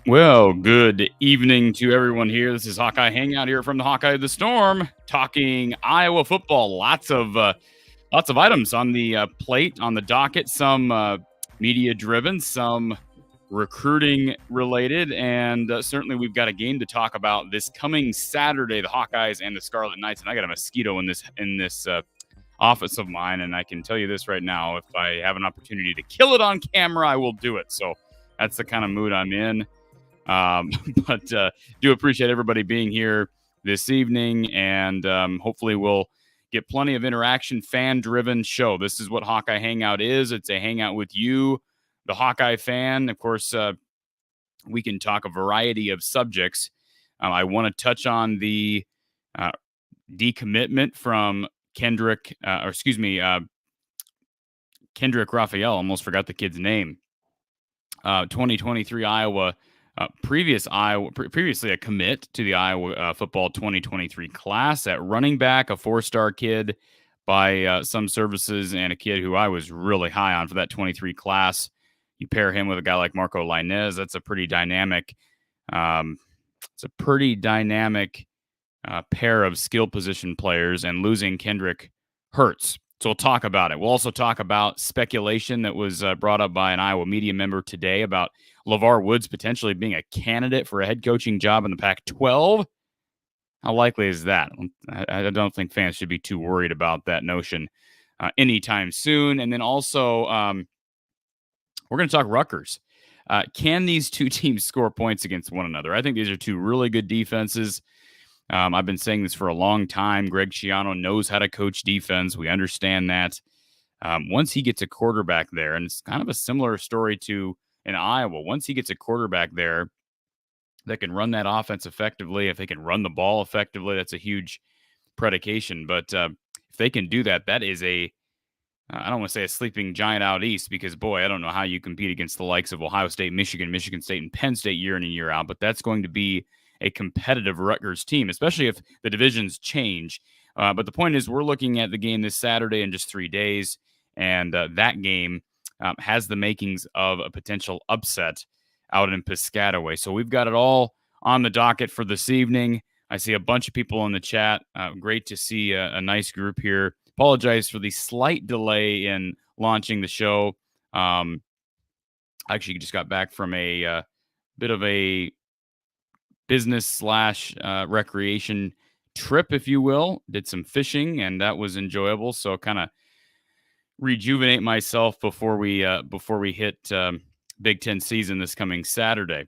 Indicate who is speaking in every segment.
Speaker 1: Well, good evening to everyone here. This is Hawkeye Hangout here from the Hawkeye of the Storm, talking Iowa football. Lots of items on the plate, on the docket. Some media driven, some recruiting related, and certainly we've got a game to talk about this coming Saturday. The Hawkeyes and the Scarlet Knights. And I got a mosquito in this office of mine, and I can tell you this right now: if I have an opportunity to kill it on camera, I will do it. So that's the kind of mood I'm in. But do appreciate everybody being here this evening, and hopefully we'll get plenty of interaction, fan-driven show. This is what Hawkeye Hangout is. It's a hangout with you, the Hawkeye fan. Of course, we can talk a variety of subjects. I want to touch on the decommitment from Kendrick Raphael. Almost forgot the kid's name. 2023 Iowa Previously a commit to the Iowa football 2023 class at running back, a 4-star kid by some services, and a kid who I was really high on for that 23 class. You pair him with a guy like Marco Lainez, that's a pretty dynamic. It's a pretty dynamic pair of skill position players, and losing Kendrick hurts. So we'll talk about it. We'll also talk about speculation that was brought up by an Iowa media member today about LeVar Woods potentially being a candidate for a head coaching job in the Pac-12. How likely is that? I don't think fans should be too worried about that notion anytime soon. And then also, we're going to talk Rutgers. Can these two teams score points against one another? I think these are two really good defenses. I've been saying this for a long time. Greg Schiano knows how to coach defense. We understand that. Once he gets a quarterback there, and it's kind of a similar story to in Iowa, once he gets a quarterback there that can run that offense effectively, if they can run the ball effectively, that's a huge predication. But if they can do that, that is I don't want to say a sleeping giant out east, because, boy, I don't know how you compete against the likes of Ohio State, Michigan State, and Penn State year in and year out. But that's going to be a competitive Rutgers team, especially if the divisions change. But the point is, we're looking at the game this Saturday in just 3 days, and that game has the makings of a potential upset out in Piscataway. So we've got it all on the docket for this evening. I see a bunch of people in the chat. Great to see a nice group here. Apologize for the slight delay in launching the show. I actually just got back from a bit of a business / recreation trip, if you will. Did some fishing, and that was enjoyable. So kind of rejuvenate myself before we hit Big Ten season this coming Saturday.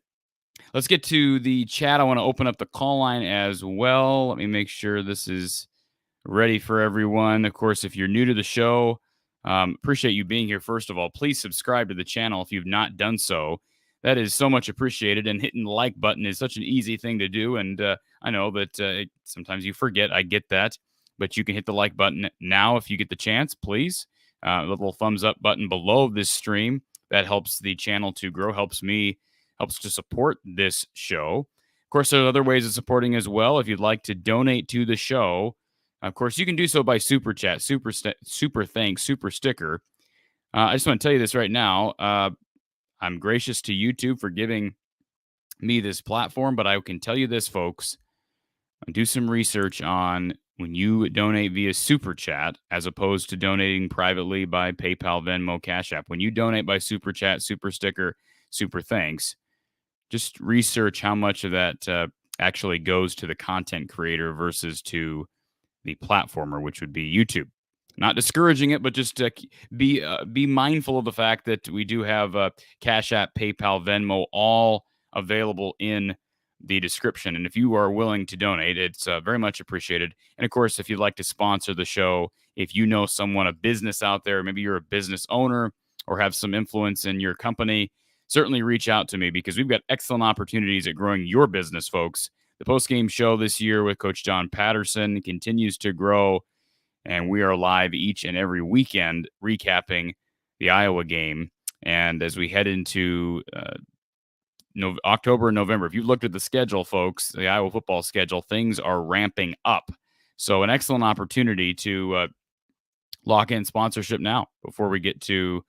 Speaker 1: Let's get to the chat. I want to open up the call line as well. Let me make sure this is ready for everyone. Of course, if you're new to the show, appreciate you being here. First of all, please subscribe to the channel if you've not done so. That is so much appreciated, and hitting the like button is such an easy thing to do. And I know that sometimes you forget. I get that. But you can hit the like button now if you get the chance, please. The little thumbs up button below this stream. That helps the channel to grow, helps me, helps to support this show. Of course, there are other ways of supporting as well. If you'd like to donate to the show, of course, you can do so by Super Chat, Super Thanks, Super Sticker. I just want to tell you this right now. I'm gracious to YouTube for giving me this platform, but I can tell you this, folks. Do some research on when you donate via Super Chat as opposed to donating privately by PayPal, Venmo, Cash App. When you donate by Super Chat, Super Sticker, Super Thanks, just research how much of that actually goes to the content creator versus to the platformer, which would be YouTube. Not discouraging it, but just be mindful of the fact that we do have Cash App, PayPal, Venmo, all available in the description. And if you are willing to donate, it's very much appreciated. And of course, if you'd like to sponsor the show, if you know someone, a business out there, maybe you're a business owner or have some influence in your company, certainly reach out to me, because we've got excellent opportunities at growing your business, folks. The post-game show this year with Coach John Patterson continues to grow, and we are live each and every weekend recapping the Iowa game. And as we head into October and November, if you've looked at the schedule, folks, the Iowa football schedule, things are ramping up. So an excellent opportunity to lock in sponsorship now before we get to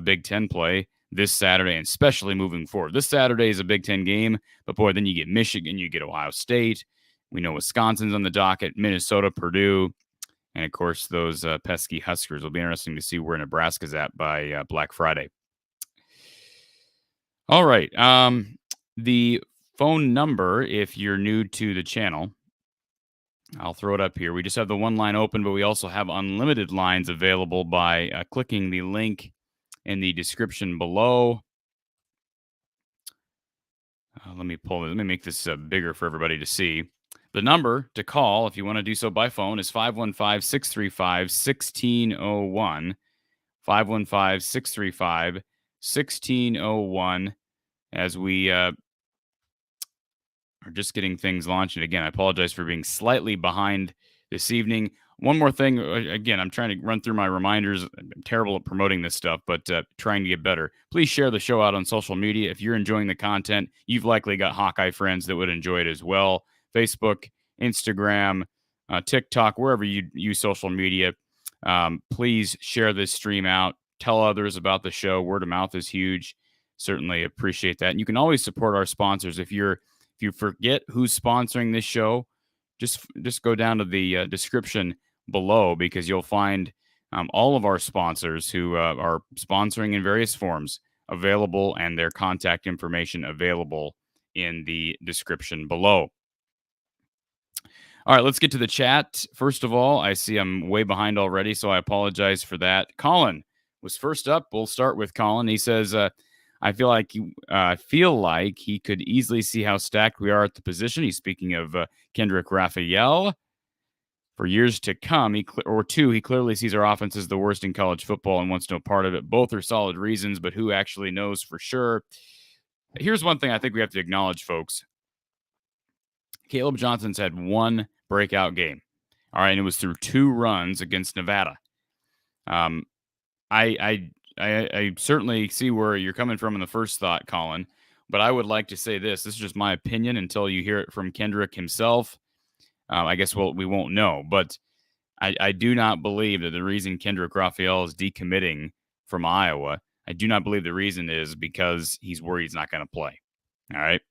Speaker 1: Big Ten play this Saturday, and especially moving forward. This Saturday is a Big Ten game, but boy, then you get Michigan, you get Ohio State. We know Wisconsin's on the docket, Minnesota, Purdue, and of course those pesky Huskers. It'll be interesting to see where Nebraska's at by Black Friday. All right. The phone number, if you're new to the channel, I'll throw it up here. We just have the one line open, but we also have unlimited lines available by clicking the link in the description below. Let me make this bigger for everybody to see. The number to call, if you want to do so by phone, is 515-635-1601. 515-635-1601. As we are just getting things launched. And again, I apologize for being slightly behind this evening. One more thing. Again, I'm trying to run through my reminders. I'm terrible at promoting this stuff, but trying to get better. Please share the show out on social media. If you're enjoying the content, you've likely got Hawkeye friends that would enjoy it as well. Facebook, Instagram, TikTok, wherever you use social media. Please share this stream out. Tell others about the show. Word of mouth is huge. Certainly appreciate that. And you can always support our sponsors. If you forget who's sponsoring this show, just go down to the description below, because you'll find all of our sponsors who are sponsoring in various forms available, and their contact information available in the description below. All right, let's get to the chat. First of all, I see I'm way behind already, so I apologize for that. Colin was first up. We'll start with Colin. He says, I feel like he could easily see how stacked we are at the position. He's speaking of Kendrick Raphael. For years to come, he clearly sees our offense as the worst in college football and wants no part of it. Both are solid reasons, but who actually knows for sure? Here's one thing I think we have to acknowledge, folks. Caleb Johnson's had one breakout game. All right, and it was through 2 runs against Nevada. I certainly see where you're coming from in the first thought, Colin, but I would like to say this. This is just my opinion until you hear it from Kendrick himself. I guess we won't know, but I do not believe that the reason Kendrick Raphael is decommitting from Iowa, I do not believe the reason is because he's worried he's not going to play. All right.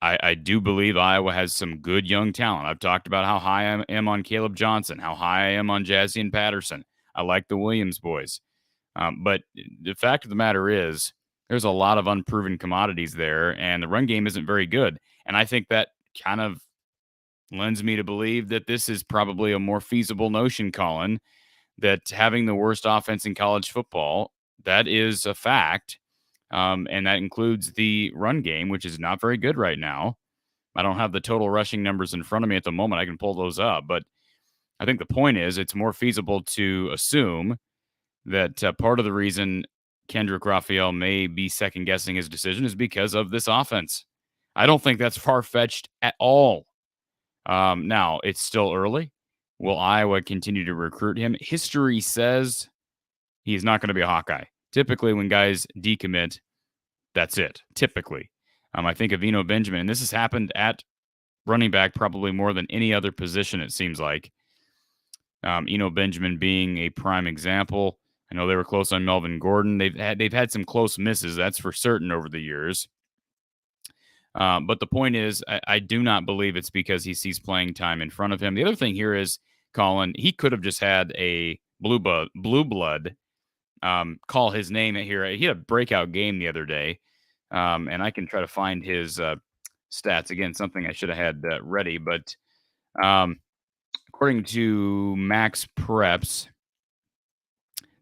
Speaker 1: I do believe Iowa has some good young talent. I've talked about how high I am on Caleb Johnson, how high I am on Jazzy Patterson. I like the Williams boys. But the fact of the matter is, there's a lot of unproven commodities there, and the run game isn't very good. And I think that kind of lends me to believe that this is probably a more feasible notion, Colin, that having the worst offense in college football, that is a fact. And that includes the run game, which is not very good right now. I don't have the total rushing numbers in front of me at the moment. I can pull those up. But I think the point is, it's more feasible to assume that part of the reason Kendrick Raphael may be second-guessing his decision is because of this offense. I don't think that's far-fetched at all. Now, it's still early. Will Iowa continue to recruit him? History says he's not going to be a Hawkeye. Typically, when guys decommit, that's it. Typically. I think of Eno Benjamin, and this has happened at running back probably more than any other position, it seems like. Eno Benjamin being a prime example. I know they were close on Melvin Gordon. They've had some close misses, that's for certain, over the years. But the point is, I do not believe it's because he sees playing time in front of him. The other thing here is, Colin, he could have just had a blue blood call his name here. He had a breakout game the other day, and I can try to find his stats. Again, something I should have had ready. But according to Max Preps,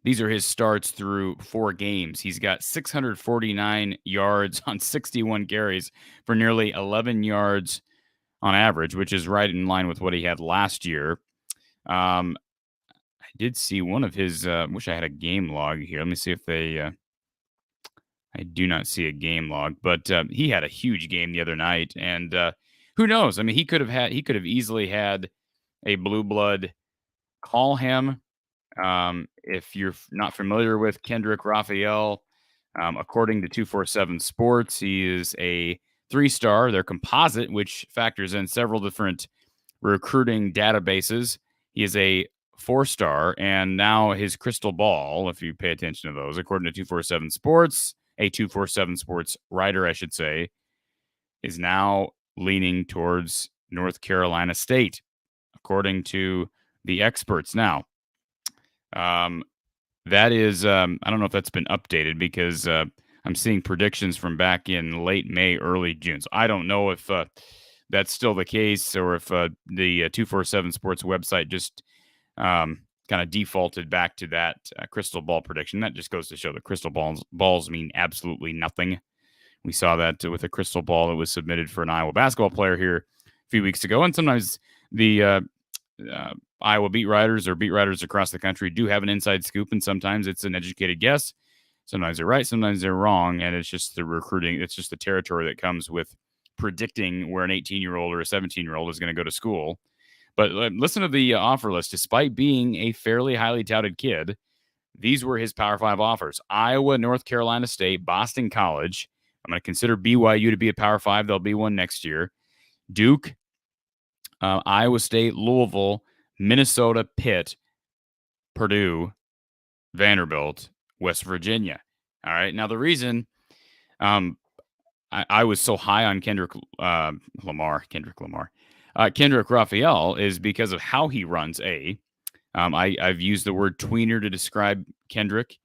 Speaker 1: these are his starts through 4 games. He's got 649 yards on 61 carries for nearly 11 yards on average, which is right in line with what he had last year. I did see one of his, wish I had a game log here. Let me see if they, I do not see a game log, but he had a huge game the other night. And who knows? I mean, he could have easily had a blue blood call him. If you're not familiar with Kendrick Raphael, according to 247 Sports, he is a 3-star. They're composite, which factors in several different recruiting databases. He is a 4-star, and now his crystal ball, if you pay attention to those, according to 247 Sports, a 247 Sports writer, I should say, is now leaning towards North Carolina State, according to the experts. Now, that is, I don't know if that's been updated, because I'm seeing predictions from back in late May, early June. So I don't know if that's still the case, or if the 247 Sports website just kind of defaulted back to that crystal ball prediction. That just goes to show that crystal balls mean absolutely nothing. We saw that with a crystal ball that was submitted for an Iowa basketball player here a few weeks ago. And sometimes the Iowa beat writers or beat writers across the country do have an inside scoop, and sometimes it's an educated guess. Sometimes they're right, sometimes they're wrong, and it's just the recruiting. It's just the territory that comes with predicting where an 18-year-old or a 17-year-old is going to go to school. But listen to the offer list. Despite being a fairly highly touted kid, these were his Power 5 offers: Iowa, North Carolina State, Boston College. I'm going to consider BYU to be a Power 5. They'll be one next year. Duke, Iowa State, Louisville, Minnesota, Pitt, Purdue, Vanderbilt, West Virginia. All right. Now, the reason I was so high on Kendrick Raphael is because of how he runs. I've used the word tweener to describe Kendrick.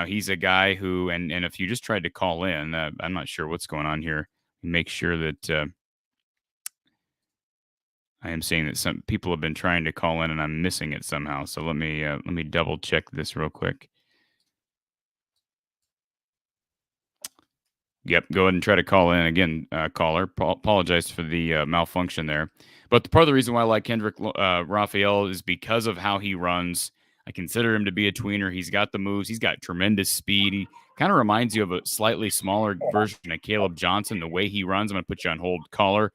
Speaker 1: He's a guy who, and if you just tried to call in, I'm not sure what's going on here. Make sure that I am seeing that some people have been trying to call in, and I'm missing it somehow. So let me double check this real quick. Yep, go ahead and try to call in again, caller. Apologize for the malfunction there. But part of the reason why I like Kendrick Raphael is because of how he runs. I consider him to be a tweener. He's got the moves. He's got tremendous speed. He kind of reminds you of a slightly smaller version of Caleb Johnson, the way he runs. I'm going to put you on hold, caller.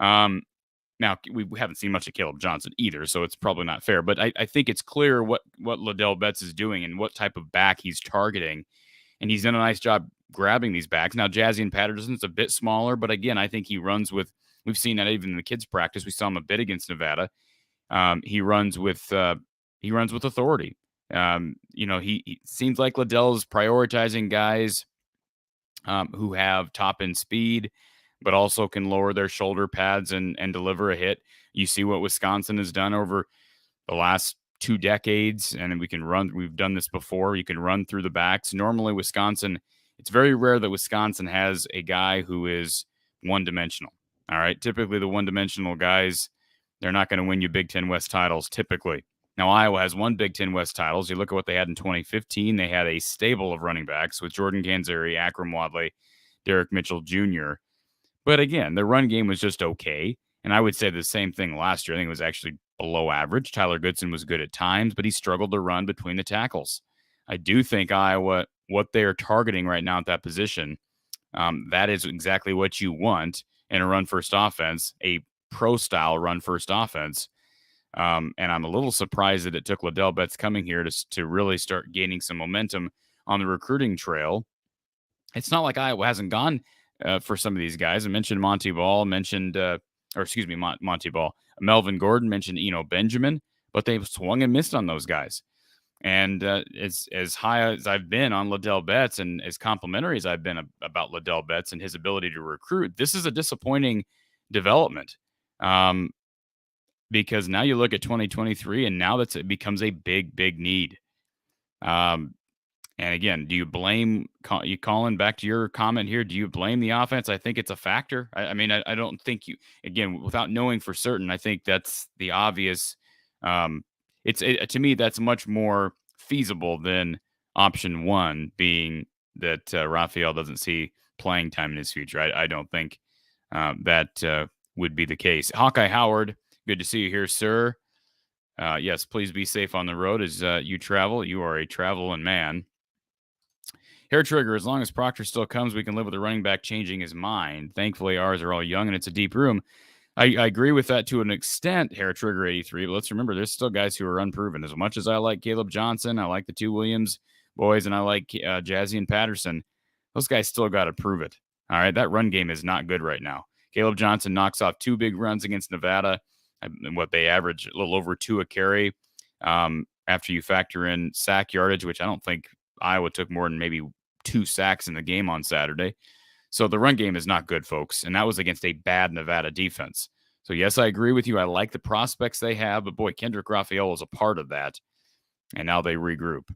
Speaker 1: Now, we haven't seen much of Caleb Johnson either, so it's probably not fair. But I think it's clear what Ladell Betts is doing and what type of back he's targeting. And he's done a nice job grabbing these backs. Now, Jazian Patterson's a bit smaller, but again, I think he runs with, we've seen that even in the kids' practice. We saw him a bit against Nevada. He runs with authority. He seems like Liddell's prioritizing guys who have top-end speed, but also can lower their shoulder pads and deliver a hit. You see what Wisconsin has done over the last 2 decades, and we've done this before. You can run through the backs. Normally, Wisconsin, it's very rare that Wisconsin has a guy who is one-dimensional. All right. Typically, the one-dimensional guys, they're not going to win you Big Ten West titles typically. Now, Iowa has won Big Ten West titles. You look at what they had in 2015. They had a stable of running backs with Jordan Canzeri, Akram Wadley, Derek Mitchell Jr. But again, the run game was just okay. And I would say the same thing last year. I think it was actually below average. Tyler Goodson was good at times, but he struggled to run between the tackles. I do think Iowa, what they're targeting right now at that position, that is exactly what you want in a run-first offense, a pro-style run-first offense. And I'm a little surprised that it took Ladell Betts coming here to really start gaining some momentum on the recruiting trail. It's not like Iowa hasn't gone for some of these guys. I mentioned Monty Ball, Monty Ball. Melvin Gordon, mentioned Eno Benjamin, but they've swung and missed on those guys. And as high as I've been on Ladell Betts and as complimentary as I've been about Ladell Betts and his ability to recruit, this is a disappointing development. Because now you look at 2023 and now it becomes a big, big need. And again, do you blame, you calling back to your comment here, do you blame the offense? I think it's a factor. I mean, I don't think again, without knowing for certain, I think that's the obvious. To me, that's much more feasible than option one being that Raphael doesn't see playing time in his future. I don't think that would be the case. Hawkeye Howard, good to see you here, sir. Yes, please be safe on the road as you travel. You are a traveling man. Hair trigger, as long as Proctor still comes, we can live with a running back changing his mind. Thankfully, ours are all young, and it's a deep room. I agree with that to an extent, Hair Trigger 83, but let's remember there's still guys who are unproven. As much as I like Caleb Johnson, I like the 2 Williams boys, and I like Jazian Patterson, those guys still got to prove it. All right, that run game is not good right now. Caleb Johnson knocks off 2 big runs against Nevada, and what they average a little over 2 a carry. After you factor in sack yardage, which I don't think Iowa took more than maybe 2 sacks in the game on Saturday. So the run game is not good, folks, and that was against a bad Nevada defense. So, yes, I agree with you. I like the prospects they have, but, boy, Kendrick Raphael was a part of that, and now they regroup.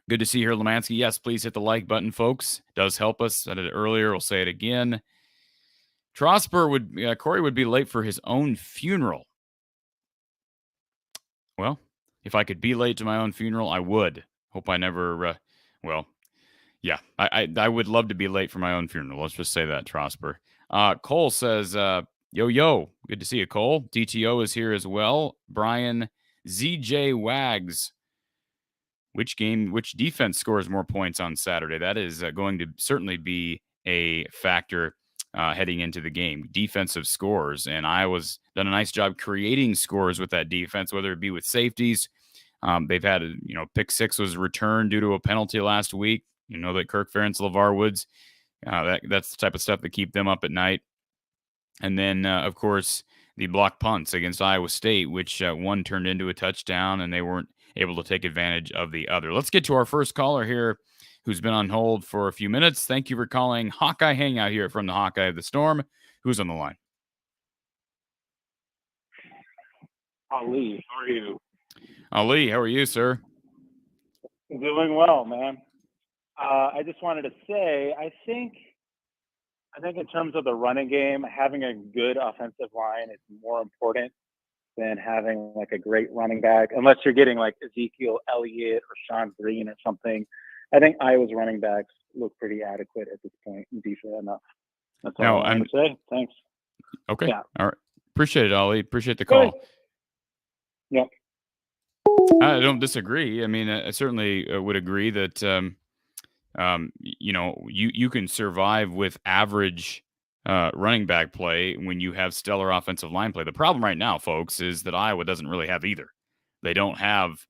Speaker 1: Good to see you here, Lemansky. Yes, please hit the like button, folks. It does help us. I did it earlier. We'll say it again. Corey would be late for his own funeral. Well, if I could be late to my own funeral, I would. Hope I never, yeah, I would love to be late for my own funeral. Let's just say that, Trosper. Cole says, yo, good to see you, Cole. DTO is here as well. Brian, ZJ Wags. Which defense scores more points on Saturday? That is going to certainly be a factor. heading into the game, defensive scores. And Iowa's done a nice job creating scores with that defense, whether it be with safeties. They've had, pick six was returned due to a penalty last week. You know that Kirk Ferentz, LeVar Woods, that's the type of stuff that keep them up at night. And then, of course, the block punts against Iowa State, which one turned into a touchdown, and they weren't able to take advantage of the other. Let's get to our first caller here, who's been on hold for a few minutes. Thank you for calling Hawkeye Hangout here from the Hawkeye of the Storm. Who's on the line?
Speaker 2: Ali, how are you?
Speaker 1: Ali, how are you, sir?
Speaker 2: Doing well, man. I just wanted to say, I think in terms of the running game, having a good offensive line is more important than having like a great running back, unless you're getting like Ezekiel Elliott or Sean Green or something. I think Iowa's running backs look pretty adequate at this point and decent enough. That's all I want to say. Thanks.
Speaker 1: Okay. Yeah. All right. Appreciate it, Ali. Appreciate the call.
Speaker 2: Yep.
Speaker 1: I don't disagree. I mean, I certainly would agree that, you can survive with average running back play when you have stellar offensive line play. The problem right now, folks, is that Iowa doesn't really have either. They don't have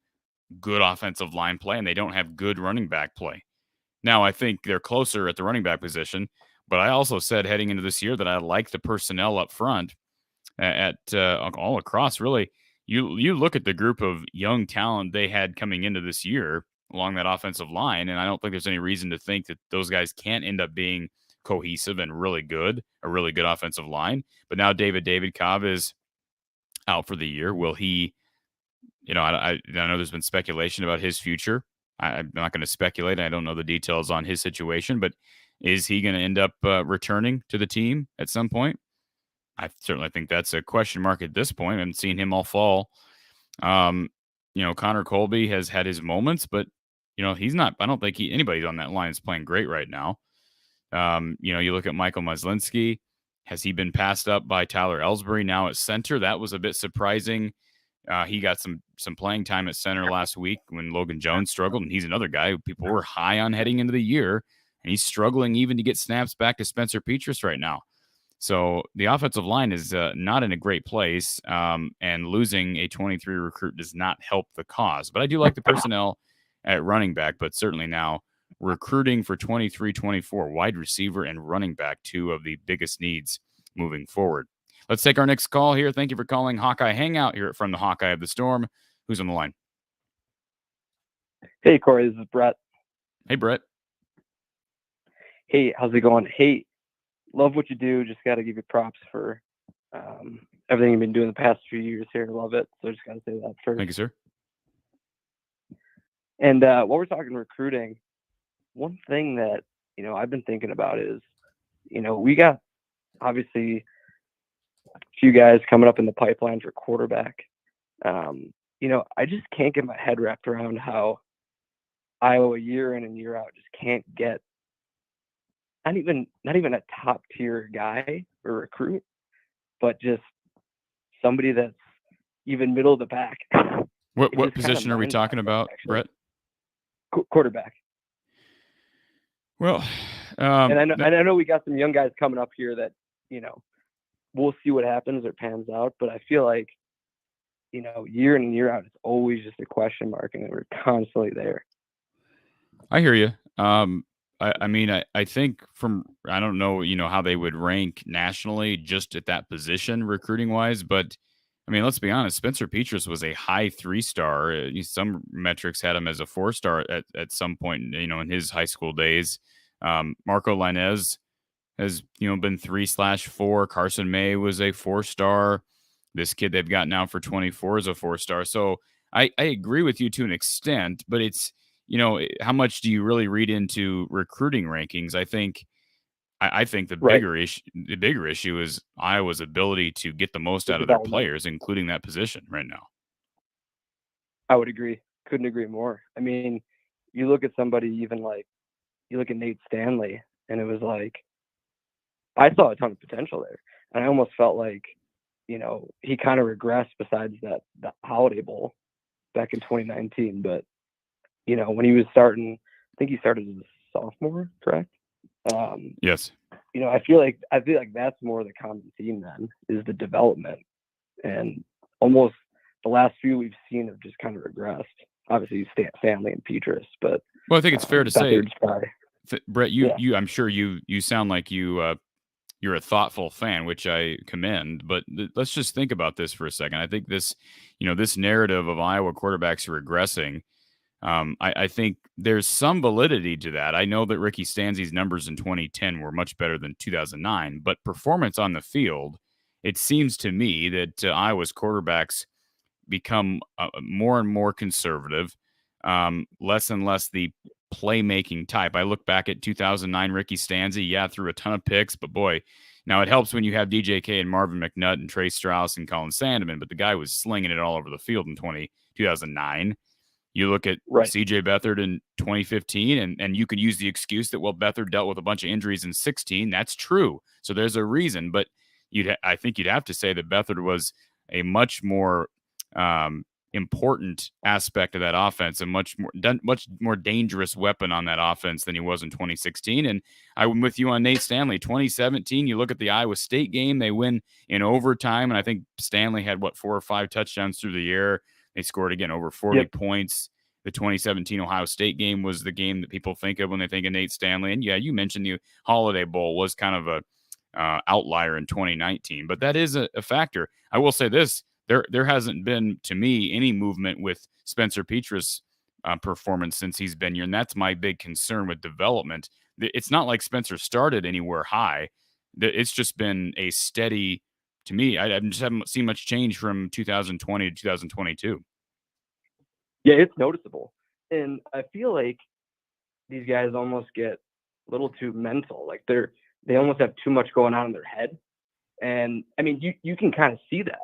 Speaker 1: good offensive line play, and they don't have good running back play. Now, I think they're closer at the running back position, but I also said heading into this year that I like the personnel up front at all across, really. You look at the group of young talent they had coming into this year along that offensive line, and I don't think there's any reason to think that those guys can't end up being cohesive and really good, a really good offensive line. But now David Cobb is out for the year. Will he, I know there's been speculation about his future. I'm not going to speculate. I don't know the details on his situation, but is he going to end up returning to the team at some point? I certainly think that's a question mark at this point. I haven't seen him all fall. Connor Colby has had his moments, but, he's not – I don't think anybody on that line is playing great right now. You look at Michael Maslinski. Has he been passed up by Tyler Ellsbury now at center? That was a bit surprising. He got some playing time at center last week when Logan Jones struggled, and he's another guy who people were high on heading into the year, and he's struggling even to get snaps back to Spencer Petras right now. So the offensive line is not in a great place, and losing a 23 recruit does not help the cause. But I do like the personnel at running back, but certainly now recruiting for 23-24, wide receiver and running back, two of the biggest needs moving forward. Let's take our next call here. Thank you for calling Hawkeye Hangout here from the Hawkeye of the Storm. Who's on the line?
Speaker 3: Hey, Corey. This is Brett.
Speaker 1: Hey, Brett.
Speaker 3: Hey, how's it going? Hey, love what you do. Just got to give you props for everything you've been doing the past few years here. Love it. So just got to say that first.
Speaker 1: Thank you, sir.
Speaker 3: And while we're talking recruiting, one thing that, I've been thinking about is, we got obviously a few guys coming up in the pipeline for quarterback. I just can't get my head wrapped around how Iowa year in and year out just can't get not even a top tier guy or recruit, but just somebody that's even middle of the pack.
Speaker 1: What position are we talking about, actually. Brett?
Speaker 3: Quarterback.
Speaker 1: Well,
Speaker 3: and I know we got some young guys coming up here that, we'll see what happens or pans out, but I feel like, year in and year out, it's always just a question mark, and we're constantly there.
Speaker 1: I hear you. I think I don't know, how they would rank nationally just at that position recruiting wise, but let's be honest. Spencer Petras was a high 3-star. Some metrics had him as a 4-star at some point, in his high school days. Marco Lainez has, been 3/4. Carson May was a 4-star. This kid they've got now for 24 is a 4-star. So I agree with you to an extent, but it's, how much do you really read into recruiting rankings? I think the bigger issue is Iowa's ability to get the most out of their players, including that position right now.
Speaker 3: I would agree. Couldn't agree more. You look at somebody even like, you look at Nate Stanley, and it was like, I saw a ton of potential there. And I almost felt like, he kind of regressed besides the Holiday Bowl back in 2019. But, when he was starting, I think he started as a sophomore, correct?
Speaker 1: Yes.
Speaker 3: I feel like that's more the common theme then, is the development, and almost the last few we've seen have just kind of regressed. Obviously, Stanley and Petrus, but
Speaker 1: Well, I think it's fair to say,
Speaker 3: probably,
Speaker 1: Brett, you, I'm sure you sound like you're a thoughtful fan, which I commend. But let's just think about this for a second. I think this, this narrative of Iowa quarterbacks regressing. I think there's some validity to that. I know that Ricky Stanzi's numbers in 2010 were much better than 2009, but performance on the field, it seems to me that Iowa's quarterbacks become more and more conservative, less and less the playmaking type. I look back at 2009 Ricky Stanzi, threw a ton of picks, but boy, now it helps when you have DJK and Marvin McNutt and Trey Strauss and Colin Sandeman, but the guy was slinging it all over the field in 2009. You look at CJ Beathard in 2015, and you could use the excuse that, Beathard dealt with a bunch of injuries in 16. That's true. So there's a reason, but I think you'd have to say that Beathard was a much more important aspect of that offense, a much more dangerous weapon on that offense than he was in 2016. And I'm with you on Nate Stanley. 2017, you look at the Iowa State game, they win in overtime, and I think Stanley had 4 or 5 touchdowns through the air. They scored again over 40 points. The 2017 Ohio State game was the game that people think of when they think of Nate Stanley. And you mentioned the Holiday Bowl was kind of a outlier in 2019, but that is a factor. I will say this: there hasn't been, to me, any movement with Spencer Petrus' performance since he's been here, and that's my big concern with development. It's not like Spencer started anywhere high. It's just been a steady. To me, I just haven't seen much change from 2020 to 2022.
Speaker 3: Yeah, it's noticeable. And I feel like these guys almost get a little too mental. Like they almost have too much going on in their head. And I mean, you can kind of see that.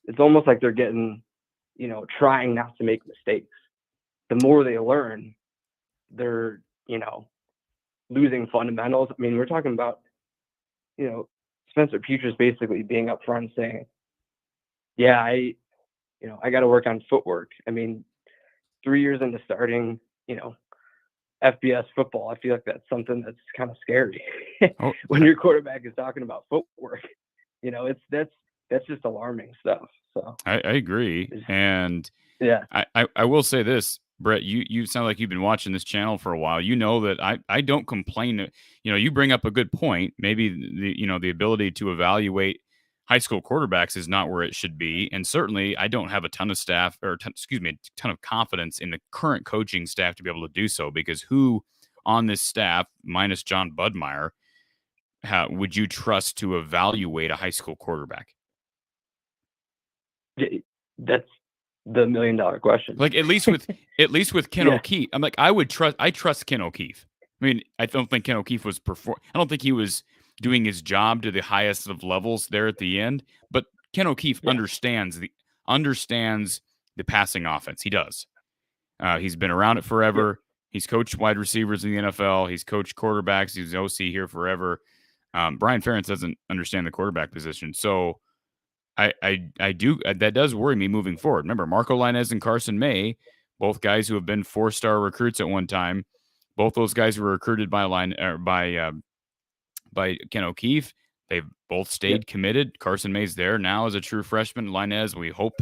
Speaker 3: It's almost like they're getting, trying not to make mistakes. The more they learn, they're, losing fundamentals. I mean, we're talking about, Spencer Petrus basically being up front saying, I got to work on footwork. I mean, 3 years into starting, FBS football, I feel like that's something that's kind of scary. When your quarterback is talking about footwork, that's just alarming stuff. So
Speaker 1: I agree. And I will say this, Brett, you sound like you've been watching this channel for a while. You know that I don't complain. You bring up a good point. Maybe the ability to evaluate high school quarterbacks is not where it should be. And certainly I don't have a ton of staff a ton of confidence in the current coaching staff to be able to do so, because who on this staff, minus John Budmeyer, would you trust to evaluate a high school quarterback?
Speaker 3: That's the $1 million question.
Speaker 1: Like at least with Ken O'Keefe, I'm like, I trust Ken O'Keefe. I mean, I don't think Ken O'Keefe was I don't think he was doing his job to the highest of levels there at the end, but Ken O'Keefe understands the passing offense. He does. He's been around it forever. He's coached wide receivers in the NFL. He's coached quarterbacks. He's OC here forever. Brian Ferentz doesn't understand the quarterback position. So I do. That does worry me moving forward. Remember, Marco Lainez and Carson May, both guys who have been 4-star recruits at one time. Both those guys were recruited by Ken O'Keefe. They've both stayed committed. Carson May's there now as a true freshman. Lainez, we hope,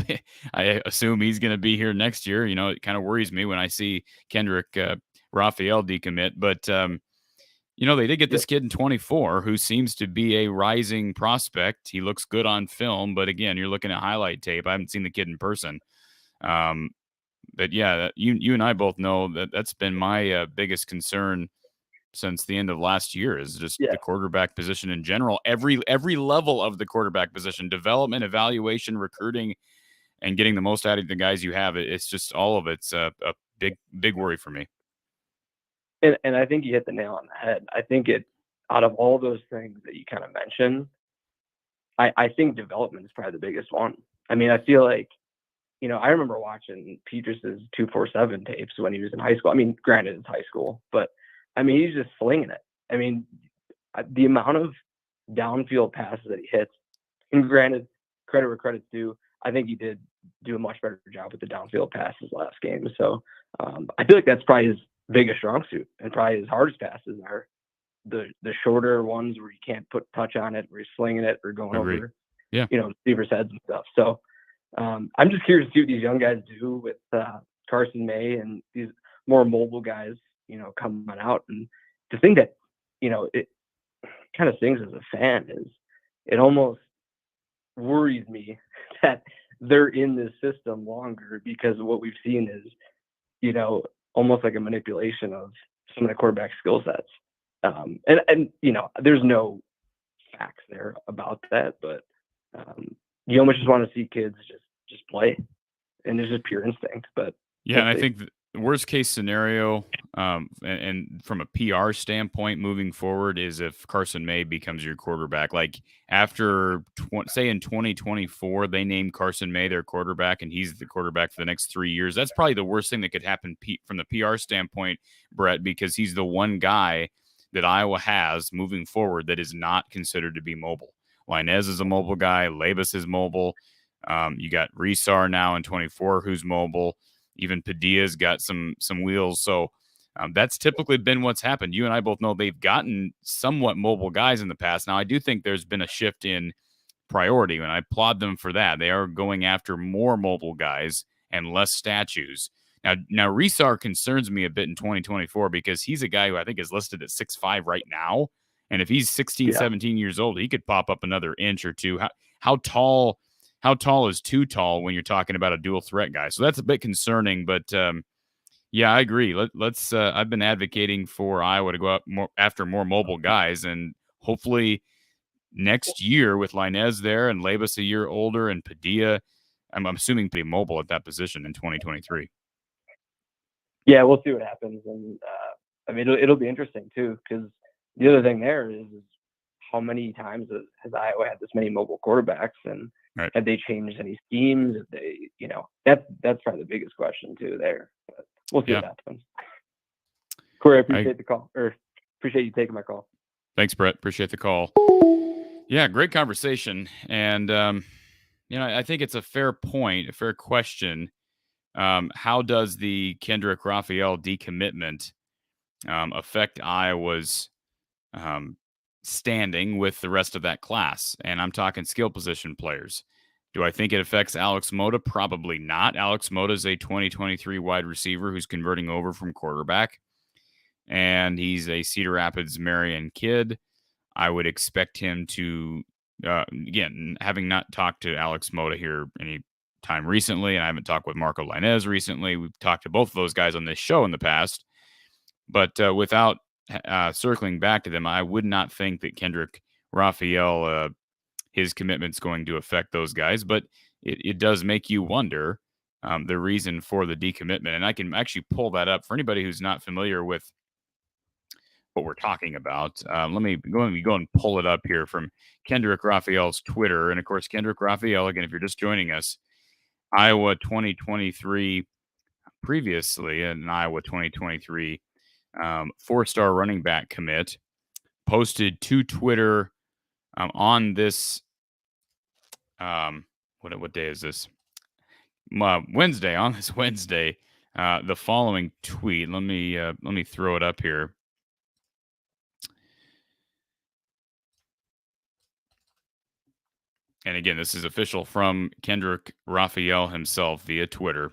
Speaker 1: I assume he's going to be here next year. It kind of worries me when I see Kendrick Raphael decommit. But, they did get this kid in 24 who seems to be a rising prospect. He looks good on film, but again, you're looking at highlight tape. I haven't seen the kid in person. But yeah, you and I both know that that's been my biggest concern since the end of last year, is just the quarterback position in general. Every level of the quarterback position, development, evaluation, recruiting, and getting the most out of the guys you have. It's just all of it's a big worry for me.
Speaker 3: And I think you hit the nail on the head. I think out of all those things that you kind of mentioned, I think development is probably the biggest one. I mean, I feel like, I remember watching Petrus's 247 tapes when he was in high school. I mean, granted, it's high school, but I mean, he's just slinging it. I mean, the amount of downfield passes that he hits, and granted, credit where credit's due, I think he did do a much better job with the downfield passes last game. So I feel like that's probably his biggest strong suit, and probably his hardest passes are the shorter ones where you can't put touch on it, where you're slinging it or going
Speaker 1: Agreed.
Speaker 3: over,
Speaker 1: Yeah.
Speaker 3: receivers' heads and stuff. So I'm just curious to see what these young guys do with Carson May and these more mobile guys, coming out. And the thing that, it kind of stings as a fan is it almost worries me that they're in this system longer, because what we've seen is, almost like a manipulation of some of the quarterback skill sets. And there's no facts there about that, but you almost just want to see kids just play, and it's just pure instinct. But
Speaker 1: yeah, and I think the worst case scenario, and from a PR standpoint moving forward, is if Carson May becomes your quarterback. Like after, say in 2024, they name Carson May their quarterback, and he's the quarterback for the next 3 years. That's probably the worst thing that could happen from the PR standpoint, Brett, because he's the one guy that Iowa has moving forward that is not considered to be mobile. Linez is a mobile guy. Labus is mobile. You got Resar now in 24 who's mobile. Even Padilla's got some wheels. So that's typically been what's happened. You and I both know they've gotten somewhat mobile guys in the past. Now, I do think there's been a shift in priority, and I applaud them for that. They are going after more mobile guys and less statues. Now Resar concerns me a bit in 2024 because he's a guy who I think is listed at 6'5" right now. And if he's 16, 17 years old, he could pop up another inch or two. How tall is too tall when you're talking about a dual threat guy? So that's a bit concerning, but yeah, I agree. Let's I've been advocating for Iowa to go out after more mobile guys, and hopefully next year with Linez there and Labus a year older and Padilla, I'm assuming pretty mobile at that position in 2023.
Speaker 3: Yeah, we'll see what happens. And I mean, it'll be interesting too, because the other thing there is how many times has Iowa had this many mobile quarterbacks, and
Speaker 1: right.
Speaker 3: Have they changed any schemes? Have they, that's probably the biggest question too there. But we'll see what happens. Corey, I appreciate the call, or appreciate you taking my call.
Speaker 1: Thanks, Brett. Appreciate the call. Yeah, great conversation. And, I think it's a fair point, a fair question. How does the Kendrick Raphael decommitment affect Iowa's standing with the rest of that class? And I'm talking skill position players. Do I think it affects Alex Mota? Probably not. Alex Mota is a 2023 wide receiver who's converting over from quarterback, and he's a Cedar Rapids Marion kid. I would expect him to, again, having not talked to Alex Mota here any time recently, and I haven't talked with Marco Linez recently. We've talked to both of those guys on this show in the past, but without circling back to them, I would not think that Kendrick Raphael, his commitment's going to affect those guys, but it does make you wonder the reason for the decommitment. And I can actually pull that up for anybody who's not familiar with what we're talking about. Let me go and pull it up here from Kendrick Raphael's Twitter. And of course, Kendrick Raphael, again, if you're just joining us, Iowa 2023, previously in Iowa 2023, 4-star running back commit, posted to Twitter on this, what day is this? Wednesday, on this Wednesday, the following tweet. Let me throw it up here. And again, this is official from Kendrick Raphael himself via Twitter.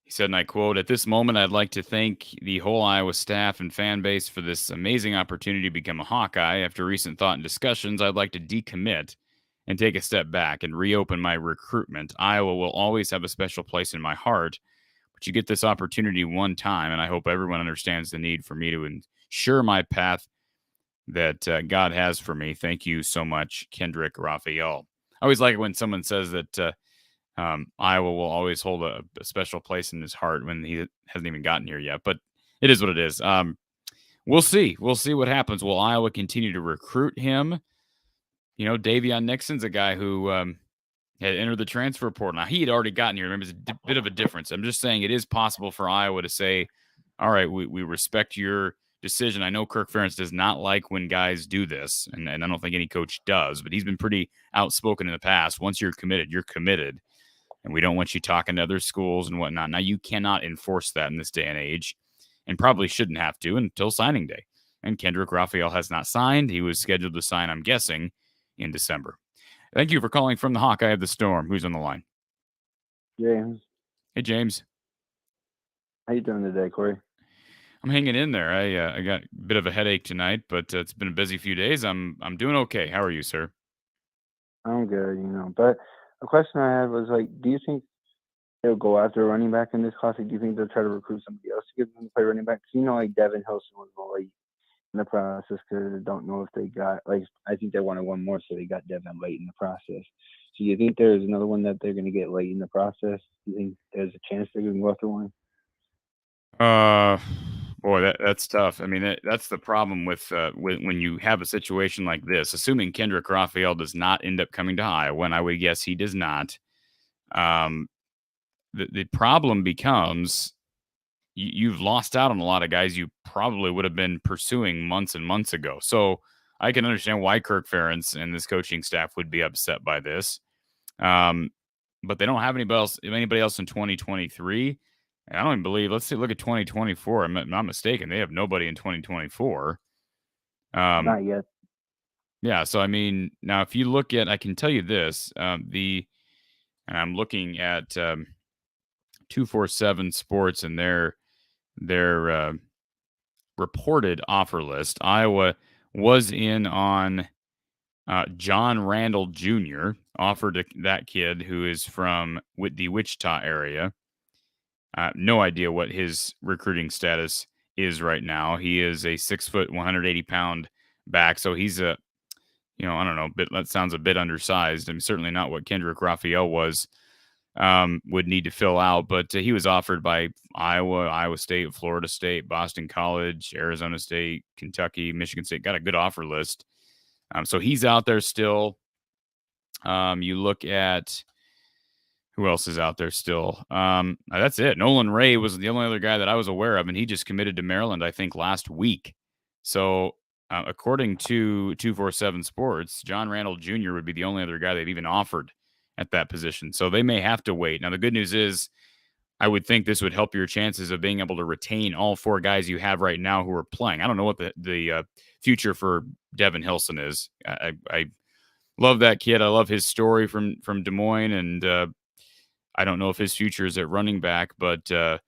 Speaker 1: He said, and I quote, "At this moment, I'd like to thank the whole Iowa staff and fan base for this amazing opportunity to become a Hawkeye. After recent thought and discussions, I'd like to decommit and take a step back and reopen my recruitment. Iowa will always have a special place in my heart, but you get this opportunity one time, and I hope everyone understands the need for me to ensure my path that God has for me. Thank you so much, Kendrick Raphael." I always like it when someone says that Iowa will always hold a special place in his heart when he hasn't even gotten here yet. But it is what it is. We'll see. We'll see what happens. Will Iowa continue to recruit him? Davion Nixon's a guy who had entered the transfer portal. Now, he had already gotten here. Remember, it's a bit of a difference. I'm just saying it is possible for Iowa to say, all right, we respect your decision. I know Kirk Ferentz does not like when guys do this, and I don't think any coach does, but he's been pretty outspoken in the past. Once you're committed, you're committed, and we don't want you talking to other schools and whatnot. Now, you cannot enforce that in this day and age, and probably shouldn't have to until signing day. And Kendrick Raphael has not signed. He was scheduled to sign, I'm guessing, in December. Thank you for calling from the Hawkeye of the Storm. Who's on the line?
Speaker 4: James.
Speaker 1: Hey, James.
Speaker 4: How you doing today, Corey?
Speaker 1: I'm hanging in there. I got a bit of a headache tonight, but it's been a busy few days. I'm doing okay. How are you, sir?
Speaker 4: I'm good, But a question I had was like, do you think they'll go after a running back in this class? Like, do you think they'll try to recruit somebody else to get them to play running back? 'Cause like Devin Hilson was late in the process because I don't know if they got I think they wanted one more, so they got Devin late in the process. So you think there's another one that they're going to get late in the process? Do you think there's a chance they're going to go after one?
Speaker 1: Boy, that's tough. I mean, that's the problem with when you have a situation like this. Assuming Kendrick Raphael does not end up coming to Iowa, and I would guess he does not. The problem becomes you've lost out on a lot of guys you probably would have been pursuing months and months ago. So I can understand why Kirk Ferentz and this coaching staff would be upset by this. But they don't have anybody else in 2023. I don't even believe. Let's see. Look at 2024. I'm not mistaken. They have nobody in 2024.
Speaker 4: Not yet.
Speaker 1: Yeah. So I mean, now if you look at, I can tell you this. And I'm looking at 247 Sports and their reported offer list. Iowa was in on John Randall Jr. offered to that kid who is from the Wichita area. No idea what his recruiting status is right now. He is a 6 foot, 180 pound back. So he's I don't know, that sounds a bit undersized. I mean, certainly not what Kendrick Raphael was, would need to fill out, but he was offered by Iowa State, Florida State, Boston College, Arizona State, Kentucky, Michigan State, got a good offer list. So he's out there still. You look at who else is out there still. That's it. Nolan Ray was the only other guy that I was aware of, and he just committed to Maryland, I think, last week. So according to 247 Sports, John Randall Jr. would be the only other guy they've even offered at that position. So they may have to wait. Now, the good news is I would think this would help your chances of being able to retain all four guys you have right now who are playing. I don't know what the future for Devin Hilson is. I love that kid. I love his story from Des Moines, and I don't know if his future is at running back, but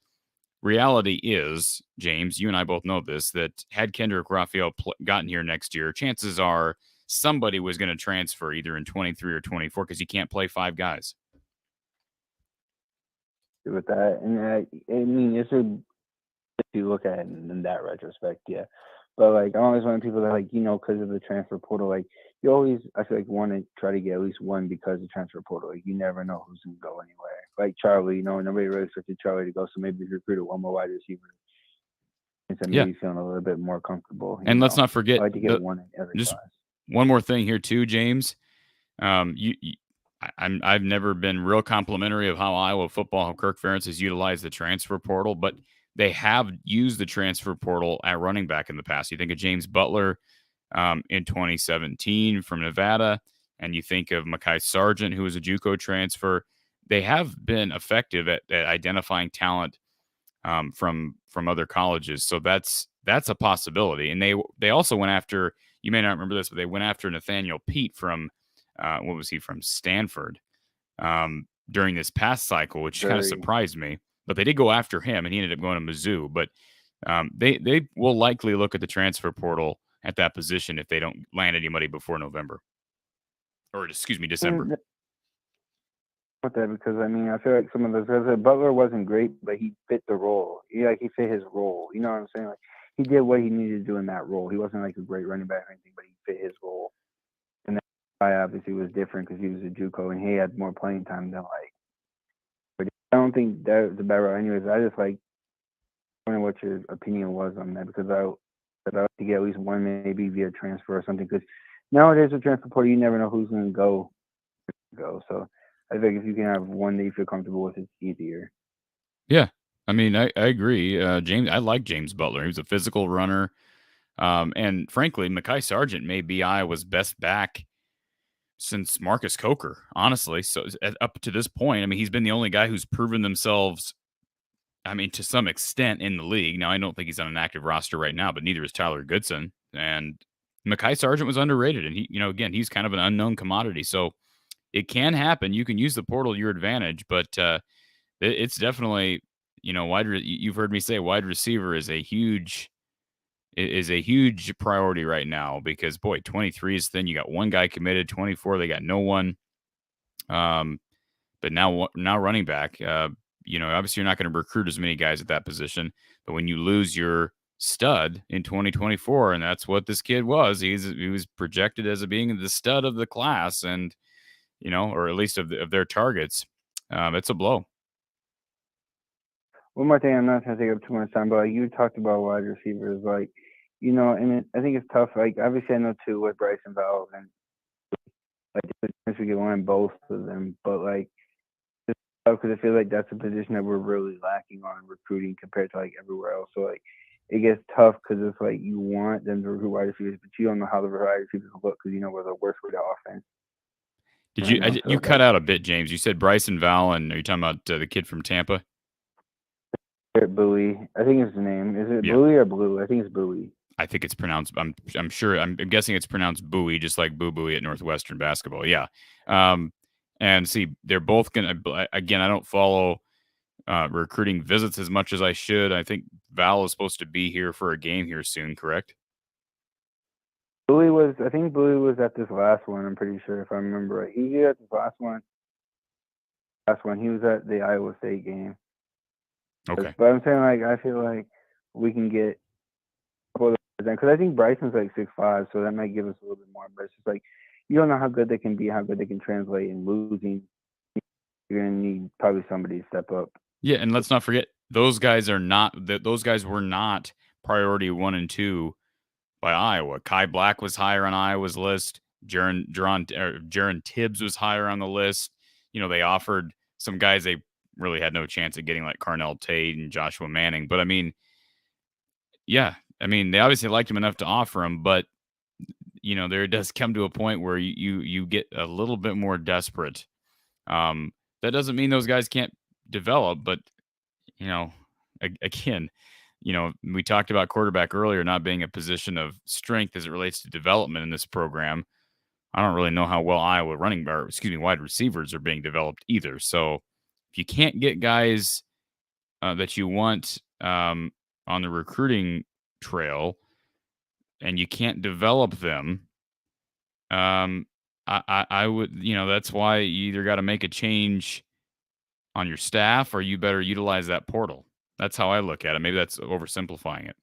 Speaker 1: reality is, James, you and I both know this, that had Kendrick Raphael gotten here next year, chances are somebody was going to transfer either in 23 or 24 because you can't play five guys.
Speaker 4: With that, and I mean, if you look at it in that retrospect, yeah. But I always want people that because of the transfer portal, you always, I feel want to try to get at least one because of the transfer portal. You never know who's gonna go anywhere. Like Charlie, nobody really expected Charlie to go, so maybe if you recruited one more wide receiver, instead maybe feeling a little bit more comfortable.
Speaker 1: And let's not forget,
Speaker 4: I like to get one in every class.
Speaker 1: One more thing here too, James. I've never been real complimentary of how Iowa football, how Kirk Ferentz has utilized the transfer portal, but they have used the transfer portal at running back in the past. You think of James Butler in 2017 from Nevada, and you think of Mekhi Sargent, who was a JUCO transfer. They have been effective at identifying talent from other colleges, so that's a possibility. And they also went after, you may not remember this, but they went after Nathaniel Pete from what was he, from Stanford during this past cycle, which kind of surprised me. But they did go after him, and he ended up going to Mizzou. But they will likely look at the transfer portal at that position if they don't land anybody before November. Or, December.
Speaker 4: With that, because I feel like some of those guys, Butler wasn't great, but he fit the role. He fit his role. You know what I'm saying? He did what he needed to do in that role. He wasn't a great running back or anything, but he fit his role. And that guy obviously was different because he was a JUCO and he had more playing time than But I don't think that was the better. Anyways, I just wondering what your opinion was on that, because I would like to get at least one maybe via transfer or something, because nowadays with transfer portal you never know who's going to go. So I think if you can have one that you feel comfortable with, it's easier.
Speaker 1: Yeah, I mean, I agree. James, I like James Butler. He was a physical runner, and frankly, Mekhi Sargent may be Iowa's best back since Marcus Coker, honestly. So up to this point, I mean, he's been the only guy who's proven themselves I mean, to some extent in the league. Now, I don't think he's on an active roster right now, but neither is Tyler Goodson. And Mekhi Sargent was underrated. And again, he's kind of an unknown commodity. So it can happen. You can use the portal to your advantage, but it's definitely, you've heard me say wide receiver is a huge priority right now because, boy, 23 is thin. You got one guy committed, 24, they got no one. But now running back, obviously you're not going to recruit as many guys at that position. But when you lose your stud in 2024, and that's what this kid was, he was projected as being the stud of the class, and or at least of their targets, it's a blow.
Speaker 4: One more thing, I'm not going to take up too much time, but you talked about wide receivers, and I think it's tough. Like, obviously, I know too with Bryson Valve, and we can learn both of them, but it's tough because I feel like that's a position that we're really lacking on recruiting compared to everywhere else. So it gets tough because it's you want them to recruit wide receivers, but you don't know how the wide receivers look because we're the worst with the offense.
Speaker 1: Did you? You cut out a bit, James. You said Bryson Val, and are you talking about the kid from Tampa?
Speaker 4: Bowie, I think is the name. Is it Bowie or Blue? I think it's Bowie.
Speaker 1: I think it's pronounced. I'm guessing it's pronounced Bowie, just like Boo Booey at Northwestern basketball. Yeah. And see, they're both gonna. Again, I don't follow recruiting visits as much as I should. I think Val is supposed to be here for a game here soon. Correct?
Speaker 4: I think Bowie was at this last one. I'm pretty sure if I remember right. He was at this last one. He was at the Iowa State game.
Speaker 1: Okay.
Speaker 4: But I'm saying I feel like we can get because I think Bryson's 6'5", so that might give us a little bit more. But it's just you don't know how good they can be, how good they can translate, and losing, you're gonna need probably somebody to step up.
Speaker 1: Yeah, and let's not forget those guys were not priority 1 and 2 by Iowa. Kai Black was higher on Iowa's list. Jaron Tibbs was higher on the list. They offered some guys they really had no chance at getting, like Carnell Tate and Joshua Manning. But they obviously liked him enough to offer him. But there does come to a point where you get a little bit more desperate. That doesn't mean those guys can't develop, but again, we talked about quarterback earlier not being a position of strength as it relates to development in this program. I don't really know how well Iowa wide receivers are being developed either. So if you can't get guys that you want on the recruiting trail and you can't develop them, I would, that's why you either got to make a change on your staff or you better utilize that portal. That's how I look at it. Maybe that's oversimplifying it.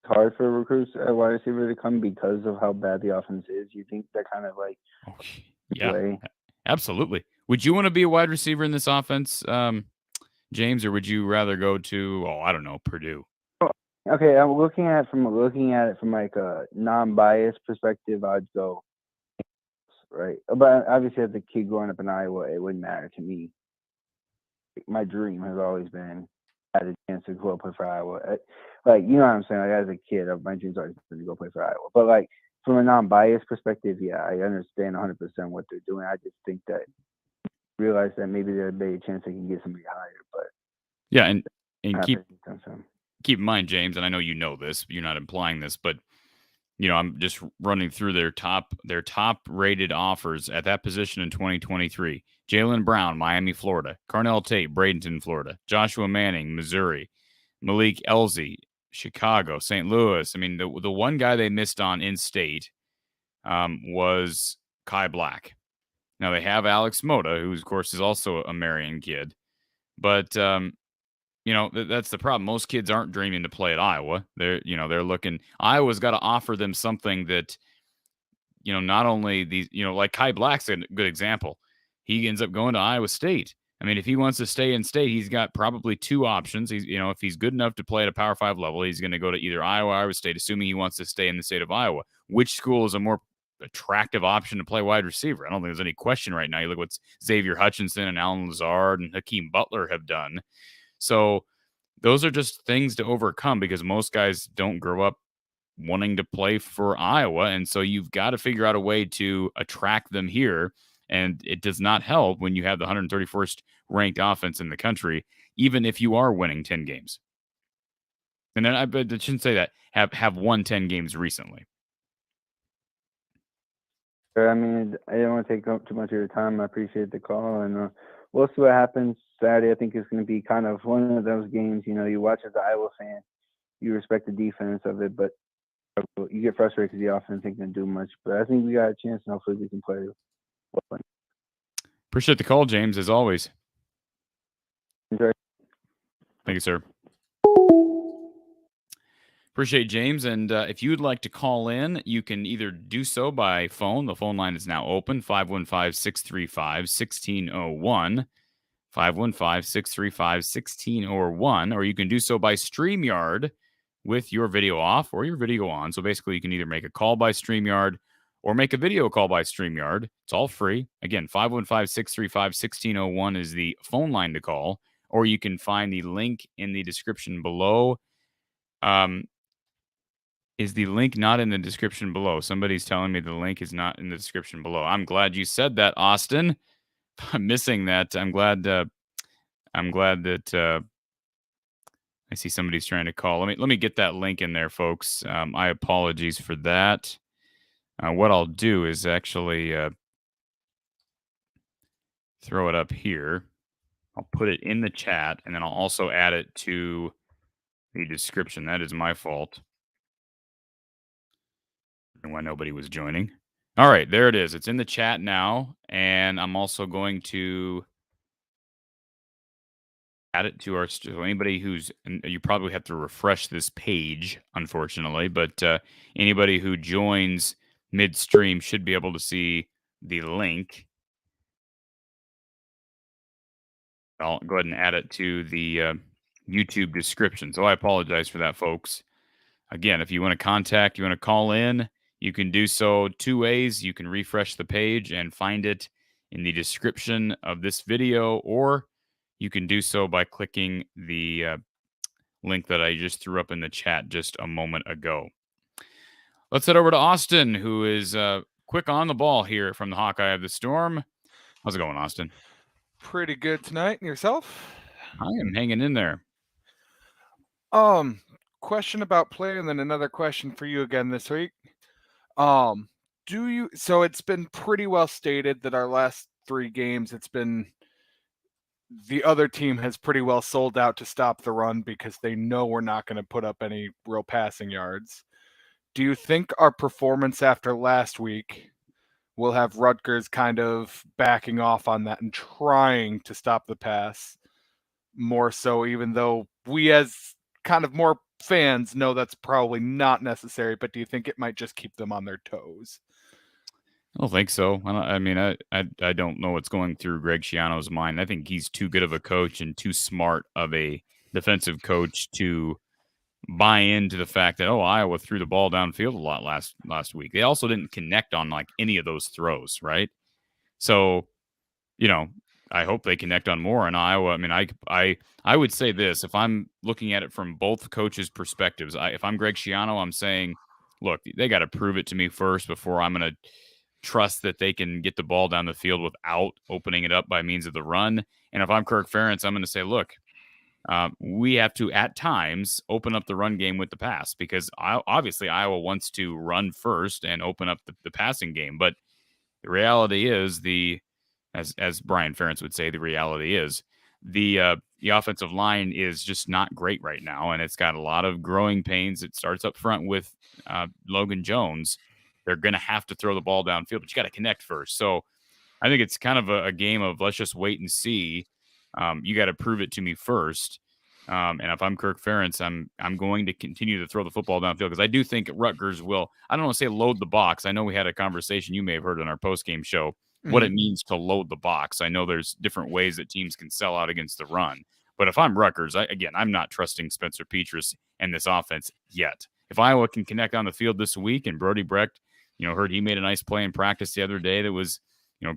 Speaker 4: It's hard for recruits at wide receiver to come because of how bad the offense is. You think that kind of
Speaker 1: yeah, absolutely. Would you want to be a wide receiver in this offense, James, or would you rather go to, I don't know, Purdue?
Speaker 4: Okay, I'm looking at it from a non-biased perspective. I'd go right, but obviously as a kid growing up in Iowa, it wouldn't matter to me. My dream has always been I had a chance to go play for Iowa. You know what I'm saying? As a kid, my dream's always been to go play for Iowa. But from a non-biased perspective, yeah, I understand 100% what they're doing. I just think that realize that maybe there's a better chance they can get somebody higher. But
Speaker 1: yeah, and keep in mind, James, and I know you know this, you're not implying this, but I'm just running through their top rated offers at that position in 2023. Jaylen Brown, Miami, Florida. Carnell Tate, Bradenton, Florida. Joshua Manning, Missouri. Malik Elzy, Chicago. St. Louis. I mean, the one guy they missed on in state was Kai Black. Now they have Alex Mota, who of course is also a Marion kid, but that's the problem. Most kids aren't dreaming to play at Iowa. They're looking. Iowa's got to offer them something that, not only these, like Kai Black's a good example. He ends up going to Iowa State. I mean, if he wants to stay in state, he's got probably two options. He's, if he's good enough to play at a Power 5 level, he's going to go to either Iowa or Iowa State, assuming he wants to stay in the state of Iowa. Which school is a more attractive option to play wide receiver? I don't think there's any question right now. You look what Xavier Hutchinson and Alan Lazard and Hakeem Butler have done. So those are just things to overcome because most guys don't grow up wanting to play for Iowa. And so you've got to figure out a way to attract them here. And it does not help when you have the 131st ranked offense in the country even if you are winning 10 games. And then I shouldn't say that. Have won 10 games recently.
Speaker 4: I mean, I don't want to take up too much of your time. I appreciate the call, and we'll see what happens Saturday. I think it's going to be kind of one of those games. You watch as an Iowa fan, you respect the defense of it, but you get frustrated because the offense ain't going to do much. But I think we got a chance, and hopefully we can play well.
Speaker 1: Appreciate the call, James, as always.
Speaker 4: Enjoy.
Speaker 1: Thank you, sir. Appreciate James. And if you would like to call in, you can either do so by phone. The phone line is now open, 515-635-1601. 515-635-1601. Or you can do so by StreamYard with your video off or your video on. So basically, you can either make a call by StreamYard or make a video call by StreamYard. It's all free. Again, 515-635-1601 is the phone line to call. Or you can find the link in the description below. Is the link not in the description below? Somebody's telling me the link is not in the description below. I'm glad you said that, Austin. I'm missing that. I'm glad that I see somebody's trying to call. Let me get that link in there, folks. I apologize for that. What I'll do is actually throw it up here. I'll put it in the chat, and then I'll also add it to the description. That is my fault. Why nobody was joining. All right, there it is. It's in the chat now, and I'm also going to add it to our. So anybody who's, you probably have to refresh this page, unfortunately, but anybody who joins midstream should be able to see the link. I'll go ahead and add it to the YouTube description. So I apologize for that, folks. Again, if you want to contact, you want to call in, you can do so two ways. You can refresh the page and find it in the description of this video, or you can do so by clicking the link that I just threw up in the chat just a moment ago. Let's head over to Austin, who is quick on the ball here from the Hawkeye of the Storm. How's it going, Austin?
Speaker 5: Pretty good tonight. And yourself?
Speaker 1: I am hanging in there.
Speaker 5: Question about play, and then another question for you again this week. So it's been pretty well stated that our last 3 games, it's been the other team has pretty well sold out to stop the run because they know we're not going to put up any real passing yards. Do you think our performance after last week will have Rutgers kind of backing off on that and trying to stop the pass more so, even though we as kind of more fans know that's probably not necessary, but do you think it might just keep them on their toes?
Speaker 1: I don't think so. I don't know what's going through Greg Schiano's mind. I think he's too good of a coach and too smart of a defensive coach to buy into the fact that, Iowa threw the ball downfield a lot last week. They also didn't connect on like any of those throws, right? So, I hope they connect on more in Iowa. I mean, I would say this, if I'm looking at it from both coaches' perspectives, if I'm Greg Schiano, I'm saying, look, they got to prove it to me first before I'm going to trust that they can get the ball down the field without opening it up by means of the run. And if I'm Kirk Ferentz, I'm going to say, look, we have to, at times, open up the run game with the pass because obviously Iowa wants to run first and open up the passing game. But the reality is as Brian Ferentz would say, the reality is the offensive line is just not great right now, and it's got a lot of growing pains. It starts up front with Logan Jones. They're going to have to throw the ball downfield, but you got to connect first. So I think it's kind of a game of let's just wait and see. You got to prove it to me first. And if I'm Kirk Ferentz, I'm going to continue to throw the football downfield because I do think Rutgers will, I don't want to say load the box. I know we had a conversation you may have heard on our post-game show, what it means to load the box. I know there's different ways that teams can sell out against the run. But if I'm Rutgers, I'm not trusting Spencer Petras and this offense yet. If Iowa can connect on the field this week and Brody Brecht, heard he made a nice play in practice the other day that was,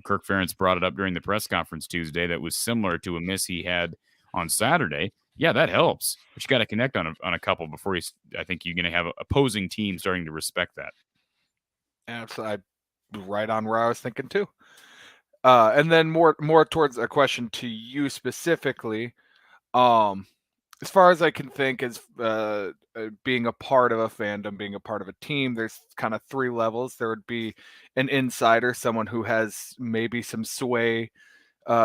Speaker 1: Kirk Ferentz brought it up during the press conference Tuesday that was similar to a miss he had on Saturday. Yeah, that helps. But you got to connect on a couple before I think you're going to have an opposing team starting to respect that.
Speaker 5: Absolutely. Right on where I was thinking too. And then more towards a question to you specifically. As far as I can think, as being a part of a fandom, being a part of a team, there's kind of 3 levels. There would be an insider, someone who has maybe some sway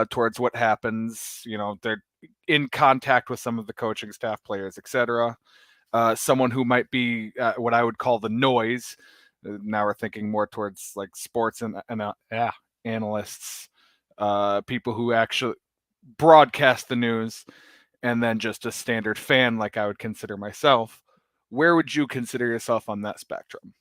Speaker 5: towards what happens. They're in contact with some of the coaching staff, players, etc. Someone who might be what I would call the noise. Now we're thinking more towards like sports and analysts, people who actually broadcast the news, and then just a standard fan like I would consider myself. Where would you consider yourself on that spectrum?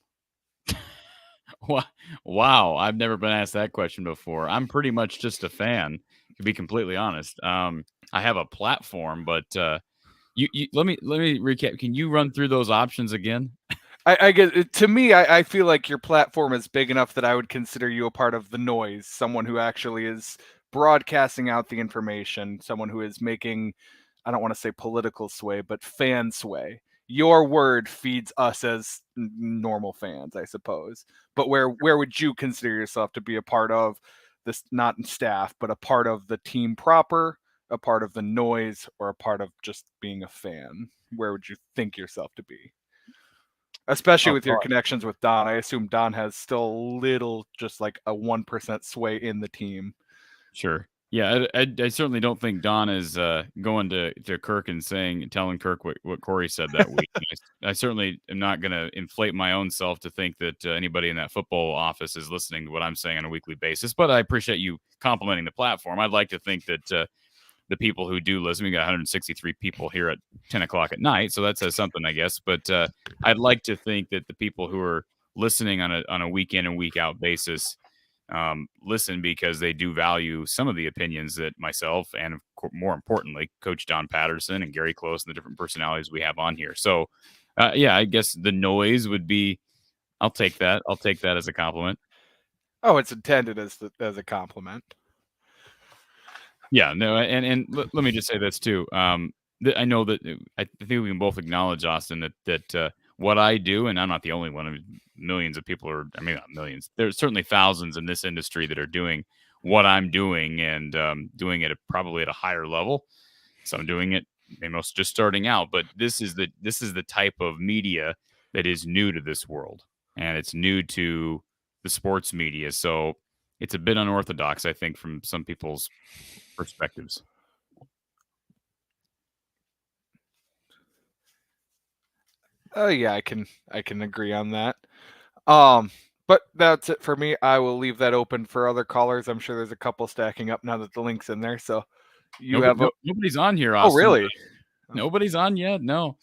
Speaker 1: Wow, I've never been asked that question before. I'm pretty much just a fan, to be completely honest. I have a platform, but you let me recap. Can you run through those options again?
Speaker 5: I get, to me, I feel like your platform is big enough that I would consider you a part of the noise, someone who actually is broadcasting out the information, someone who is making, I don't want to say political sway, but fan sway. Your word feeds us as normal fans, I suppose. But where would you consider yourself to be a part of this, not staff, but a part of the team proper, a part of the noise, or a part of just being a fan? Where would you think yourself to be? Especially with your connections with Don. I assume Don has still a little, just like a 1% sway in the team.
Speaker 1: Sure. Yeah, I certainly don't think Don is going to Kirk and telling Kirk what Corey said that week. I certainly am not going to inflate my own self to think that anybody in that football office is listening to what I'm saying on a weekly basis. But I appreciate you complimenting the platform. I'd like to think that the people who do listen, we got 163 people here at 10 o'clock at night, so that says something, I guess. But I'd like to think that the people who are listening on a week in and week out basis listen because they do value some of the opinions that myself and more importantly, Coach Don Patterson and Gary Close and the different personalities we have on here. So, yeah, I guess the noise would be. I'll take that. I'll take that as a compliment.
Speaker 5: Oh, it's intended as a compliment.
Speaker 1: Yeah, no, and let me just say this too. I know that I think we can both acknowledge, Austin, that what I do, and I'm not the only one. I mean, millions of people are. I mean, not millions. There's certainly thousands in this industry that are doing what I'm doing and doing it probably at a higher level. Some doing it, most just starting out. But this is the type of media that is new to this world, and it's new to the sports media. So it's a bit unorthodox, I think, from some people's perspectives.
Speaker 5: Oh yeah, I can agree on that. But that's it for me. I will leave that open for other callers. I'm sure there's a couple stacking up now that the link's in there. So
Speaker 1: nobody's on here, Austin.
Speaker 5: Oh really?
Speaker 1: Nobody's on yet. No,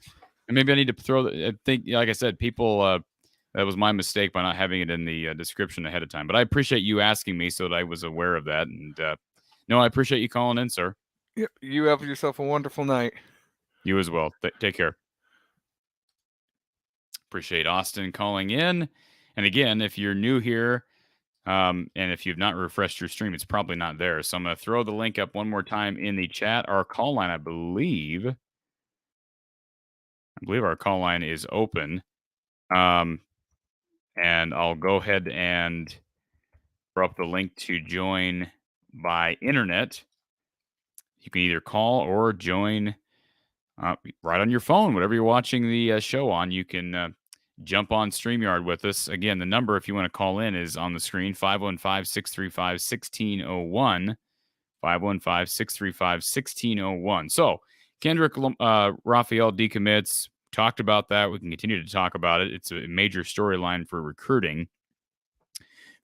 Speaker 1: and maybe I need to throw. I think, like I said, people. That was my mistake by not having it in the description ahead of time. But I appreciate you asking me so that I was aware of that. And no, I appreciate you calling in, sir.
Speaker 5: Yep. You have yourself a wonderful night.
Speaker 1: You as well. Take care. Appreciate Austin calling in. And again, if you're new here and if you've not refreshed your stream, it's probably not there. So I'm going to throw the link up one more time in the chat. Our call line, I believe our call line is open. And I'll go ahead and throw up the link to join by internet. You can either call or join right on your phone, whatever you're watching the show on. You can jump on StreamYard with us. Again, the number, if you want to call in, is on the screen, 515-635-1601. 515-635-1601. So, Kendrick Raphael decommits. Talked about that. We can continue to talk about it. It's a major storyline for recruiting.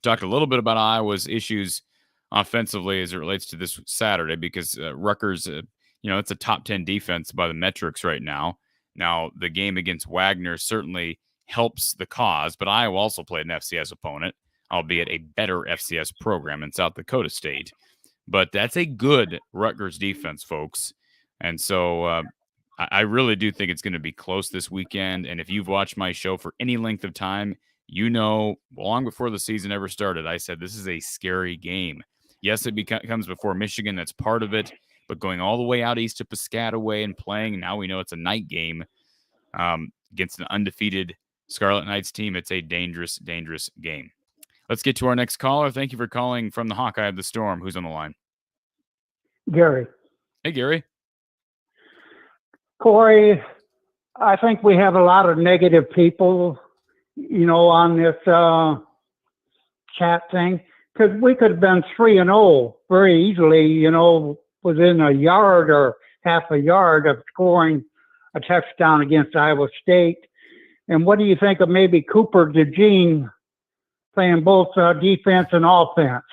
Speaker 1: Talked a little bit about Iowa's issues offensively as it relates to this Saturday because Rutgers, it's a top 10 defense by the metrics right now. Now, the game against Wagner certainly helps the cause, but Iowa also played an FCS opponent, albeit a better FCS program in South Dakota State. But that's a good Rutgers defense, folks. And so I really do think it's going to be close this weekend. And if you've watched my show for any length of time, long before the season ever started, I said this is a scary game. Yes, it comes before Michigan. That's part of it. But going all the way out east to Piscataway and playing, now we know it's a night game against an undefeated Scarlet Knights team. It's a dangerous, dangerous game. Let's get to our next caller. Thank you for calling from the Hawkeye of the Storm. Who's on the line?
Speaker 6: Gary.
Speaker 1: Hey, Gary.
Speaker 6: Corey, I think we have a lot of negative people, on this chat thing, because we could have been 3-0 very easily, within a yard or half a yard of scoring a touchdown against Iowa State. And what do you think of maybe Cooper DeJean playing both defense and offense?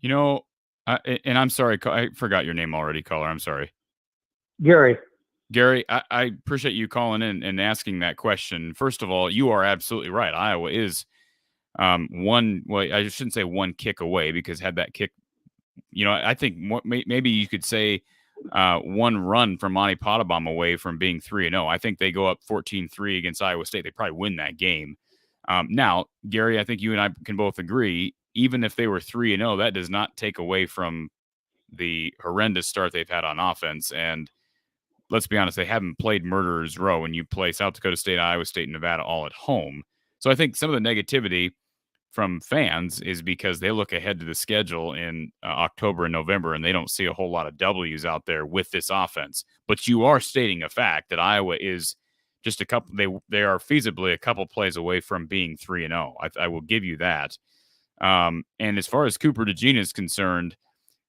Speaker 1: And I'm sorry, I forgot your name already, caller. I'm sorry.
Speaker 6: Gary,
Speaker 1: I appreciate you calling in and asking that question. First of all, you are absolutely right. Iowa is I shouldn't say one kick away, because had that kick, I think maybe you could say one run from Monty Pottebaum away from being 3-0. I think they go up 14-3 against Iowa State. They probably win that game. Now, Gary, I think you and I can both agree, even if they were 3-0, that does not take away from the horrendous start they've had on offense. And let's be honest, they haven't played murderer's row, and you play South Dakota State, Iowa State, and Nevada all at home. So I think some of the negativity from fans is because they look ahead to the schedule in October and November, and they don't see a whole lot of W's out there with this offense. But you are stating a fact that Iowa is just a couple. They are feasibly a couple plays away from being 3-0. I will give you that. And as far as Cooper DeJean is concerned,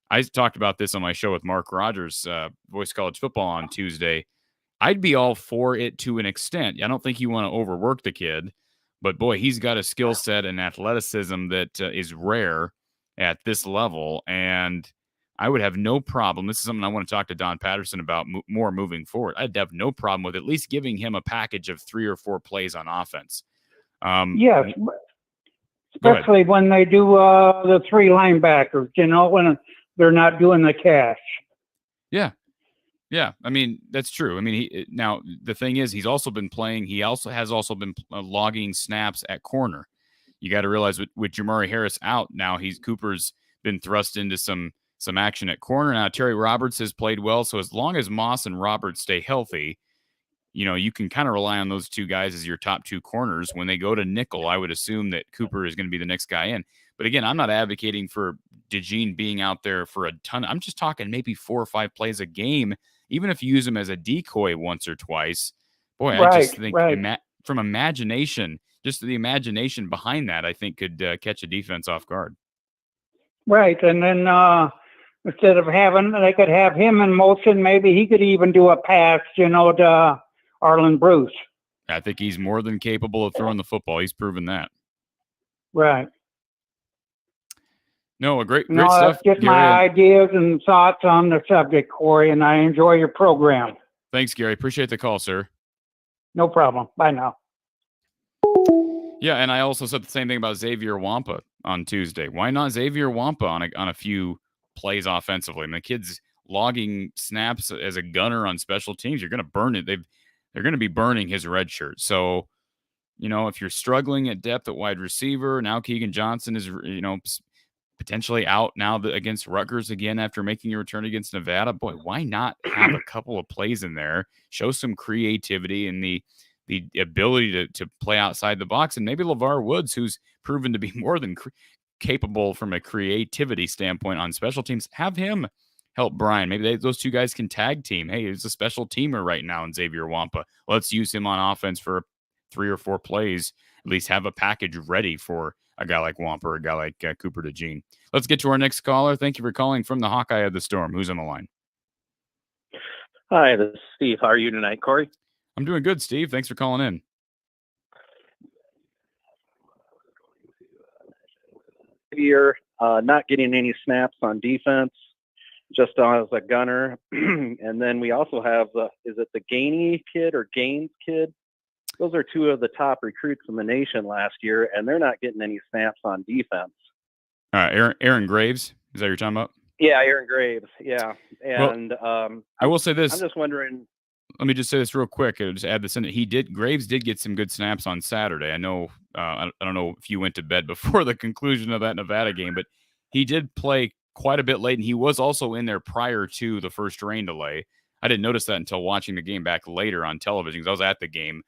Speaker 1: I talked about this on my show with Mark Rogers, Voice College Football, on Tuesday. I'd be all for it to an extent. I don't think you want to overwork the kid. But, boy, he's got a skill set and athleticism that is rare at this level. And I would have no problem. This is something I want to talk to Don Patterson about more moving forward. I'd have no problem with at least giving him a package of 3 or 4 plays on offense.
Speaker 6: Yes, especially when they do the 3 linebackers, when they're not doing the cash.
Speaker 1: Yeah, I mean, that's true. I mean, now the thing is, he's also been playing. He has also been logging snaps at corner. You got to realize with Jamari Harris out now, Cooper's been thrust into some action at corner. Now Terry Roberts has played well, so as long as Moss and Roberts stay healthy, you can kind of rely on those 2 guys as your top 2 corners. When they go to nickel, I would assume that Cooper is going to be the next guy in. But again, I'm not advocating for DeJean being out there for a ton. I'm just talking maybe 4 or 5 plays a game. Even if you use him as a decoy once or twice, boy, I just think from imagination, just the imagination behind that, I think could catch a defense off guard.
Speaker 6: Right. And then instead of they could have him in motion, maybe he could even do a pass, to Arlen Bruce.
Speaker 1: I think he's more than capable of throwing the football. He's proven that.
Speaker 6: Right.
Speaker 1: No, great
Speaker 6: stuff. That's just
Speaker 1: Gary.
Speaker 6: My ideas and thoughts on the subject, Corey, and I enjoy your program.
Speaker 1: Thanks, Gary. Appreciate the call, sir.
Speaker 6: No problem. Bye now.
Speaker 1: Yeah, and I also said the same thing about Xavier Wampa on Tuesday. Why not Xavier Wampa on a few plays offensively? I mean, the kid's logging snaps as a gunner on special teams. You're going to burn it. They're going to be burning his red shirt. So, if you're struggling at depth at wide receiver, now Keegan Johnson is, potentially out now against Rutgers again after making a return against Nevada. Boy, why not have a couple of plays in there, show some creativity and the ability to play outside the box? And maybe LeVar Woods, who's proven to be more than capable from a creativity standpoint on special teams, have him help Brian. Maybe those 2 guys can tag team. Hey, he's a special teamer right now in Xavier Wampa. Let's use him on offense for 3 or 4 plays, at least have a package ready for a guy like Wampa or a guy like Cooper DeJean. Let's get to our next caller. Thank you for calling from the Hawkeye of the Storm. Who's on the line?
Speaker 7: Hi, this is Steve. How are you tonight, Corey?
Speaker 1: I'm doing good, Steve. Thanks for calling in.
Speaker 7: You're not getting any snaps on defense, just as a gunner. And then we also have is it the Gainey kid or Gaines kid? Those are 2 of the top recruits in the nation last year, and they're not getting any snaps on defense.
Speaker 1: Aaron Graves, is that what you're talking about?
Speaker 7: Yeah, Aaron Graves. Yeah, and
Speaker 1: I will say this.
Speaker 7: I'm just wondering.
Speaker 1: Let me just say this real quick. I'll just add this in. Graves did get some good snaps on Saturday. I know. I don't know if you went to bed before the conclusion of that Nevada game, but he did play quite a bit late, and he was also in there prior to the first rain delay. I didn't notice that until watching the game back later on television because I was at the game.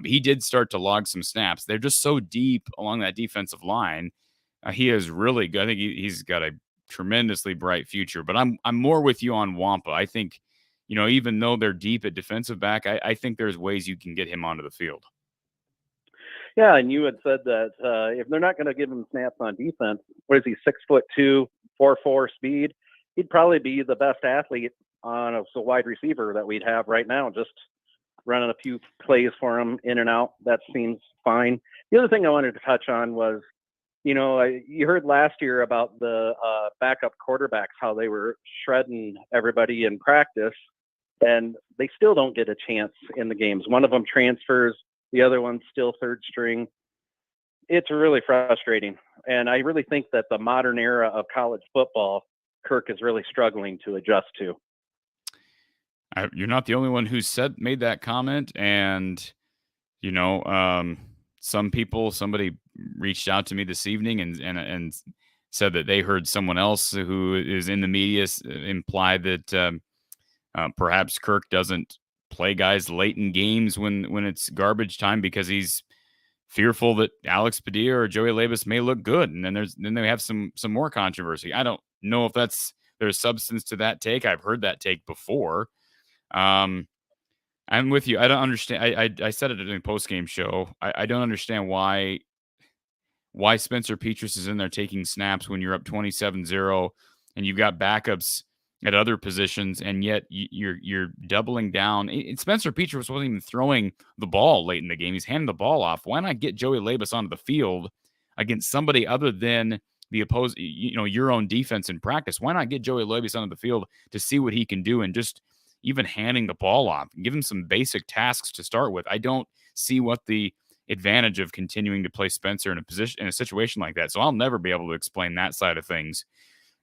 Speaker 1: He did start to log some snaps. They're just so deep along that defensive line. He is really good. I think he's got a tremendously bright future. But I'm more with you on Wampa. I think, even though they're deep at defensive back, I think there's ways you can get him onto the field.
Speaker 7: Yeah, and you had said that if they're not going to give him snaps on defense, what is he, 6'2", 4.4 speed? He'd probably be the best athlete on a wide receiver that we'd have right now. Just running a few plays for him in and out, that seems fine. The other thing I wanted to touch on was, you heard last year about the backup quarterbacks, how they were shredding everybody in practice, and they still don't get a chance in the games. One of them transfers, the other one's still third string. It's really frustrating. And I really think that the modern era of college football, Kirk is really struggling to adjust to.
Speaker 1: You're not the only one who made that comment. And, somebody reached out to me this evening and said that they heard someone else who is in the media imply that perhaps Kirk doesn't play guys late in games when it's garbage time because he's fearful that Alex Padilla or Joey Labus may look good. And then they have some more controversy. I don't know if there's substance to that take. I've heard that take before. I'm with you. I don't understand. I said it in a post-game show. I don't understand why Spencer Petras is in there taking snaps when you're up 27-0 and you've got backups at other positions, and yet you're doubling down. Spencer Petras wasn't even throwing the ball late in the game. He's handing the ball off. Why not get Joey Labus onto the field against somebody other than the your own defense in practice? Why not get Joey Labus onto the field to see what he can do and just even handing the ball off and give him some basic tasks to start with? I don't see what the advantage of continuing to play Spencer in a situation like that. So I'll never be able to explain that side of things.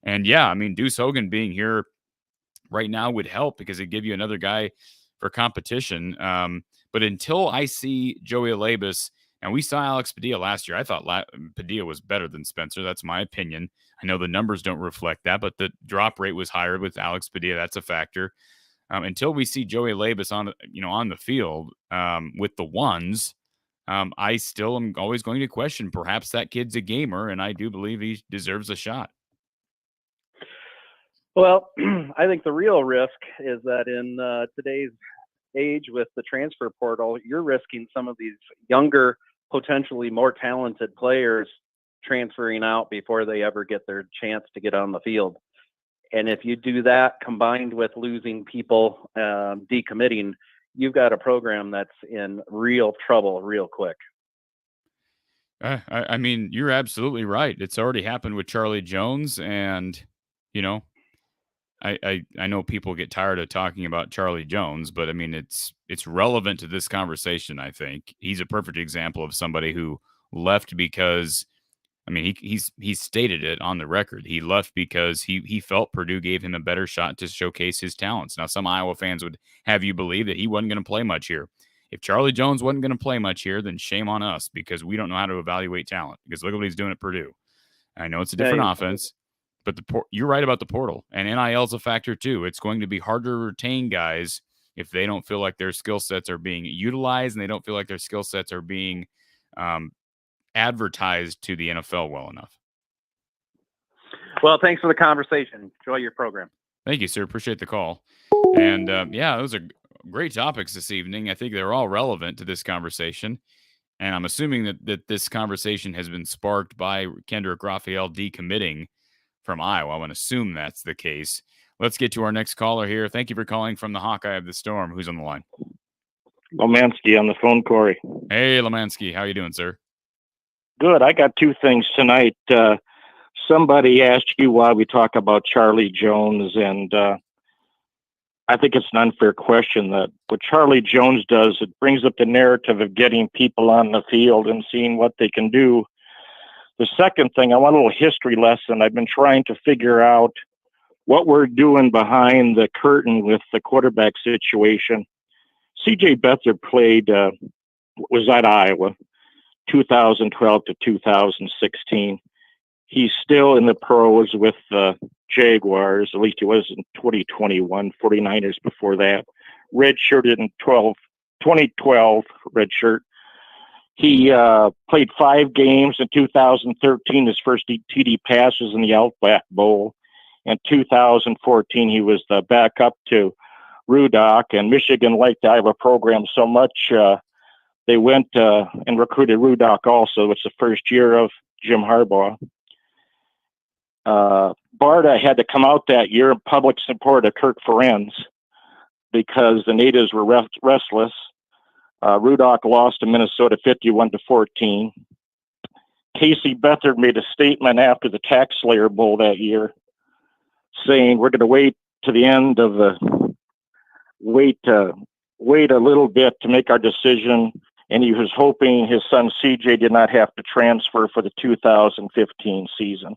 Speaker 1: And yeah, Deuce Hogan being here right now would help because it'd give you another guy for competition. But until I see Joey Labus, and we saw Alex Padilla last year, I thought Padilla was better than Spencer. That's my opinion. I know the numbers don't reflect that, but the drop rate was higher with Alex Padilla. That's a factor. Until we see Joey Labus on the field with the ones, I still am always going to question perhaps that kid's a gamer, and I do believe he deserves a shot.
Speaker 7: Well, I think the real risk is that in today's age with the transfer portal, you're risking some of these younger, potentially more talented players transferring out before they ever get their chance to get on the field. And if you do that combined with losing people, decommitting, you've got a program that's in real trouble real quick.
Speaker 1: You're absolutely right. It's already happened with Charlie Jones, and I know people get tired of talking about Charlie Jones, but it's relevant to this conversation. I think he's a perfect example of somebody who left because he's stated it on the record. He left because he felt Purdue gave him a better shot to showcase his talents. Now, some Iowa fans would have you believe that he wasn't going to play much here. If Charlie Jones wasn't going to play much here, then shame on us because we don't know how to evaluate talent. Because look at what he's doing at Purdue. I know it's a different offense. But you're right about the portal, and NIL is a factor too. It's going to be harder to retain guys if they don't feel like their skill sets are being utilized and they don't feel like their skill sets are being advertised to the NFL well enough.
Speaker 7: Well, thanks for the conversation. Enjoy your program.
Speaker 1: Thank you, sir. Appreciate the call. And those are great topics this evening. I think they're all relevant to this conversation. And I'm assuming that this conversation has been sparked by Kendrick Raphael decommitting from Iowa. I want to assume that's the case. Let's get to our next caller here. Thank you for calling from the Hawkeye of the Storm. Who's on the line?
Speaker 8: Lemansky on the phone, Corey.
Speaker 1: Hey, Lemansky. How you doing, sir?
Speaker 8: Good. I got two things tonight. Somebody asked you why we talk about Charlie Jones, and I think it's an unfair question. That what Charlie Jones does, it brings up the narrative of getting people on the field and seeing what they can do. The second thing, I want a little history lesson. I've been trying to figure out what we're doing behind the curtain with the quarterback situation. C.J. Beathard played, was at Iowa, 2012 to 2016. He's still in the pros with the Jaguars, at least he was in 2021, 49ers before that. Redshirted in 2012, redshirt. He played 5 games in 2013. His first TD pass was in the Outback Bowl. In 2014, he was the backup to Rudock, and Michigan liked the Iowa program so much, they went and recruited Rudock also. It's the first year of Jim Harbaugh. Barta had to come out that year in public support of Kirk Ferentz because the natives were restless. Rudock lost to Minnesota 51-14. Casey Beathard made a statement after the Tax Slayer Bowl that year saying, we're going to wait to the end of the wait a little bit to make our decision. And he was hoping his son CJ did not have to transfer for the 2015 season.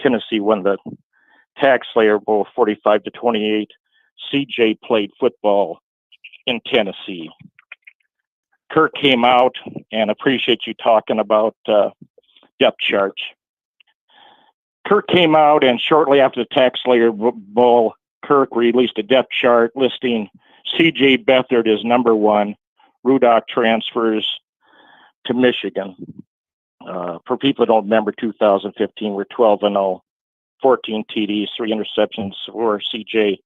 Speaker 8: Tennessee won the Tax Slayer Bowl 45-28. CJ played football in Tennessee. Kirk came out, and appreciate you talking about depth charts. Kirk came out, and shortly after the Tax Slayer Bowl, Kirk released a depth chart listing CJ Beathard as number 1. Rudock transfers to Michigan. For people who don't remember, 2015, we're 12-0, 14 TDs, 3 interceptions for CJ,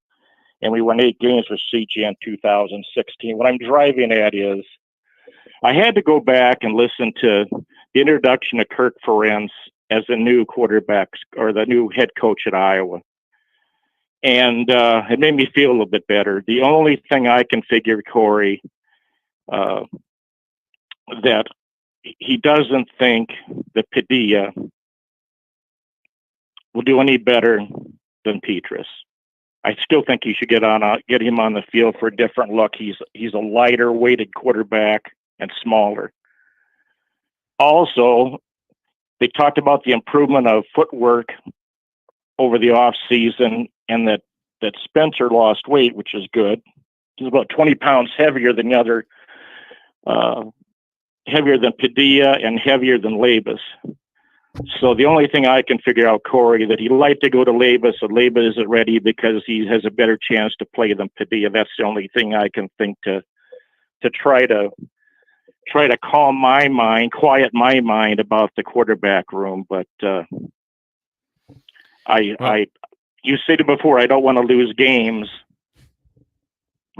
Speaker 8: and we won 8 games with CJ in 2016. What I'm driving at is I had to go back and listen to the introduction of Kirk Ferentz as the new quarterback or the new head coach at Iowa. And it made me feel a little bit better. The only thing I can figure, Corey, that he doesn't think that Padilla will do any better than Petrus. I still think he should get him on the field for a different look. He's a lighter weighted quarterback and smaller. Also, they talked about the improvement of footwork over the off season, and that Spencer lost weight, which is good. He's about 20 pounds heavier than the other, heavier than Padilla and heavier than Labus. So the only thing I can figure out, Corey, that he'd like to go to Labus, and Labus isn't ready because he has a better chance to play than Padilla. That's the only thing I can think to try to calm my mind, quiet my mind about the quarterback room. But you said it before, I don't want to lose games,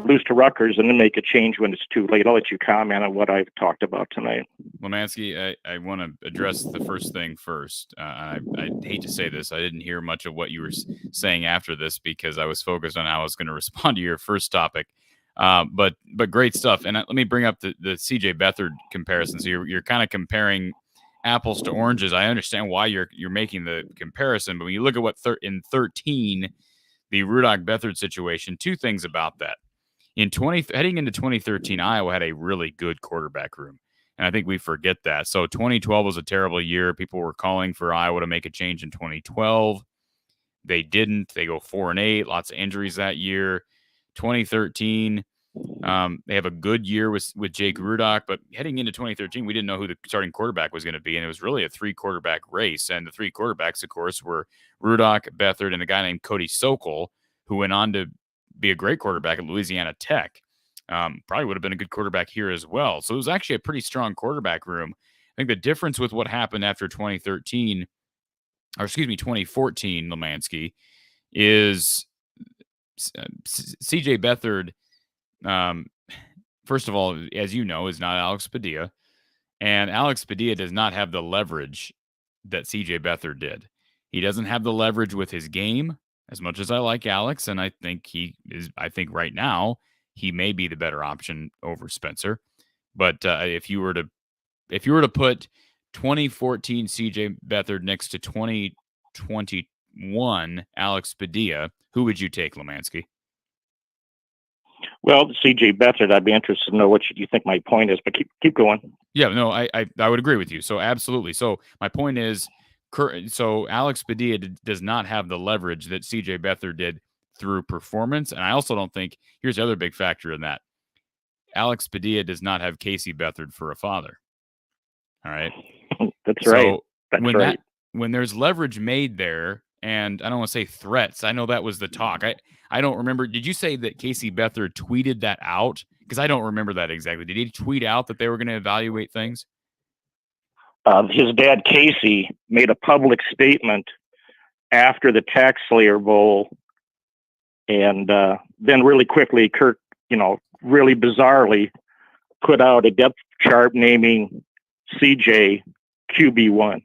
Speaker 8: lose to Rutgers, and then make a change when it's too late. I'll let you comment on what I've talked about tonight.
Speaker 1: Lemansky, I want to address the first thing first. I hate to say this. I didn't hear much of what you were saying after this because I was focused on how I was going to respond to your first topic. But great stuff. And let me bring up the CJ Beathard comparison. So you're kind of comparing apples to oranges. I understand why you're making the comparison, but when you look at what in 13, the Rudock Beathard situation, 2 things about that. Heading into 2013, Iowa had a really good quarterback room, and I think we forget that. So 2012 was a terrible year. People were calling for Iowa to make a change in 2012. They didn't. They go 4-8. Lots of injuries that year. 2013, they have a good year with Jake Rudock, but heading into 2013, we didn't know who the starting quarterback was going to be, and it was really a 3-quarterback race. And the 3 quarterbacks, of course, were Rudock, Beathard, and a guy named Cody Sokol, who went on to be a great quarterback at Louisiana Tech. Probably would have been a good quarterback here as well. So it was actually a pretty strong quarterback room. I think the difference with what happened after 2014, Lemansky, is CJ Beathard, first of all, as you know, is not Alex Padilla. And Alex Padilla does not have the leverage that CJ Beathard did. He doesn't have the leverage with his game. As much as I like Alex, and I think right now he may be the better option over Spencer. But if you were to put 2014 CJ Beathard next to 2021 Alex Padilla, who would you take, Lemansky?
Speaker 8: Well, CJ Beathard, I'd be interested to know what you think my point is, but keep going.
Speaker 1: Yeah, no, I would agree with you. So absolutely. So my point is, so Alex Padilla does not have the leverage that CJ Beathard did through performance. And I also don't think, here's the other big factor in that, Alex Padilla does not have Casey Beathard for a father. All right.
Speaker 8: That's right. That's right.
Speaker 1: When there's leverage made there, and I don't want to say threats, I know that was the talk. I don't remember. Did you say that Casey Beathard tweeted that out? Because I don't remember that exactly. Did he tweet out that they were going to evaluate things?
Speaker 8: His dad, Casey, made a public statement after the Tax Slayer Bowl And then really quickly, Kirk, really bizarrely put out a depth chart naming CJ QB1.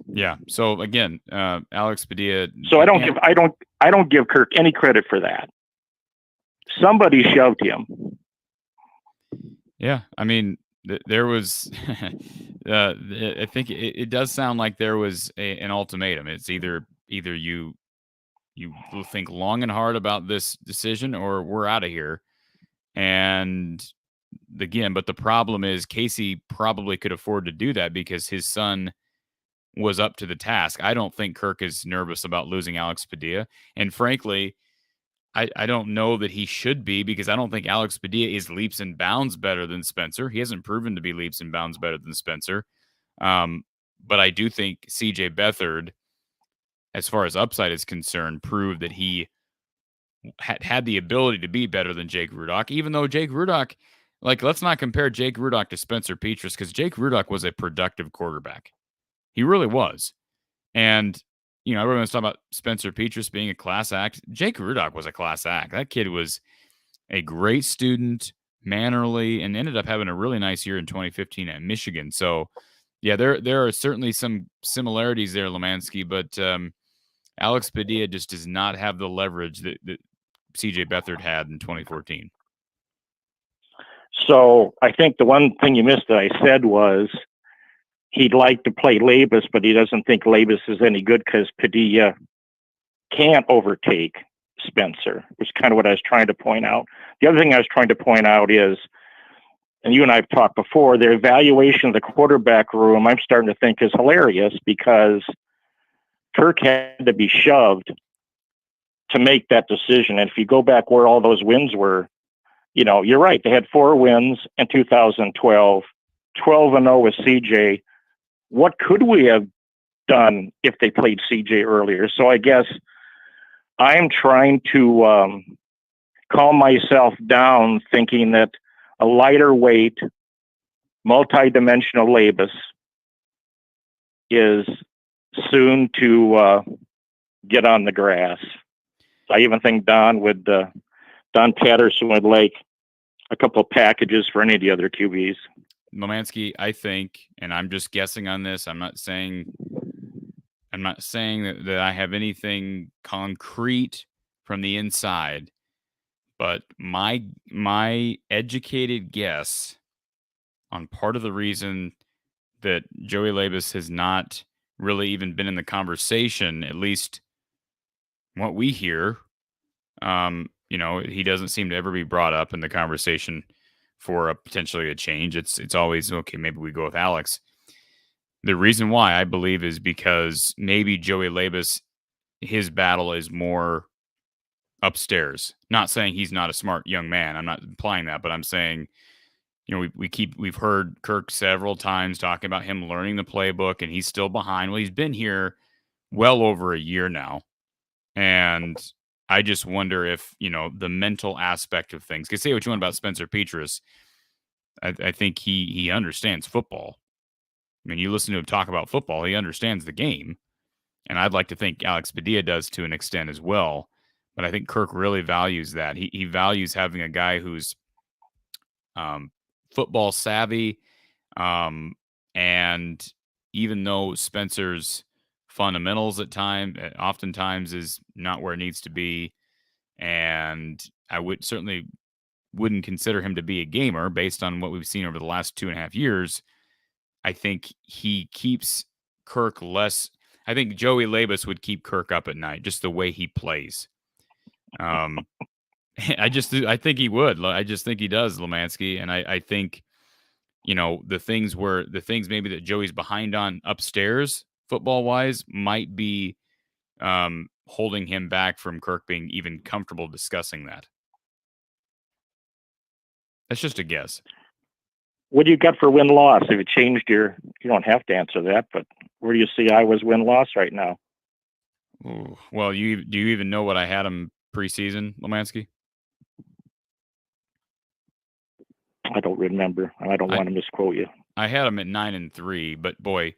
Speaker 1: Yeah. So again, Alex Padilla.
Speaker 8: So I don't give Kirk any credit for that. Somebody shoved him.
Speaker 1: Yeah, I mean, there was. I think it does sound like there was an ultimatum. It's either you think long and hard about this decision, or we're out of here. And again, but the problem is Casey probably could afford to do that because his son was up to the task. I don't think Kirk is nervous about losing Alex Padilla, and frankly, I don't know that he should be, because I don't think Alex Padilla is leaps and bounds better than Spencer. He hasn't proven to be leaps and bounds better than Spencer. But I do think CJ Beathard, as far as upside is concerned, proved that he had the ability to be better than Jake Rudock, even though Jake Rudock, let's not compare Jake Rudock to Spencer Petras, because Jake Rudock was a productive quarterback. He really was. And everyone's talking about Spencer Petras being a class act. Jake Rudock was a class act. That kid was a great student, mannerly, and ended up having a really nice year in 2015 at Michigan. So, yeah, there are certainly some similarities there, Lemansky, but Alex Padilla just does not have the leverage that CJ Beathard had in 2014.
Speaker 8: So I think the one thing you missed that I said was he'd like to play Labus, but he doesn't think Labus is any good because Padilla can't overtake Spencer, which is kind of what I was trying to point out. The other thing I was trying to point out is, and you and I have talked before, their evaluation of the quarterback room, I'm starting to think is hilarious, because Kirk had to be shoved to make that decision. And if you go back where all those wins were, you're right. They had 4 wins in 2012, 12-0 with CJ. What could we have done if they played CJ earlier? So I guess I'm trying to calm myself down, thinking that a lighter weight, multi-dimensional Labus is soon to get on the grass. I even think Don Patterson would like a couple of packages for any of the other QBs.
Speaker 1: Lemansky, I think, and I'm just guessing on this, I'm not saying that I have anything concrete from the inside, but my educated guess on part of the reason that Joey Labus has not really even been in the conversation, at least what we hear, he doesn't seem to ever be brought up in the conversation for potentially a change. It's always, okay, maybe we go with Alex. The reason why, I believe, is because maybe Joey Labus, his battle is more upstairs. Not saying he's not a smart young man. I'm not implying that, but I'm saying, we've heard Kirk several times talking about him learning the playbook, and he's still behind. Well, he's been here well over a year now. And I just wonder if, the mental aspect of things, because say what you want about Spencer Petras, I think he understands football. I mean, you listen to him talk about football, he understands the game. And I'd like to think Alex Padilla does to an extent as well. But I think Kirk really values that. He values having a guy who's football savvy. And even though Spencer's fundamentals oftentimes is not where it needs to be, and I wouldn't consider him to be a gamer based on what we've seen over the last 2.5 years. I think he keeps Kirk less. I think Joey Labus would keep Kirk up at night, just the way he plays. I think he would. I just think he does, Lemansky. And I think, the things maybe that Joey's behind on upstairs, football wise, might be holding him back from Kirk being even comfortable discussing that. That's just a guess.
Speaker 8: What do you got for win-loss? If it changed you don't have to answer that, but where do you see Iowa's win-loss right now?
Speaker 1: Ooh, well, do you even know what I had him preseason, Lemansky?
Speaker 8: I don't remember. I don't want to misquote you.
Speaker 1: I had him at 9-3, but boy,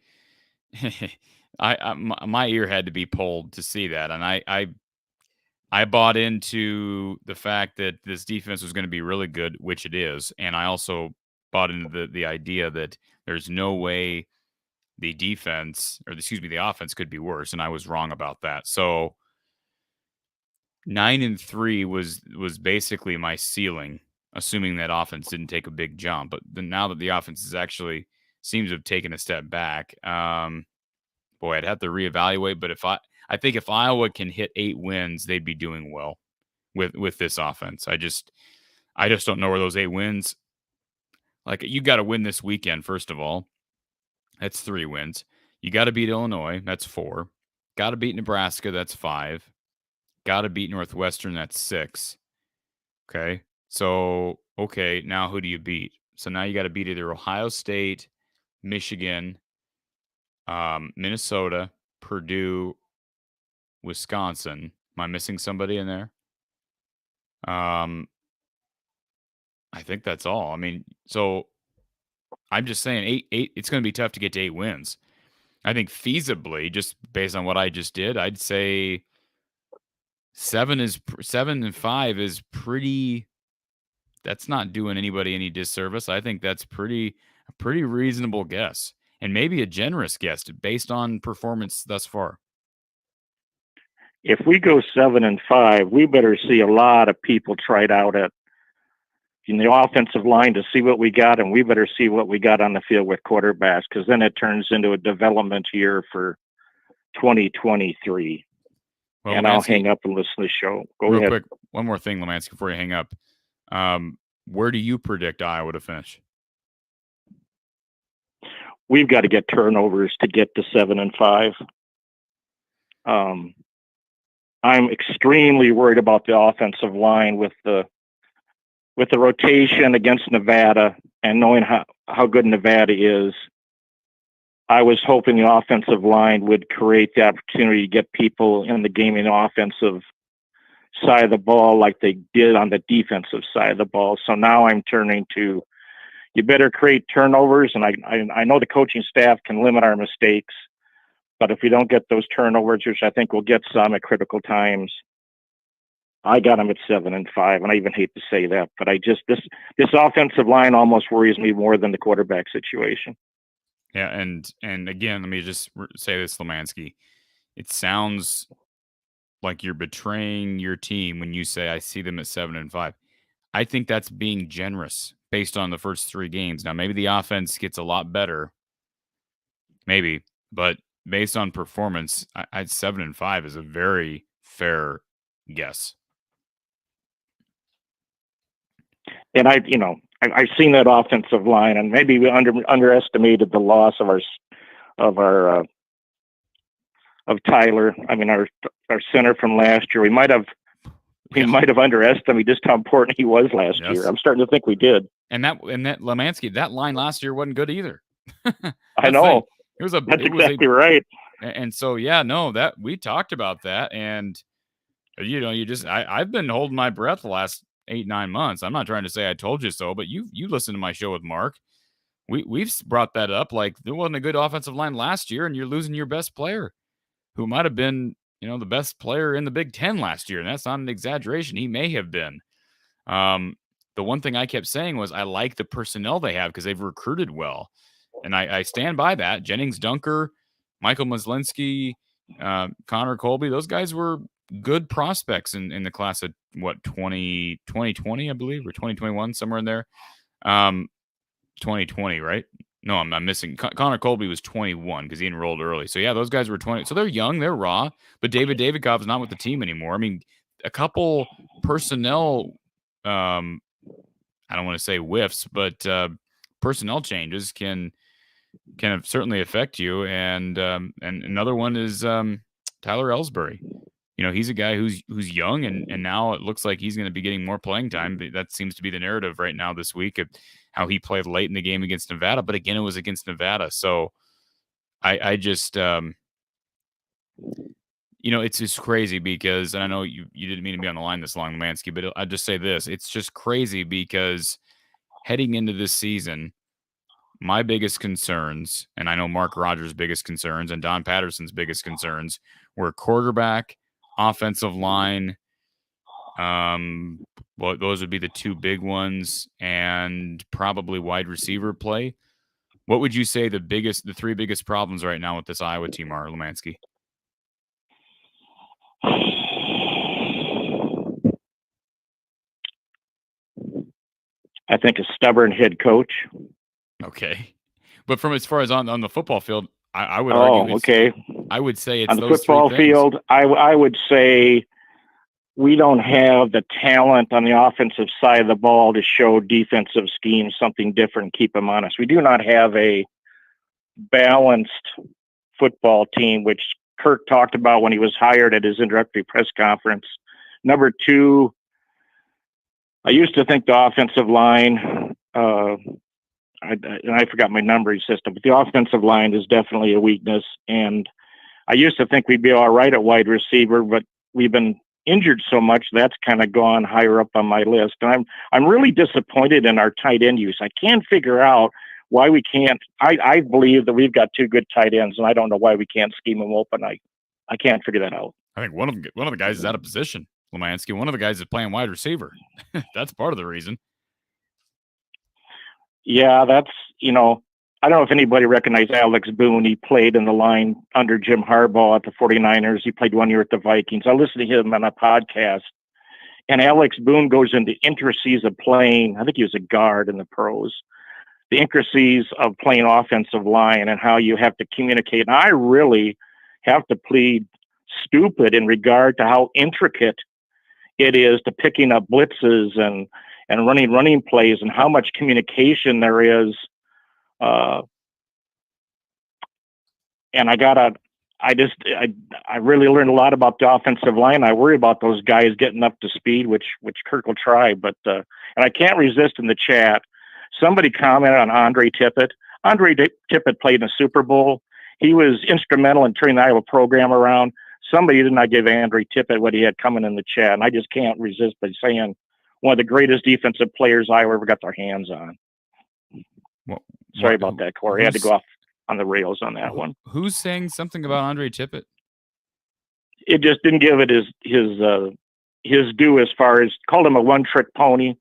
Speaker 1: my ear had to be pulled to see that, and I I bought into the fact that this defense was going to be really good, which it is, and I also bought into the idea that there's no way the offense could be worse, and I was wrong about that. So 9-3 was basically my ceiling, assuming that offense didn't take a big jump. But now that the offense is actually seems to have taken a step back, boy, I'd have to reevaluate. But I think if Iowa can hit 8 wins, they'd be doing well with this offense. I just don't know where those 8 wins. Like, you got to win this weekend, first of all. That's 3 wins. You got to beat Illinois. That's 4. Got to beat Nebraska. That's 5. Got to beat Northwestern. That's 6. Okay. So, now who do you beat? So now you got to beat either Ohio State, Michigan, Minnesota, Purdue, Wisconsin. Am I missing somebody in there? I think that's all. I mean, so I'm just saying 8 it's going to be tough to get to 8 wins. I think feasibly, just based on what I just did, I'd say 7-5 is pretty. That's not doing anybody any disservice. I think that's a pretty reasonable guess, and maybe a generous guess based on performance thus far.
Speaker 8: If we go 7-5, we better see a lot of people tried out in the offensive line to see what we got, and we better see what we got on the field with quarterbacks, because then it turns into a development year for 2023.
Speaker 1: Well,
Speaker 8: and I'll hang up and listen to the show. Go ahead.
Speaker 1: Quick, one more thing, Lemansky, before you hang up. Where do you predict Iowa to finish?
Speaker 8: We've got to get turnovers to get to 7-5. I'm extremely worried about the offensive line with the rotation against Nevada, and knowing how good Nevada is. I was hoping the offensive line would create the opportunity to get people in the game in the offensive side of the ball like they did on the defensive side of the ball. So now I'm turning to, you better create turnovers, and I know the coaching staff can limit our mistakes, but if we don't get those turnovers, which I think we'll get some at critical times, I got them at 7-5, and I even hate to say that, but this offensive line almost worries me more than the quarterback situation.
Speaker 1: Yeah, and again, let me just say this, Lemansky. It sounds like you're betraying your team when you say I see them at 7-5. I think that's being generous based on the first 3 games. Now, maybe the offense gets a lot better, maybe, but based on performance, I'd 7-5 is a very fair guess.
Speaker 8: And I've seen that offensive line, and maybe we underestimated the loss of Tyler. I mean, our center from last year. We might have underestimated just how important he was last year. I'm starting to think we did.
Speaker 1: And that Lemansky, that line last year wasn't good either.
Speaker 8: I know.
Speaker 1: That's
Speaker 8: exactly right.
Speaker 1: And so, that we talked about that, and I've been holding my breath the last 8-9 months. I'm not trying to say I told you so, but you listened to my show with Mark. We've brought that up. Like, there wasn't a good offensive line last year, and you're losing your best player, who might have been, the best player in the Big Ten last year, and that's not an exaggeration. He may have been. The one thing I kept saying was I like the personnel they have because they've recruited well, and I stand by that. Jennings Dunker, Michael Maslinski, Connor Colby, those guys were good prospects in the class of 2020, I believe, or 2021, somewhere in there. 2020, right? No, I'm missing. Connor Colby was 21 because he enrolled early. So yeah, those guys were 20. So they're young, they're raw. But David Davidkov's not with the team anymore. I mean, a couple personnel, I don't want to say whiffs, but personnel changes can certainly affect you. And another one is Tyler Ellsbury. He's a guy who's young, and now it looks like he's going to be getting more playing time. That seems to be the narrative right now this week of how he played late in the game against Nevada. But again, it was against Nevada. So I just, it's just crazy because, and I know you didn't mean to be on the line this long, Lemansky, but I'll just say this. It's just crazy because heading into this season, my biggest concerns, and I know Mark Rogers' biggest concerns and Don Patterson's biggest concerns, were quarterback, offensive line, Well, those would be the two big ones, and probably wide receiver play. What would you say the three biggest problems right now with this Iowa team are, Lemansky?
Speaker 8: I think a stubborn head coach.
Speaker 1: Okay, but from as far as on the football field, I would argue.
Speaker 8: Okay.
Speaker 1: I would say it's
Speaker 8: on the
Speaker 1: those
Speaker 8: football
Speaker 1: three things.
Speaker 8: field. I would say we don't have the talent on the offensive side of the ball to show defensive schemes something different. Keep them honest. We do not have a balanced football team, which Kirk talked about when he was hired at his introductory press conference. Number two, I used to think the offensive line, I forgot my numbering system, but the offensive line is definitely a weakness. And I used to think we'd be all right at wide receiver, but we've been injured so much that's kind of gone higher up on my list. And I'm really disappointed in our tight end use. I can't figure out why we can't. I believe that we've got two good tight ends, and I don't know why we can't scheme them open. I can't figure that out.
Speaker 1: I think one of the guys is out of position, Lemansky. One of the guys is playing wide receiver. That's part of the reason.
Speaker 8: Yeah, that's, I don't know if anybody recognized Alex Boone. He played in the line under Jim Harbaugh at the 49ers. He played 1 year at the Vikings. I listened to him on a podcast, and Alex Boone goes into intricacies of playing. I think he was a guard in the pros. The intricacies of playing offensive line and how you have to communicate. And I really have to plead stupid in regard to how intricate it is to picking up blitzes and running plays and how much communication there is. And I really learned a lot about the offensive line. I worry about those guys getting up to speed, which Kirk will try, but, and I can't resist in the chat. Somebody commented on Andre Tippett. Andre Tippett played in the Super Bowl. He was instrumental in turning the Iowa program around. Somebody did not give Andre Tippett what he had coming in the chat, and I just can't resist by saying one of the greatest defensive players Iowa ever got their hands on. Sorry about that, Corey. I had to go off on the rails on that one.
Speaker 1: Who's saying something about Andre Tippett?
Speaker 8: It just didn't give it his due as far as called him a one-trick pony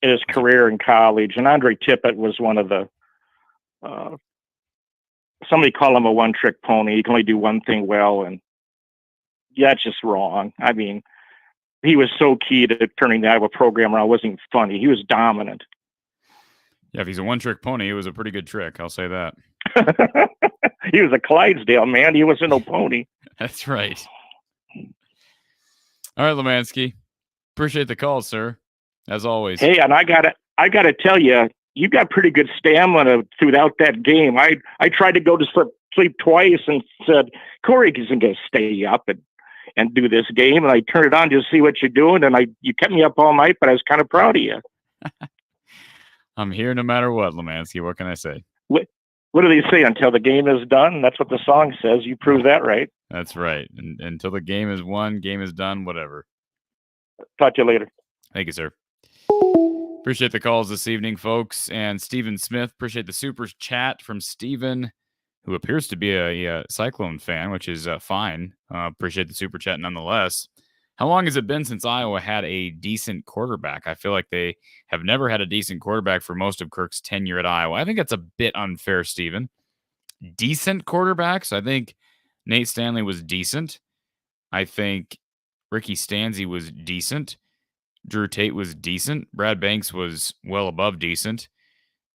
Speaker 8: in his career in college. And Andre Tippett was one of the somebody called him a one-trick pony. He can only do one thing well, and that's just wrong. I mean, he was so key to turning the Iowa program around. It wasn't funny. He was dominant.
Speaker 1: Yeah, if he's a one-trick pony, it was a pretty good trick. I'll say that.
Speaker 8: He was a Clydesdale, man. He wasn't no pony.
Speaker 1: That's right. All right, Lemansky. Appreciate the call, sir. As always.
Speaker 8: Hey, and I gotta tell you, you got pretty good stamina throughout that game. I tried to go to sleep twice and said, Corey isn't going to stay up and do this game. And I turned it on to see what you're doing. And you kept me up all night, but I was kind of proud of you.
Speaker 1: I'm here no matter what, Lemansky. What can I say?
Speaker 8: What do they say? Until the game is done? That's what the song says. You prove that, right?
Speaker 1: That's right. And until the game is won, game is done, whatever.
Speaker 8: Talk to you later.
Speaker 1: Thank you, sir. Appreciate the calls this evening, folks. And Stephen Smith, appreciate the super chat from Stephen, who appears to be a Cyclone fan, which is fine. Appreciate the super chat nonetheless. How long has it been since Iowa had a decent quarterback? I feel like they have never had a decent quarterback for most of Kirk's tenure at Iowa. I think that's a bit unfair, Stephen. Decent quarterbacks? I think Nate Stanley was decent. I think Ricky Stanzi was decent. Drew Tate was decent. Brad Banks was well above decent.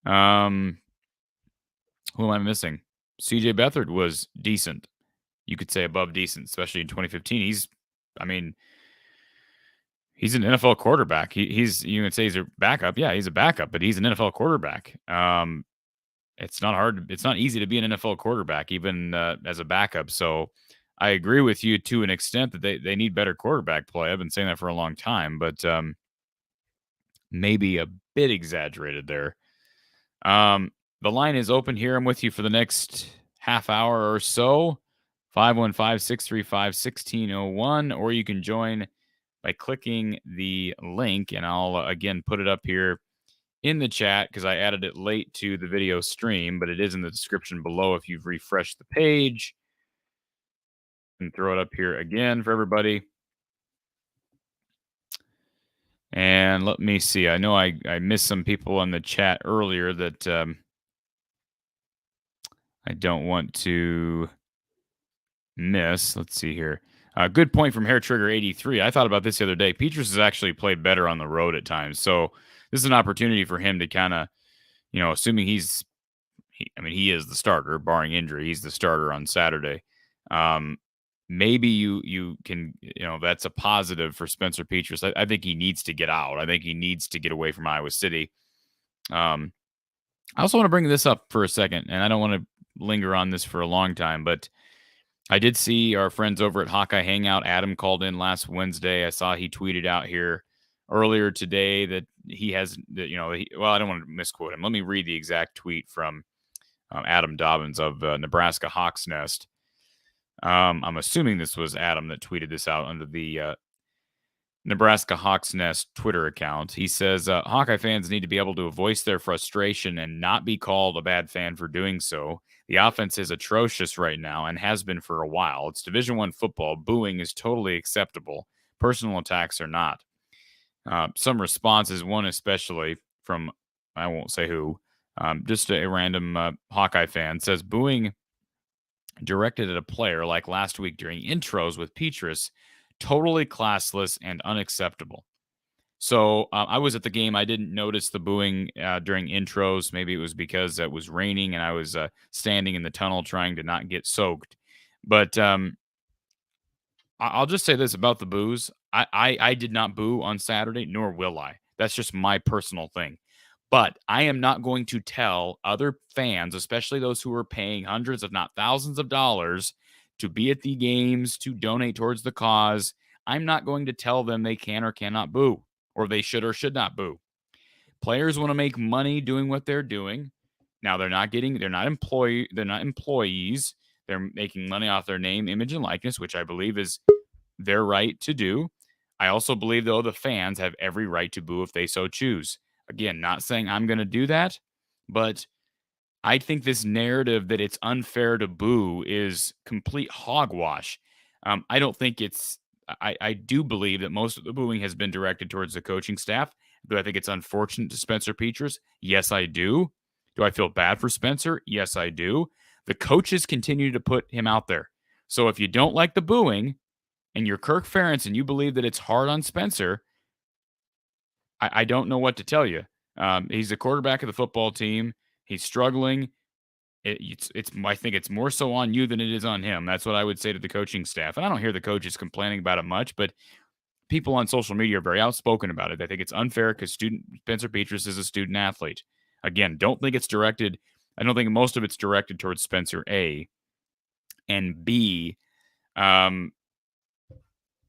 Speaker 1: Who am I missing? CJ Beathard was decent. You could say above decent, especially in 2015. He's an NFL quarterback. He's you can say he's a backup. Yeah, he's a backup, but he's an NFL quarterback. It's not hard. It's not easy to be an NFL quarterback, even as a backup. So I agree with you to an extent that they need better quarterback play. I've been saying that for a long time, but maybe a bit exaggerated there. The line is open here. I'm with you for the next half hour or so. 515-635-1601, or you can join by clicking the link, and I'll again put it up here in the chat because I added it late to the video stream, but it is in the description below if you've refreshed the page. And throw it up here again for everybody. And let me see. I know I missed some people in the chat earlier that I don't want to miss. Let's see here. Good point from Hair Trigger 83. I thought about this the other day. Petrus has actually played better on the road at times. So this is an opportunity for him to kind of, assuming he is the starter, barring injury. He's the starter on Saturday. Maybe you can, that's a positive for Spencer Petrus. I think he needs to get out. I think he needs to get away from Iowa City. I also want to bring this up for a second, and I don't want to linger on this for a long time, but I did see our friends over at Hawkeye Hangout. Adam called in last Wednesday. I saw he tweeted out here earlier today that he has, I don't want to misquote him. Let me read the exact tweet from Adam Dobbins of Nebraska Hawk's Nest. I'm assuming this was Adam that tweeted this out under the Nebraska Hawk's Nest Twitter account. He says, Hawkeye fans need to be able to voice their frustration and not be called a bad fan for doing so. The offense is atrocious right now and has been for a while. It's Division I football. Booing is totally acceptable. Personal attacks are not. Some responses, one especially from, I won't say who, just a random Hawkeye fan, says booing directed at a player like last week during intros with Petrus, totally classless and unacceptable. So I was at the game. I didn't notice the booing during intros. Maybe it was because it was raining and I was standing in the tunnel trying to not get soaked. But I'll just say this about the boos. I did not boo on Saturday, nor will I. That's just my personal thing. But I am not going to tell other fans, especially those who are paying hundreds, if not thousands of dollars to be at the games, to donate towards the cause. I'm not going to tell them they can or cannot boo, or they should or should not boo. Players want to make money doing what they're doing. Now they're not employees. They're making money off their name, image, and likeness, which I believe is their right to do. I also believe, though, the fans have every right to boo if they so choose. Again, not saying I'm going to do that, but I think this narrative that it's unfair to boo is complete hogwash. I don't think it's – I do believe that most of the booing has been directed towards the coaching staff. Do I think it's unfortunate to Spencer Petrus? Yes, I do. Do I feel bad for Spencer? Yes, I do. The coaches continue to put him out there. So if you don't like the booing and you're Kirk Ferentz and you believe that it's hard on Spencer, I don't know what to tell you. He's the quarterback of the football team. He's struggling. I think it's more so on you than it is on him. That's what I would say to the coaching staff. And I don't hear the coaches complaining about it much, but people on social media are very outspoken about it. I think it's unfair because Spencer Petrus is a student athlete. Again, don't think it's directed. I don't think most of it's directed towards Spencer, A. And B,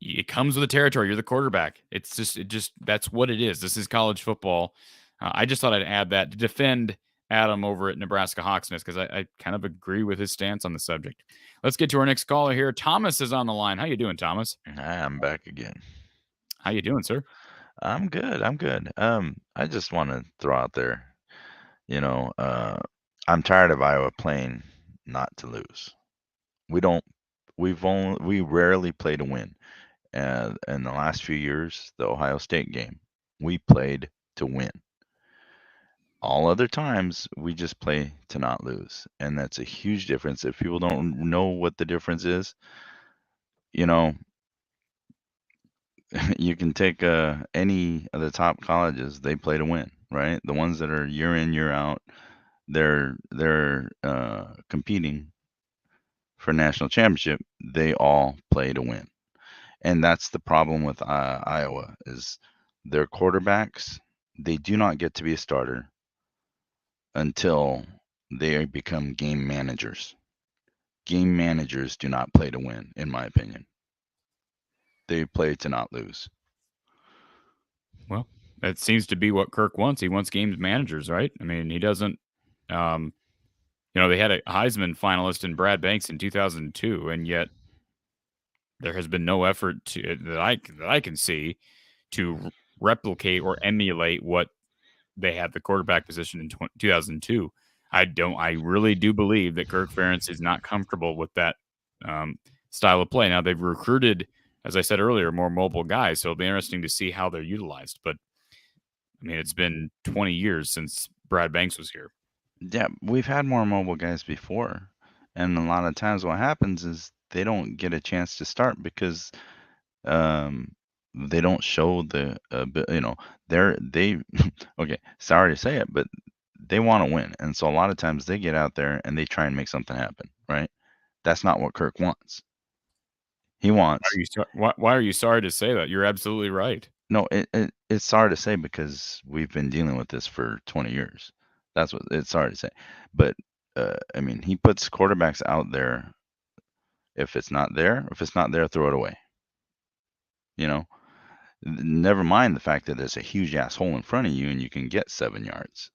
Speaker 1: it comes with the territory. You're the quarterback. It's just that's what it is. This is college football. I just thought I'd add that to defend Adam over at Nebraska Hawks Nest because I kind of agree with his stance on the subject. Let's get to our next caller here. Thomas is on the line. How you doing, Thomas?
Speaker 9: I'm back again.
Speaker 1: How you doing, sir?
Speaker 9: I'm good. I just want to throw out there, I'm tired of Iowa playing not to lose. We rarely play to win. In the last few years, the Ohio State game, we played to win. All other times, we just play to not lose. And that's a huge difference. If people don't know what the difference is, you can take any of the top colleges, they play to win, right? The ones that are year in, year out, they're competing for national championship. They all play to win. And that's the problem with Iowa is their quarterbacks, they do not get to be a starter until they become game managers. Game managers do not play to win, in my opinion. They play to not lose.
Speaker 1: Well, that seems to be what Kirk wants. He wants game managers, right? I mean, he doesn't they had a Heisman finalist in Brad Banks in 2002, and yet there has been no effort that I can see to replicate or emulate what they had the quarterback position in 2002. I really do believe that Kirk Ferentz is not comfortable with that style of play. Now they've recruited as I said earlier, more mobile guys. So it'll be interesting to see how they're utilized. But I mean, it's been 20 years since Brad Banks was here.
Speaker 9: Yeah, we've had more mobile guys before, and a lot of times what happens is they don't get a chance to start because they don't show the they okay, sorry to say it, but they want to win, and so a lot of times they get out there and they try and make something happen, right? That's not what Kirk wants. He wants.
Speaker 1: Why are you sorry to say that? You're absolutely right.
Speaker 9: No, it's sorry to say because we've been dealing with this for 20 years. That's what it's sorry to say. But I mean, he puts quarterbacks out there. If it's not there, throw it away. You know, never mind the fact that there's a huge ass hole in front of you and you can get 7 yards.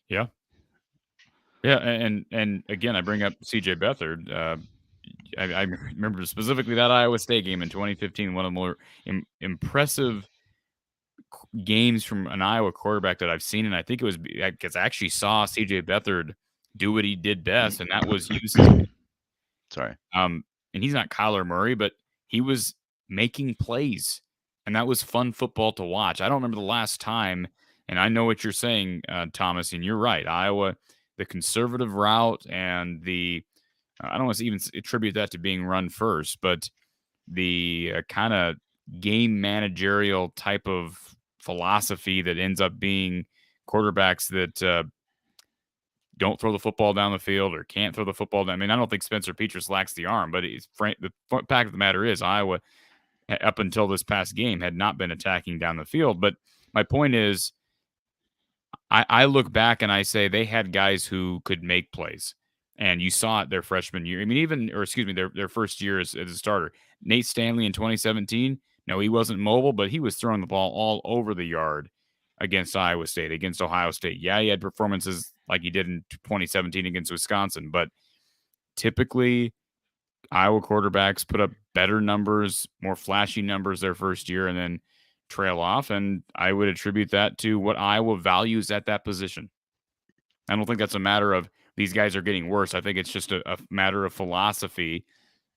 Speaker 1: Yeah. Yeah, and again, I bring up C.J. Beathard. I remember specifically that Iowa State game in 2015, one of the more impressive games from an Iowa quarterback that I've seen, and I think it was because I actually saw C.J. Beathard do what he did best, and that was use his.
Speaker 9: Sorry.
Speaker 1: And he's not Kyler Murray, but he was making plays, and that was fun football to watch. I don't remember the last time, and I know what you're saying, Thomas, and you're right. Iowa, the conservative route and the I don't want to even attribute that to being run first, but the kind of game managerial type of philosophy that ends up being quarterbacks that don't throw the football down the field or can't throw the football down. I mean, I don't think Spencer Petras lacks the arm, but the fact of the matter is Iowa, up until this past game, had not been attacking down the field. But my point is, I look back and I say they had guys who could make plays. And you saw it their freshman year. I mean, their first year as a starter. Nate Stanley in 2017, no, he wasn't mobile, but he was throwing the ball all over the yard against Iowa State, against Ohio State. Yeah, he had performances like he did in 2017 against Wisconsin, but typically Iowa quarterbacks put up better numbers, more flashy numbers their first year and then trail off. And I would attribute that to what Iowa values at that position. I don't think that's a matter of these guys are getting worse. I think it's just a matter of philosophy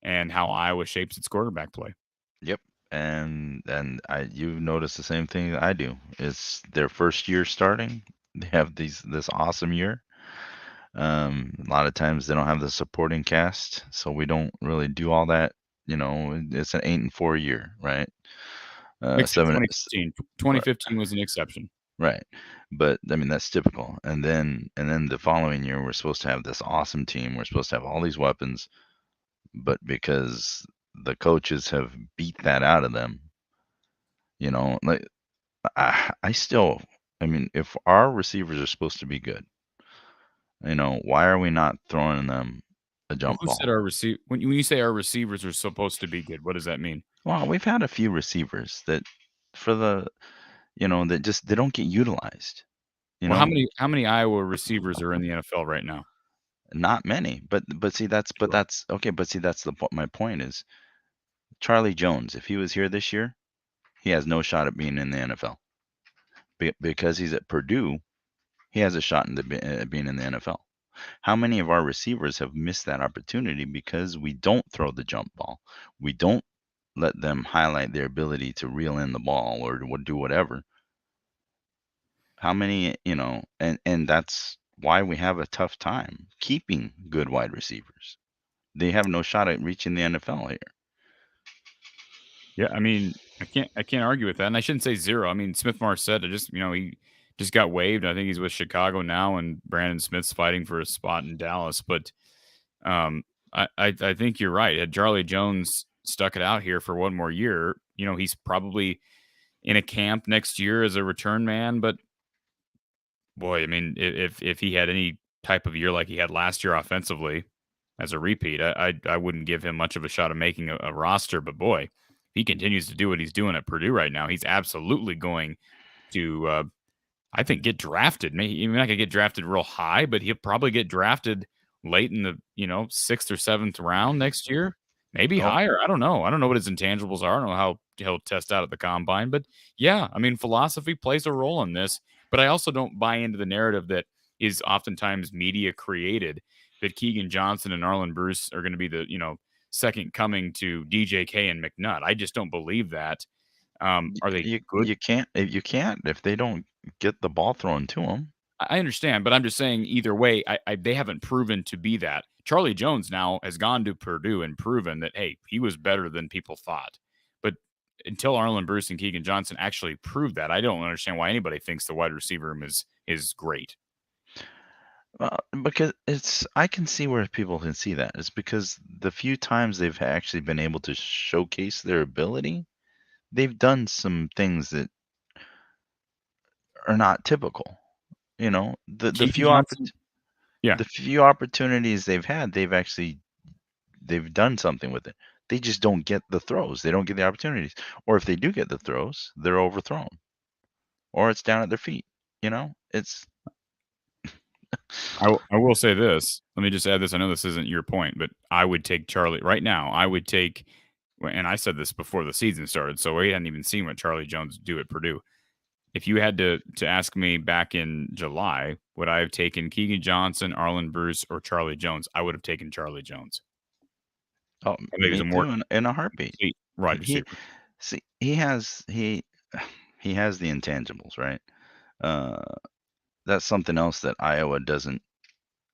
Speaker 1: and how Iowa shapes its quarterback play.
Speaker 9: Yep. And you've noticed the same thing that I do. It's their first year starting. They have this awesome year. A lot of times they don't have the supporting cast, so we don't really do all that. You know, it's an 8-4 year, right?
Speaker 1: 2015 was an exception.
Speaker 9: Right. But I mean, that's typical. And then the following year, we're supposed to have this awesome team. We're supposed to have all these weapons, but because the coaches have beat that out of them, you know, like I mean, if our receivers are supposed to be good, you know, why are we not throwing them a jump ball?
Speaker 1: Said when you say our receivers are supposed to be good, what does that mean?
Speaker 9: Well, we've had a few receivers that that they don't get utilized.
Speaker 1: How many Iowa receivers are in the NFL right now?
Speaker 9: Not many, but see that's okay. But see that's my point is Charlie Jones. If he was here this year, he has no shot at being in the NFL. Because he's at Purdue, he has a shot at being in the NFL. How many of our receivers have missed that opportunity because we don't throw the jump ball? We don't let them highlight their ability to reel in the ball or do whatever. How many, and that's why we have a tough time keeping good wide receivers. They have no shot at reaching the NFL here.
Speaker 1: Yeah, I mean, I can't argue with that, and I shouldn't say zero. I mean, Smith-Marsette, he just got waived. I think he's with Chicago now, and Brandon Smith's fighting for a spot in Dallas. But I think you're right. Had Charlie Jones stuck it out here for one more year, he's probably in a camp next year as a return man. But boy, I mean, if he had any type of year like he had last year offensively as a repeat, I wouldn't give him much of a shot of making a roster. But boy, if he continues to do what he's doing at Purdue right now, he's absolutely going to, I think, get drafted. Maybe he's not going to get drafted real high, but he'll probably get drafted late in the 6th or 7th round next year. Maybe higher. I don't know. I don't know what his intangibles are. I don't know how he'll test out at the combine. But yeah, I mean, philosophy plays a role in this. But I also don't buy into the narrative that is oftentimes media created that Keegan Johnson and Arlen Bruce are going to be the second coming to DJK and McNutt. I just don't believe that. Are they good?
Speaker 9: You can't if they don't get the ball thrown to them.
Speaker 1: I understand, but I'm just saying either way, they haven't proven to be that. Charlie Jones now has gone to Purdue and proven that, hey, he was better than people thought. But until Arlen Bruce and Keegan Johnson actually proved that, I don't understand why anybody thinks the wide receiver room is great.
Speaker 9: Because I can see where people can see that. It's because the few times they've actually been able to showcase their ability, they've done some things that are not typical. You know, the few the few opportunities they've had, they've done something with it. They just don't get the throws. They don't get the opportunities. Or if they do get the throws, they're overthrown. Or it's down at their feet. You know, it's
Speaker 1: I will say this. Let me just add this. I know this isn't your point, but I would take Charlie right now. I would take, and I said this before the season started, so we hadn't even seen what Charlie Jones do at Purdue. If you had to ask me back in July, would I have taken Keegan Johnson, Arlen Bruce, or Charlie Jones? I would have taken Charlie Jones.
Speaker 9: Oh, me too, in a heartbeat.
Speaker 1: Right.
Speaker 9: He has the intangibles, right? That's something else that Iowa doesn't.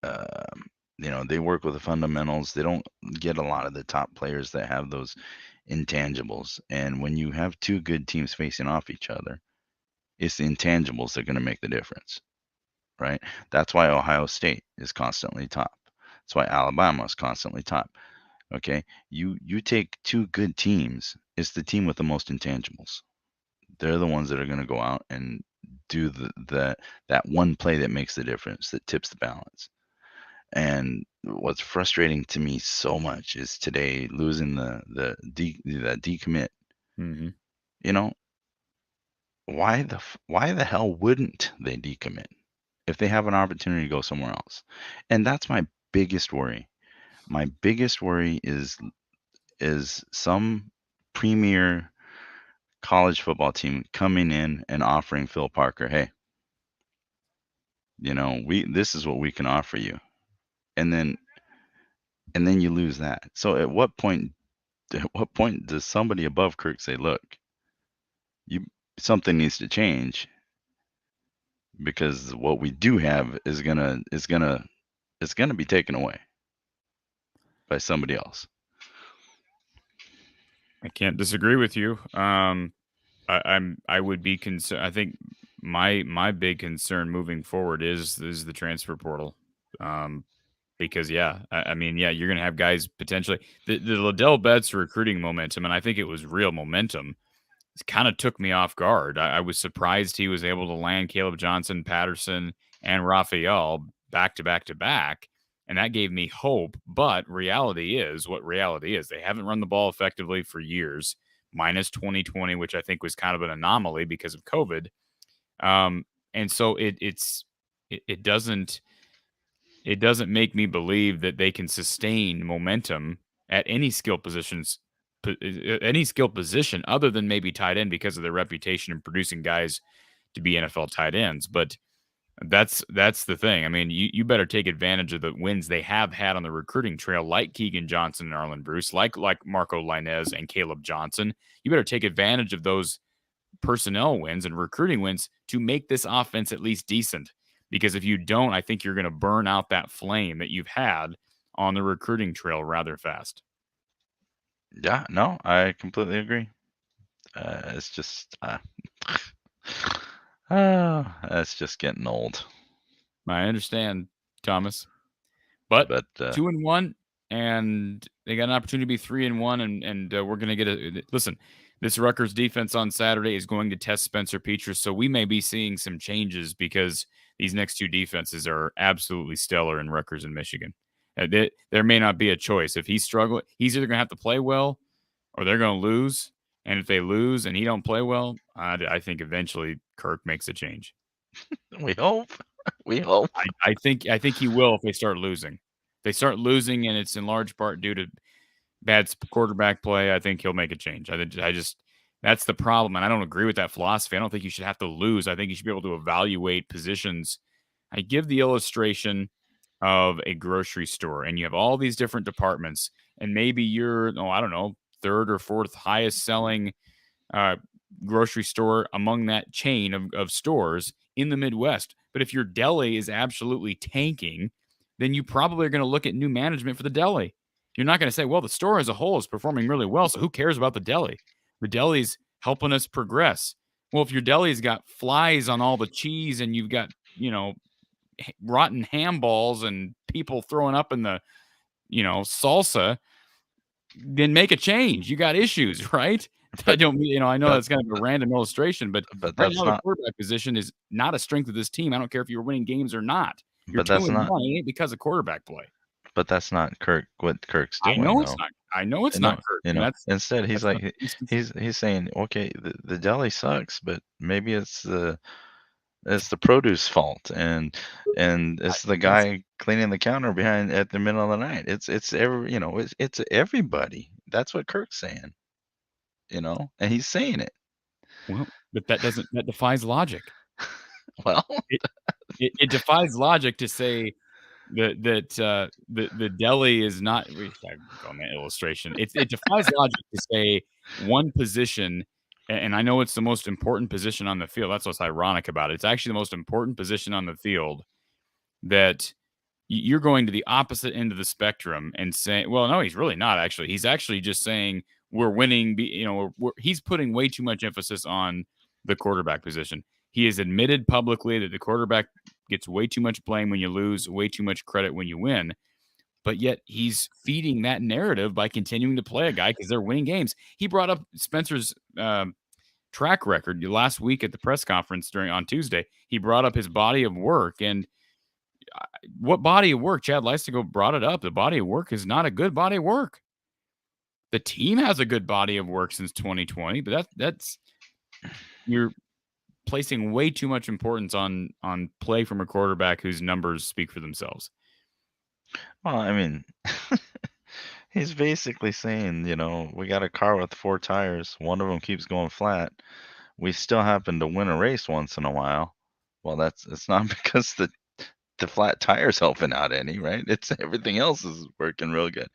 Speaker 9: You know, they work with the fundamentals. They don't get a lot of the top players that have those intangibles. And when you have two good teams facing off each other, it's the intangibles that are going to make the difference, right? That's why Ohio State is constantly top. That's why Alabama is constantly top. Okay, you take two good teams. It's the team with the most intangibles. They're the ones that are going to go out and do that one play that makes the difference, that tips the balance. And what's frustrating to me so much is today losing the decommit.
Speaker 1: Mm-hmm.
Speaker 9: You know, why the hell wouldn't they decommit if they have an opportunity to go somewhere else? And that's my biggest worry. My biggest worry is some premier college football team coming in and offering Phil Parker, hey, you know, this is what we can offer you. And then you lose that. So at what point does somebody above Kirk say, look, something needs to change, because what we do have is gonna be taken away by somebody else.
Speaker 1: I can't disagree with you. I would be concerned. I think my big concern moving forward is the transfer portal. Because I mean, you're going to have guys potentially the Liddell Betts recruiting momentum, and I think it was real momentum. It kind of took me off guard. I was surprised he was able to land Caleb Johnson, Patterson, and Raphael back to back to back, and that gave me hope. But reality is what reality is. They haven't run the ball effectively for years, minus 2020, which I think was kind of an anomaly because of COVID. And so it doesn't make me believe that they can sustain momentum at any skill position other than maybe tight end because of their reputation in producing guys to be NFL tight ends. But that's the thing. I mean, you better take advantage of the wins they have had on the recruiting trail, like Keegan Johnson and Arlen Bruce, like Marco Lainez and Caleb Johnson. You better take advantage of those personnel wins and recruiting wins to make this offense at least decent. Because if you don't, I think you're going to burn out that flame that you've had on the recruiting trail rather fast.
Speaker 9: Yeah, no, I completely agree. It's just, it's just getting old.
Speaker 1: I understand, Thomas, but 2-1, and they got an opportunity to be 3-1, and we're going to get listen. This Rutgers defense on Saturday is going to test Spencer Petras, so we may be seeing some changes because these next two defenses are absolutely stellar in Rutgers and Michigan. There may not be a choice. If he's struggling, he's either going to have to play well or they're going to lose. And if they lose and he don't play well, I think eventually Kirk makes a change.
Speaker 9: We hope. We hope.
Speaker 1: I think he will if they start losing. If they start losing, and it's in large part due to bad quarterback play, I think he'll make a change. That's the problem. And I don't agree with that philosophy. I don't think you should have to lose. I think you should be able to evaluate positions. I give the illustration of a grocery store and you have all these different departments, and maybe you're, I don't know, third or fourth highest selling grocery store among that chain of stores in the Midwest. But if your deli is absolutely tanking, then you probably are going to look at new management for the deli. You're not going to say, well, the store as a whole is performing really well, so who cares about the deli? The deli's helping us progress. Well, if your deli's got flies on all the cheese and you've got, rotten ham balls and people throwing up in the, salsa, then make a change. You got issues, right? I don't, I know that's kind of a random illustration, but right now the quarterback position is not a strength of this team. I don't care if you're winning games or not. You're
Speaker 9: But that's not.
Speaker 1: 2-1, it ain't because of quarterback play.
Speaker 9: But that's not Kirk. What Kirk's doing?
Speaker 1: I know
Speaker 9: though.
Speaker 1: it's not. I know it's not Kirk.
Speaker 9: Instead, he's like he's saying, okay, the deli sucks, but maybe it's the produce fault, and it's the guy cleaning the counter behind at the middle of the night. It's everybody. That's what Kirk's saying. And he's saying it.
Speaker 1: Well, but that defies logic.
Speaker 9: Well,
Speaker 1: it defies logic to say that the deli is not. On that illustration, it defies logic to say one position, and I know it's the most important position on the field. That's what's ironic about it. It's actually the most important position on the field, that you're going to the opposite end of the spectrum and saying, well, no, he's really not actually. He's actually just saying we're winning. He's putting way too much emphasis on the quarterback position. He has admitted publicly that the quarterback gets way too much blame when you lose, way too much credit when you win. But yet he's feeding that narrative by continuing to play a guy because they're winning games. He brought up Spencer's track record last week at the press conference on Tuesday. He brought up his body of work. And what body of work? Chad Leistego brought it up. The body of work is not a good body of work. The team has a good body of work since 2020, but that's you're placing way too much importance on play from a quarterback whose numbers speak for themselves.
Speaker 9: Well, I mean, he's basically saying, we got a car with 4 tires. One of them keeps going flat. We still happen to win a race once in a while. Well, it's not because the flat tire's helping out any, right? It's everything else is working real good.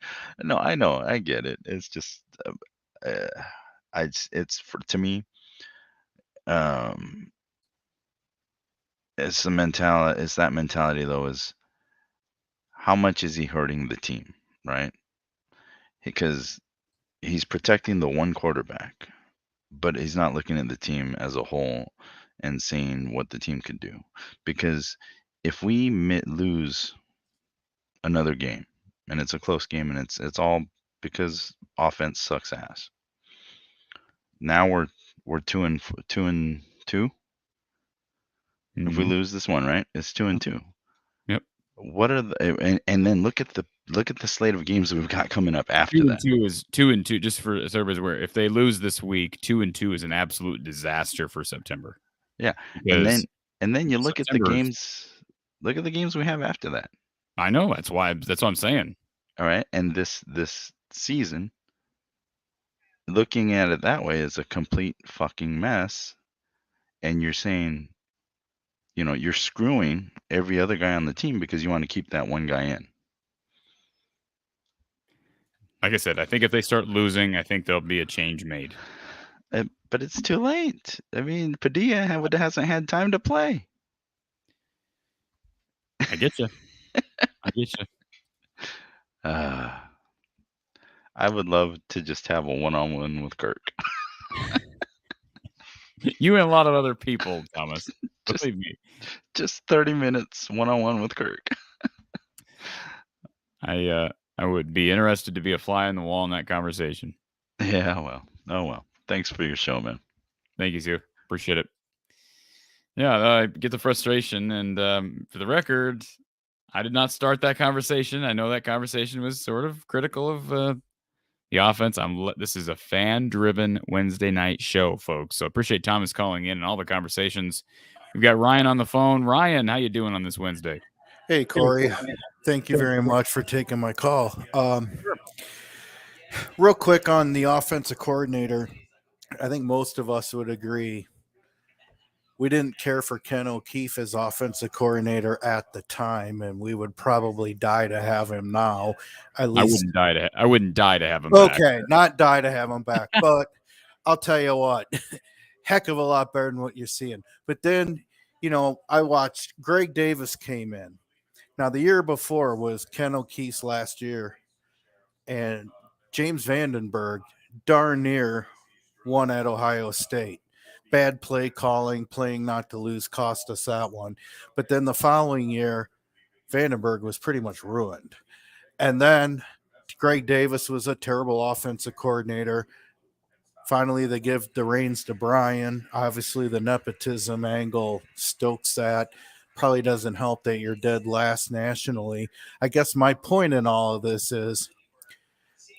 Speaker 9: No, I know, I get it. It's just, to me, it's that mentality though, is how much is he hurting the team, right? Because he's protecting the one quarterback, but he's not looking at the team as a whole and seeing what the team could do. Because if we lose another game and it's a close game and it's all because offense sucks ass. Now we're 2-2. Mm-hmm. If we lose this one, right? It's 2-2.
Speaker 1: Yep.
Speaker 9: What are and then look at the slate of games that we've got coming up after
Speaker 1: 2-2
Speaker 9: that.
Speaker 1: 2 is 2-2. Just for everybody's aware, if they lose this week, 2-2 is an absolute disaster for September.
Speaker 9: Yeah, and then you look at the games. Look at the games we have after that.
Speaker 1: I know, that's what I'm saying.
Speaker 9: All right, and this season, looking at it that way, is a complete fucking mess. And you're saying, you're screwing every other guy on the team because you want to keep that one guy in.
Speaker 1: Like I said, I think if they start losing, I think there'll be a change made.
Speaker 9: But it's too late. I mean, Padilla hasn't had time to play.
Speaker 1: I get you.
Speaker 9: I would love to just have a one-on-one with Kirk.
Speaker 1: You and a lot of other people, Thomas. Believe me.
Speaker 9: Just 30 minutes one-on-one with Kirk.
Speaker 1: I would be interested to be a fly on the wall in that conversation.
Speaker 9: Yeah, well. Oh, well. Thanks for your show, man.
Speaker 1: Thank you, Sue. Appreciate it. Yeah, I get the frustration. And for the record, I did not start that conversation. I know that conversation was sort of critical of the offense. This is a fan-driven Wednesday night show, folks. So appreciate Thomas calling in and all the conversations. We've got Ryan on the phone. Ryan, how you doing on this Wednesday?
Speaker 10: Hey, Corey. Thank you very much for taking my call. Real quick on the offensive coordinator, I think most of us would agree we didn't care for Ken O'Keefe as offensive coordinator at the time, and we would probably die to have him now. At least
Speaker 1: I wouldn't die to have him back.
Speaker 10: okay, not die to have him back, but I'll tell you what, heck of a lot better than what you're seeing. But then, I watched Greg Davis came in. Now, the year before was Ken O'Keefe's last year, and James Vandenberg darn near won at Ohio State. Bad play calling, playing not to lose cost us that one. But then the following year, Vandenberg was pretty much ruined. And then Greg Davis was a terrible offensive coordinator. Finally, they give the reins to Brian. Obviously, the nepotism angle stokes that. Probably doesn't help that you're dead last nationally. I guess my point in all of this is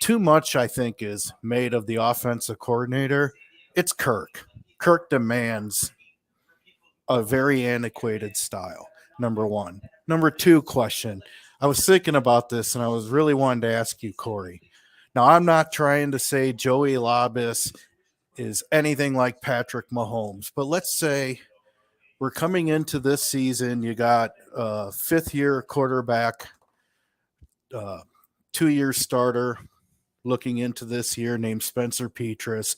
Speaker 10: too much, I think, is made of the offensive coordinator. It's Kirk. Kirk demands a very antiquated style, number one. Number two question. I was thinking about this, and I was really wanting to ask you, Corey. Now, I'm not trying to say Joey Labas is anything like Patrick Mahomes, but let's say we're coming into this season. You got a fifth-year quarterback, 2-year starter looking into this year named Spencer Petras,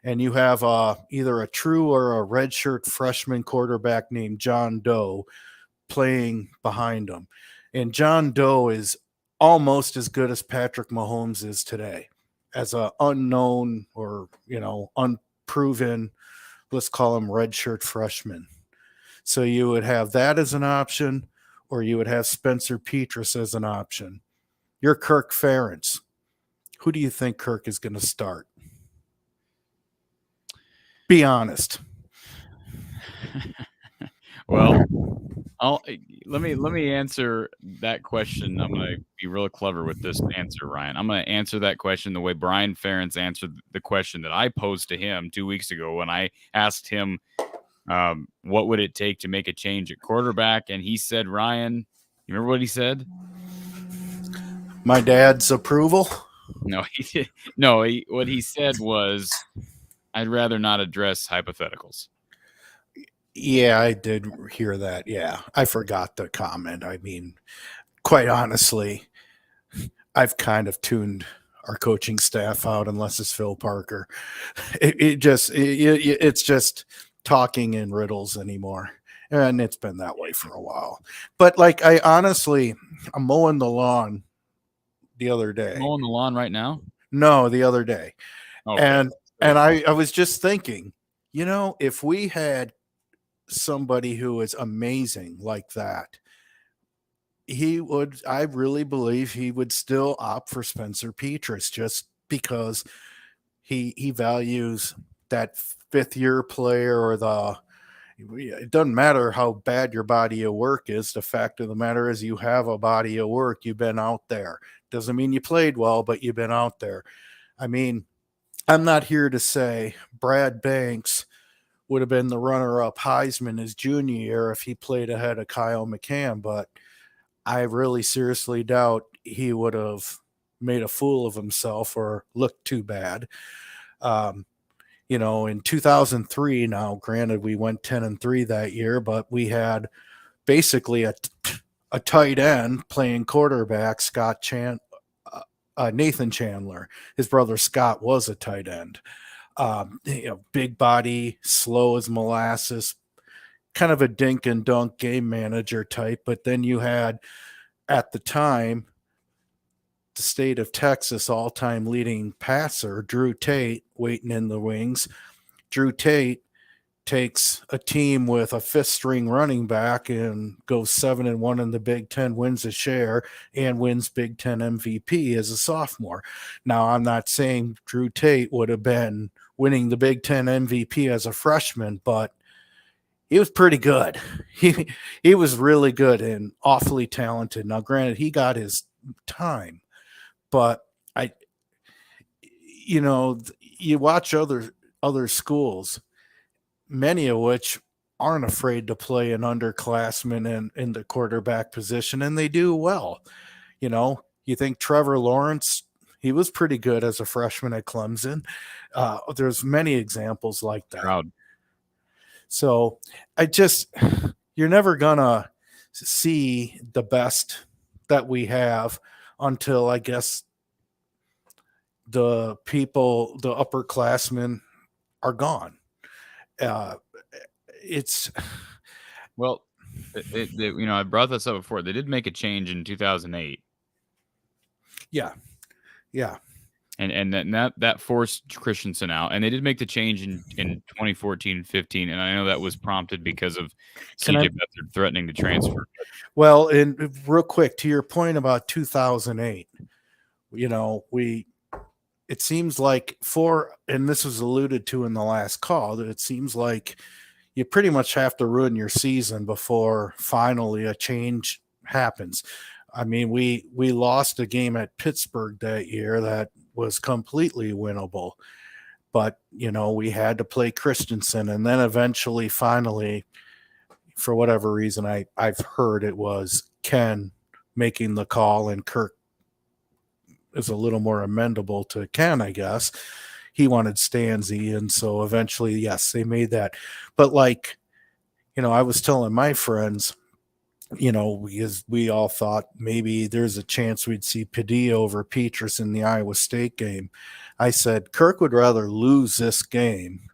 Speaker 10: and you have either a true or a redshirt freshman quarterback named John Doe playing behind him. And John Doe is almost as good as Patrick Mahomes is today as an unknown or, unproven, let's call him redshirt freshman. So you would have that as an option, or you would have Spencer Petras as an option. You're Kirk Ferentz. Who do you think Kirk is going to start? Be honest.
Speaker 1: Well, let me answer that question. I'm going to be real clever with this answer, Ryan. I'm going to answer that question the way Brian Ferentz answered the question that I posed to him 2 weeks ago when I asked him what would it take to make a change at quarterback, and he said, Ryan, you remember what he said?
Speaker 10: My dad's approval?
Speaker 1: No, he did. No, what he said was, I'd rather not address hypotheticals.
Speaker 10: Yeah, I did hear that. Yeah, I forgot the comment. I mean, quite honestly, I've kind of tuned our coaching staff out unless it's Phil Parker. It's just talking in riddles anymore. And it's been that way for a while. But I'm mowing the lawn the other day.
Speaker 1: Mowing the lawn right now?
Speaker 10: No, the other day.
Speaker 1: Okay.
Speaker 10: And I was just thinking, if we had somebody who is amazing like that, I really believe he would still opt for Spencer Petras just because he values that fifth-year player or it doesn't matter how bad your body of work is. The fact of the matter is you have a body of work. You've been out there. Doesn't mean you played well, but you've been out there. I mean, I'm not here to say Brad Banks would have been the runner-up Heisman his junior year if he played ahead of Kyle McCann, but I really seriously doubt he would have made a fool of himself or looked too bad. In 2003, now granted we went 10-3 that year, but we had basically a tight end playing quarterback, Nathan Chandler. His brother Scott was a tight end. Big body, slow as molasses, kind of a dink and dunk game manager type. But then you had, at the time, the state of Texas all-time leading passer, Drew Tate, waiting in the wings. Drew Tate takes a team with a fifth-string running back and goes 7-1 in the Big Ten, wins a share, and wins Big Ten MVP as a sophomore. Now, I'm not saying Drew Tate would have been winning the Big Ten MVP as a freshman, but he was pretty good. He was really good and awfully talented. Now, granted, he got his time, but you watch other schools, many of which aren't afraid to play an underclassman in the quarterback position, and they do well. You think Trevor Lawrence, he was pretty good as a freshman at Clemson. There's many examples like that.
Speaker 1: Proud.
Speaker 10: So you're never gonna see the best that we have until, I guess, the upperclassmen are gone. It's
Speaker 1: Well, I brought this up before. They did make a change in 2008.
Speaker 10: yeah.
Speaker 1: And that forced Christensen out, and they did make the change in 2014-15, and I know that was prompted because of CJ Beathard threatening to transfer.
Speaker 10: Well, and real quick to your point about 2008, it seems like and this was alluded to in the last call, that it seems like you pretty much have to ruin your season before finally a change happens. I mean, we lost a game at Pittsburgh that year that was completely winnable, but we had to play Christensen, and then eventually, finally, for whatever reason, I've heard it was Ken making the call, and Kirk is a little more amendable to Ken, I guess. He wanted Stanzi, and so eventually, yes, they made that. But I was telling my friends, because we all thought maybe there's a chance we'd see Padilla over Petrus in the Iowa State game. I said Kirk would rather lose this game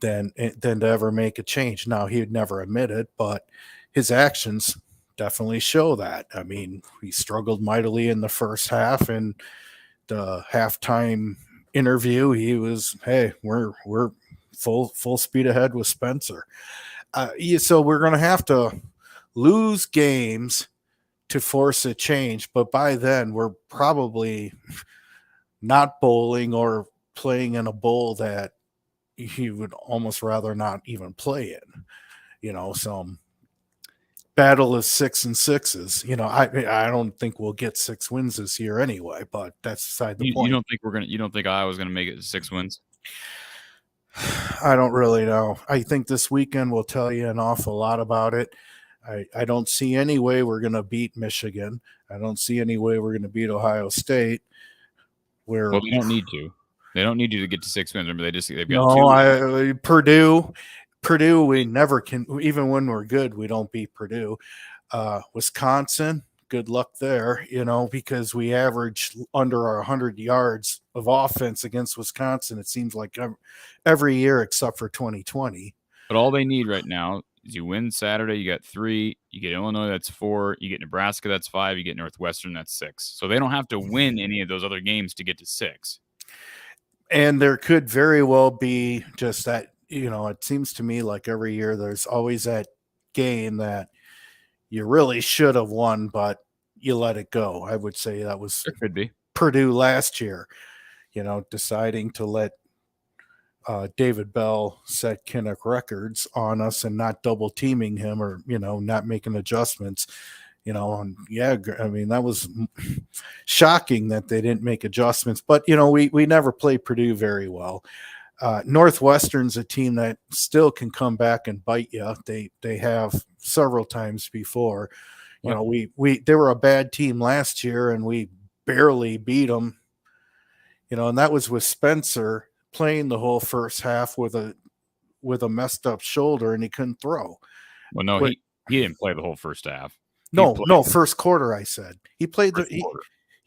Speaker 10: than to ever make a change. Now, he'd never admit it, but his actions definitely show that. I mean, he struggled mightily in the first half, and the halftime interview, he was, hey, we're full speed ahead with Spencer. So we're going to have to lose games to force a change, but by then we're probably not bowling or playing in a bowl that he would almost rather not even play in. Some battle of 6 and 6s. I don't think we'll get 6 wins this year anyway, but that's beside the point.
Speaker 1: You don't think Iowa's gonna make it 6 wins?
Speaker 10: I don't really know. I think this weekend will tell you an awful lot about it. I don't see any way we're going to beat Michigan. I don't see any way we're going to beat Ohio State.
Speaker 1: Well, they don't need to. They don't need you to get to 6 wins. Remember, they've got
Speaker 10: Purdue, we never can. Even when we're good, we don't beat Purdue. Wisconsin, good luck there, because we average under our 100 yards of offense against Wisconsin. It seems like every year except for 2020.
Speaker 1: But all they need right now is you win Saturday, you got 3, you get Illinois, that's 4, you get Nebraska, that's 5, you get Northwestern, that's 6. So they don't have to win any of those other games to get to 6.
Speaker 10: And there could very well be just that, it seems to me like every year there's always that game that you really should have won, but you let it go. I would say that was
Speaker 1: could be
Speaker 10: Purdue last year, deciding to let David Bell set Kinnick records on us and not double teaming him or, not making adjustments, and that was shocking that they didn't make adjustments, but, we never played Purdue very well. Northwestern's a team that still can come back and bite you. They have several times before. They were a bad team last year and we barely beat them. And that was with Spencer playing the whole first half with a messed up shoulder and he couldn't throw.
Speaker 1: Well, no, he didn't play the whole first half.
Speaker 10: No, first quarter. I said he played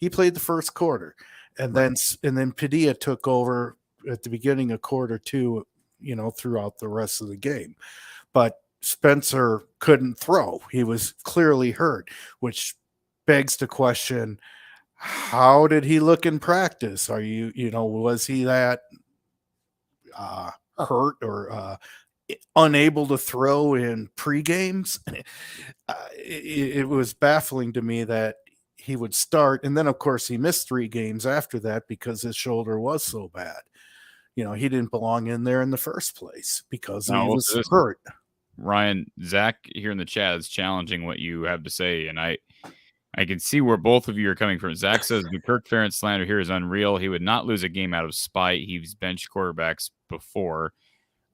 Speaker 10: he played the first quarter, and then Padilla took over at the beginning of quarter 2, throughout the rest of the game. But Spencer couldn't throw. He was clearly hurt, which begs the question, how did he look in practice? Was he that hurt or unable to throw in pre-games? It was baffling to me that he would start. And then, of course, he missed 3 games after that because his shoulder was so bad. He didn't belong in there in the first place because he was hurt.
Speaker 1: Ryan, Zach here in the chat is challenging what you have to say, and I can see where both of you are coming from. Zach says the Kirk Ferentz slander here is unreal. He would not lose a game out of spite. He's benched quarterbacks before.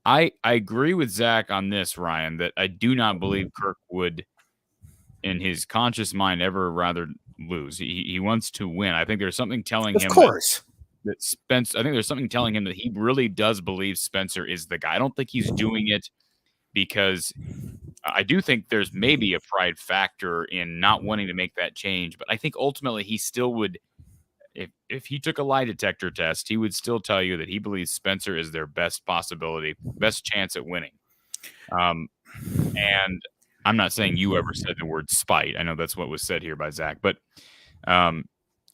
Speaker 1: I agree with Zach on this, Ryan, that I do not believe Kirk would, in his conscious mind, ever rather lose. He wants to win. I think there's something telling him.
Speaker 10: Of course.
Speaker 1: That Spencer, I think there's something telling him that he really does believe Spencer is the guy. I don't think he's doing it because I do think there's maybe a pride factor in not wanting to make that change. But I think ultimately he still would, if he took a lie detector test, he would still tell you that he believes Spencer is their best possibility, best chance at winning. And I'm not saying you ever said the word spite. I know that's what was said here by Zach, but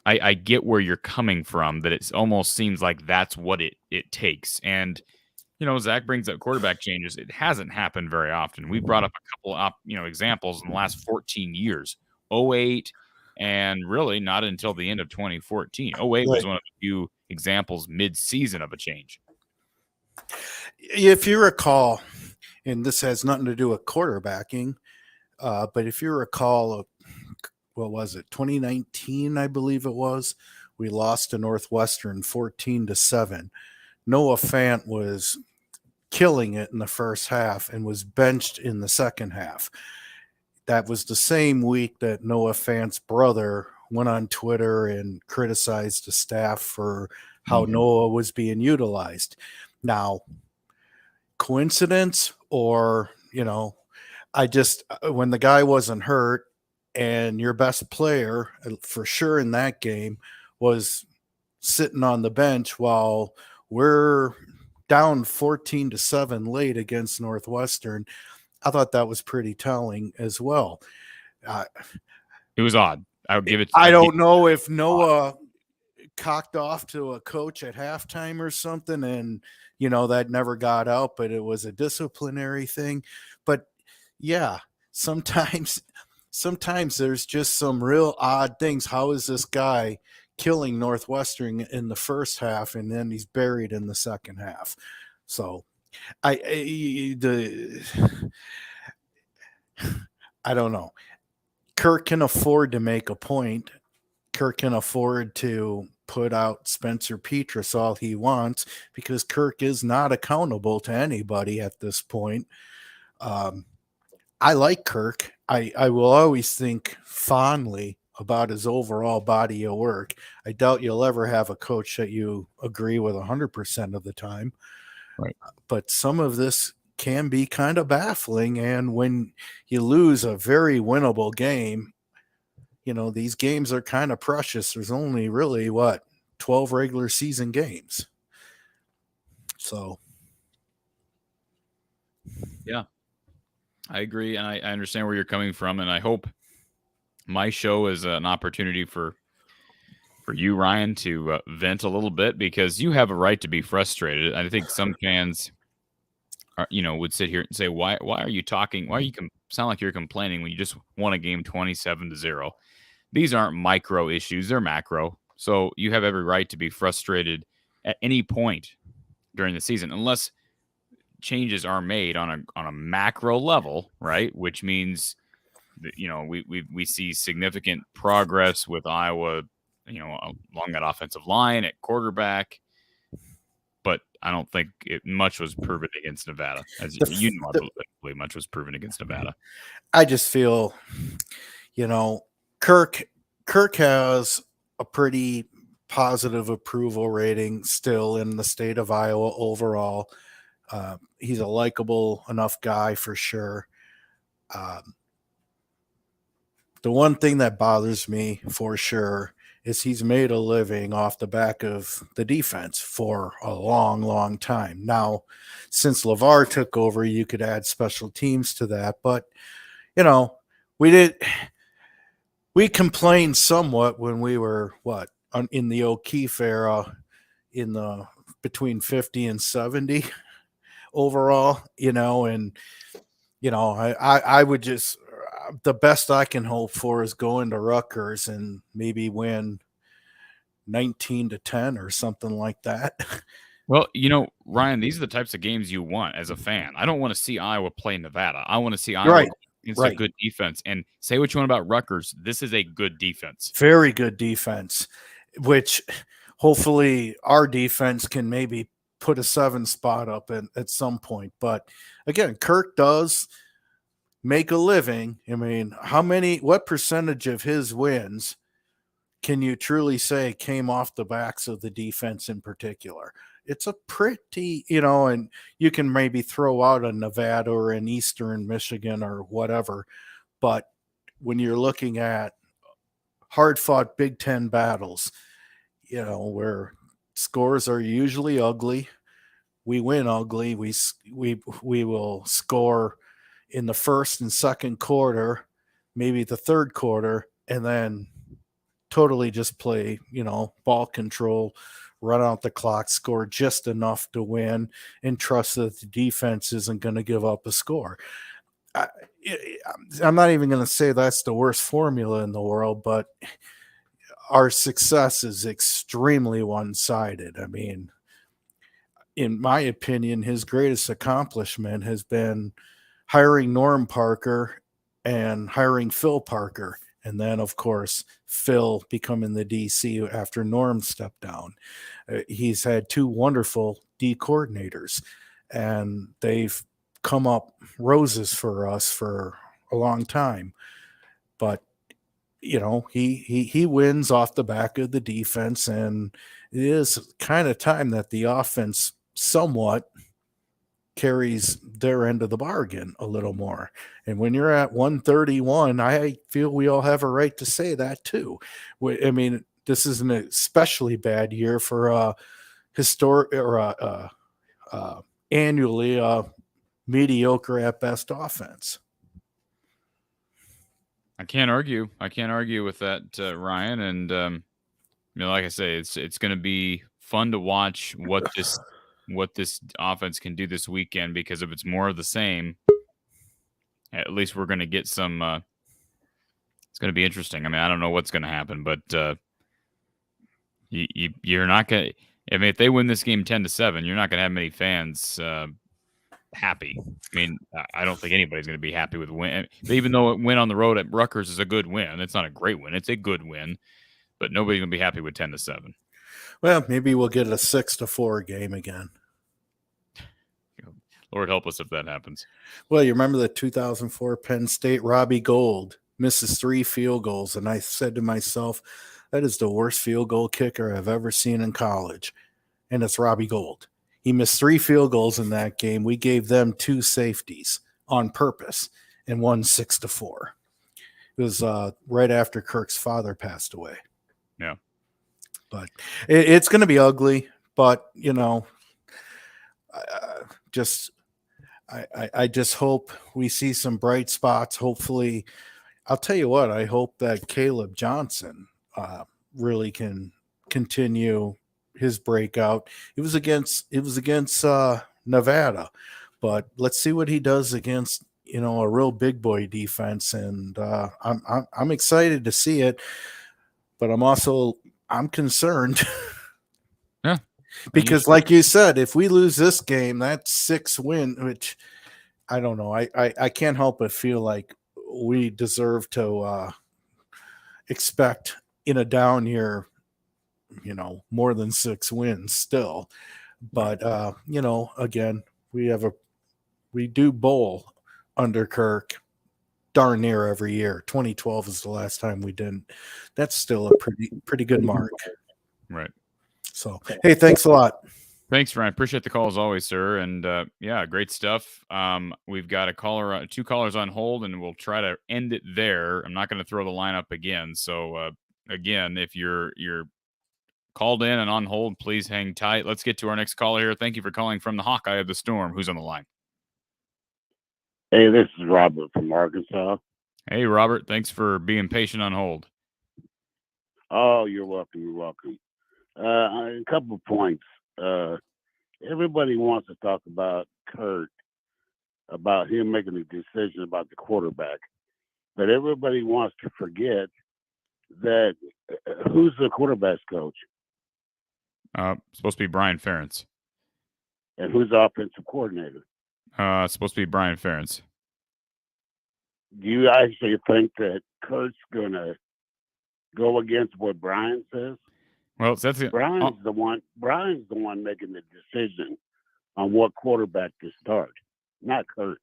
Speaker 1: I get where you're coming from, that it almost seems like that's what it takes. And, Zach brings up quarterback changes. It hasn't happened very often. We brought up a couple examples in the last 14 years, 08, and really not until the end of 2014. 08 was one of the few examples mid-season of a change.
Speaker 10: If you recall, and this has nothing to do with quarterbacking, but if you recall, what was it, 2019, I believe it was, we lost to Northwestern 14-7. Noah Fant was killing it in the first half and was benched in the second half. That was the same week that Noah Fant's brother went on Twitter and criticized the staff for how Noah was being utilized. Now, coincidence or, when the guy wasn't hurt and your best player for sure in that game was sitting on the bench while we're down 14-7 late against Northwestern, I thought that was pretty telling as well.
Speaker 1: It was odd. I would give it.
Speaker 10: I don't know if Noah cocked off to a coach at halftime or something, and that never got out, but it was a disciplinary thing. But yeah, sometimes there's just some real odd things. How is this guy killing Northwestern in the first half and then he's buried in the second half? So I don't know. Kirk can afford to make a point. Kirk can afford to put out Spencer Petras all he wants, because Kirk is not accountable to anybody at this point. I like Kirk. I will always think fondly about his overall body of work. I doubt you'll ever have a coach that you agree with 100% of the time.
Speaker 1: Right.
Speaker 10: But some of this can be kind of baffling. And when you lose a very winnable game, these games are kind of precious. There's only really 12 regular season games. So.
Speaker 1: Yeah, I agree. And I understand where you're coming from. And I hope my show is an opportunity for you, Ryan, to vent a little bit, because you have a right to be frustrated. I think some fans would sit here and say, why are you talking? Why are you sound like you're complaining when you just won a game 27-0? These aren't micro issues, they're macro. So you have every right to be frustrated at any point during the season, unless changes are made on a macro level, right? Which means that, we see significant progress with Iowa, along that offensive line at quarterback. But I don't think much was proven against Nevada. As I believe much was proven against Nevada.
Speaker 10: I just feel, Kirk has a pretty positive approval rating still in the state of Iowa overall. He's a likable enough guy for sure. The one thing that bothers me for sure is he's made a living off the back of the defense for a long, long time. Now, since LeVar took over, you could add special teams to that. But, we complained somewhat when we were, in the O'Keefe era, between 50 and 70 overall, and, I would just, the best I can hope for is going to Rutgers and maybe win 19-10 or something like that.
Speaker 1: Well, Ryan, these are the types of games you want as a fan. I don't want to see Iowa play Nevada. I want to see Iowa against a good defense. And say what you want about Rutgers, this is a good defense.
Speaker 10: Very good defense, which hopefully our defense can maybe put a 7 spot up at some point. But again, Kirk does make a living. I mean, what percentage of his wins can you truly say came off the backs of the defense in particular? It's a pretty, and you can maybe throw out a Nevada or an Eastern Michigan or whatever, but when you're looking at hard-fought Big Ten battles, where scores are usually ugly, we win ugly. We will score in the first and second quarter, maybe the third quarter, and then totally just play, ball control, run out the clock, score just enough to win, and trust that the defense isn't going to give up a score. I'm not even going to say that's the worst formula in the world, but our success is extremely one-sided. I mean, in my opinion, his greatest accomplishment has been hiring Norm Parker and hiring Phil Parker. And then, of course, Phil becoming the DC after Norm stepped down. He's had two wonderful D coordinators, and they've come up roses for us for a long time. But, he wins off the back of the defense, and it is kind of time that the offense somewhat carries their end of the bargain a little more. And when you're at 131, I feel we all have a right to say that too. I mean, this is an especially bad year for historic or annually mediocre at best offense.
Speaker 1: I can't argue with that, Ryan. And like I say, it's going to be fun to watch what this offense can do this weekend, because if it's more of the same, at least we're going to get some. It's going to be interesting. I mean, I don't know what's going to happen, but you're not going to. I mean, if they win this game 10-7, you're not going to have many fans happy. I mean, I don't think anybody's going to be happy with a win. Even though a win on the road at Rutgers is a good win, it's not a great win. It's a good win, but nobody's going to be happy with 10-7.
Speaker 10: Well, maybe we'll get a 6-4 game again.
Speaker 1: Lord help us if that happens.
Speaker 10: Well, you remember the 2004 Penn State Robbie Gould misses 3 field goals, and I said to myself, that is the worst field goal kicker I've ever seen in college, and it's Robbie Gould. He missed 3 field goals in that game. We gave them 2 safeties on purpose and won 6-4. It was right after Kirk's father passed away.
Speaker 1: Yeah.
Speaker 10: But it's going to be ugly, but, I just hope we see some bright spots. Hopefully, I'll tell you what, I hope that Caleb Johnson really can continue his breakout. It was against Nevada, but let's see what he does against a real big boy defense. And I'm excited to see it, but I'm concerned.
Speaker 1: Yeah.
Speaker 10: Because like you said, if we lose this game, that's 6 win, which I don't know. I can't help but feel like we deserve to expect in a down year, more than 6 wins still. But, again, we do bowl under Kirk darn near every year. 2012 is the last time we didn't. That's still a pretty good mark.
Speaker 1: Right.
Speaker 10: So, hey, thanks a lot.
Speaker 1: Thanks, Ryan. Appreciate the call as always, sir. And yeah, great stuff. We've got a 2 callers on hold, and we'll try to end it there. I'm not going to throw the line up again. So again, if you're called in and on hold, please hang tight. Let's get to our next caller here. Thank you for calling from the Hawkeye of the Storm. Who's on the line?
Speaker 11: Hey, this is Robert from Arkansas.
Speaker 1: Hey, Robert. Thanks for being patient on hold.
Speaker 11: Oh, you're welcome. You're welcome. A couple of points. Everybody wants to talk about Kurt, about him making a decision about the quarterback, but everybody wants to forget that who's the quarterback's coach?
Speaker 1: Supposed to be Brian Ferentz.
Speaker 11: And who's the offensive coordinator?
Speaker 1: Supposed to be Brian Ferentz.
Speaker 11: Do you actually think that Kurt's going to go against what Brian says?
Speaker 1: Well, that's it.
Speaker 11: Brian's the one making the decision on what quarterback to start, not Kurt.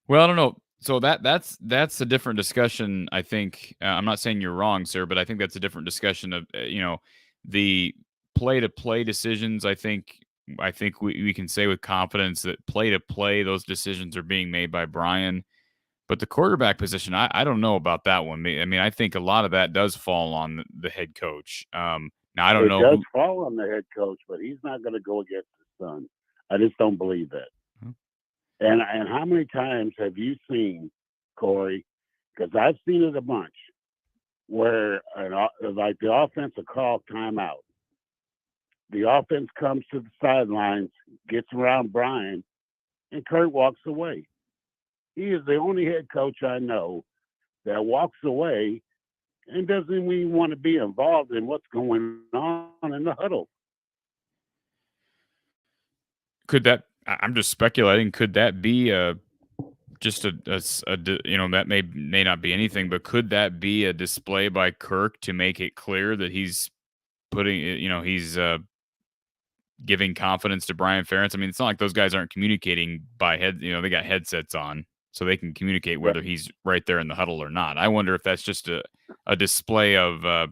Speaker 1: Well, I don't know. So that's a different discussion. I think I'm not saying you're wrong, sir, but I think that's a different discussion of the play to play decisions. I think we can say with confidence that play to play those decisions are being made by Brian. But the quarterback position, I don't know about that one. I mean, I think a lot of that does fall on the head coach. Now I don't
Speaker 11: It
Speaker 1: know
Speaker 11: does
Speaker 1: who.
Speaker 11: fall on the head coach, but he's not going to go against his son. I just don't believe that.
Speaker 1: Hmm.
Speaker 11: And how many times have you seen, Corey? Because I've seen it a bunch, where like the offense will call timeout. The offense comes to the sidelines, gets around Brian, and Kurt walks away. He is the only head coach I know that walks away and doesn't even want to be involved in what's going on in the huddle.
Speaker 1: Could that? I'm just speculating. Could that be just that may not be anything, but could that be a display by Kirk to make it clear that he's he's giving confidence to Brian Ferentz? I mean, it's not like those guys aren't communicating by head. They got headsets on, so they can communicate whether he's right there in the huddle or not. I wonder if that's just a display of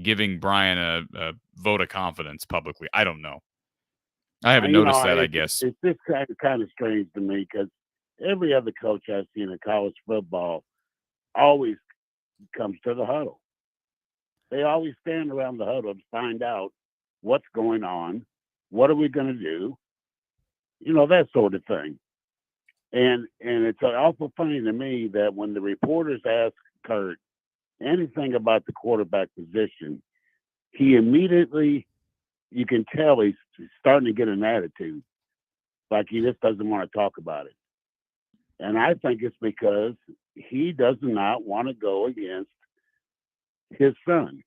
Speaker 1: giving Brian a vote of confidence publicly. I don't know. I haven't noticed that, I guess.
Speaker 11: It's just kind of strange to me because every other coach I've seen in college football always comes to the huddle. They always stand around the huddle to find out what's going on, what are we going to do, that sort of thing. And it's awful funny to me that when the reporters ask Kurt anything about the quarterback position, he immediately, you can tell he's starting to get an attitude, like he just doesn't want to talk about it. And I think it's because he does not want to go against his son,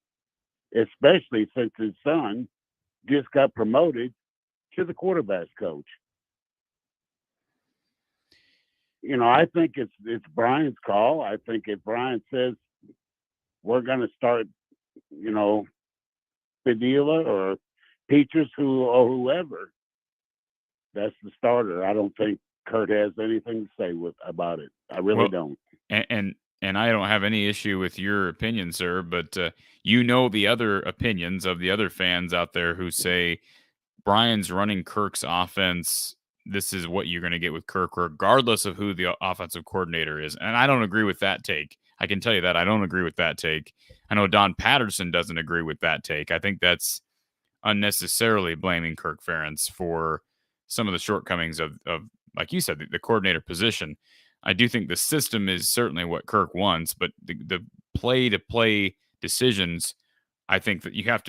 Speaker 11: especially since his son just got promoted to the quarterback's coach. I think it's Brian's call. I think if Brian says we're going to start, Padilla or Peaches or whoever, that's the starter. I don't think Kurt has anything to say about it. I really don't.
Speaker 1: And I don't have any issue with your opinion, sir, but the other opinions of the other fans out there who say Brian's running Kirk's offense. This is what you're going to get with Kirk, regardless of who the offensive coordinator is. And I don't agree with that take. I can tell you that I don't agree with that take. I know Don Patterson doesn't agree with that take. I think that's unnecessarily blaming Kirk Ferentz for some of the shortcomings of like you said, the coordinator position. I do think the system is certainly what Kirk wants, but the play-to-play decisions, I think that you have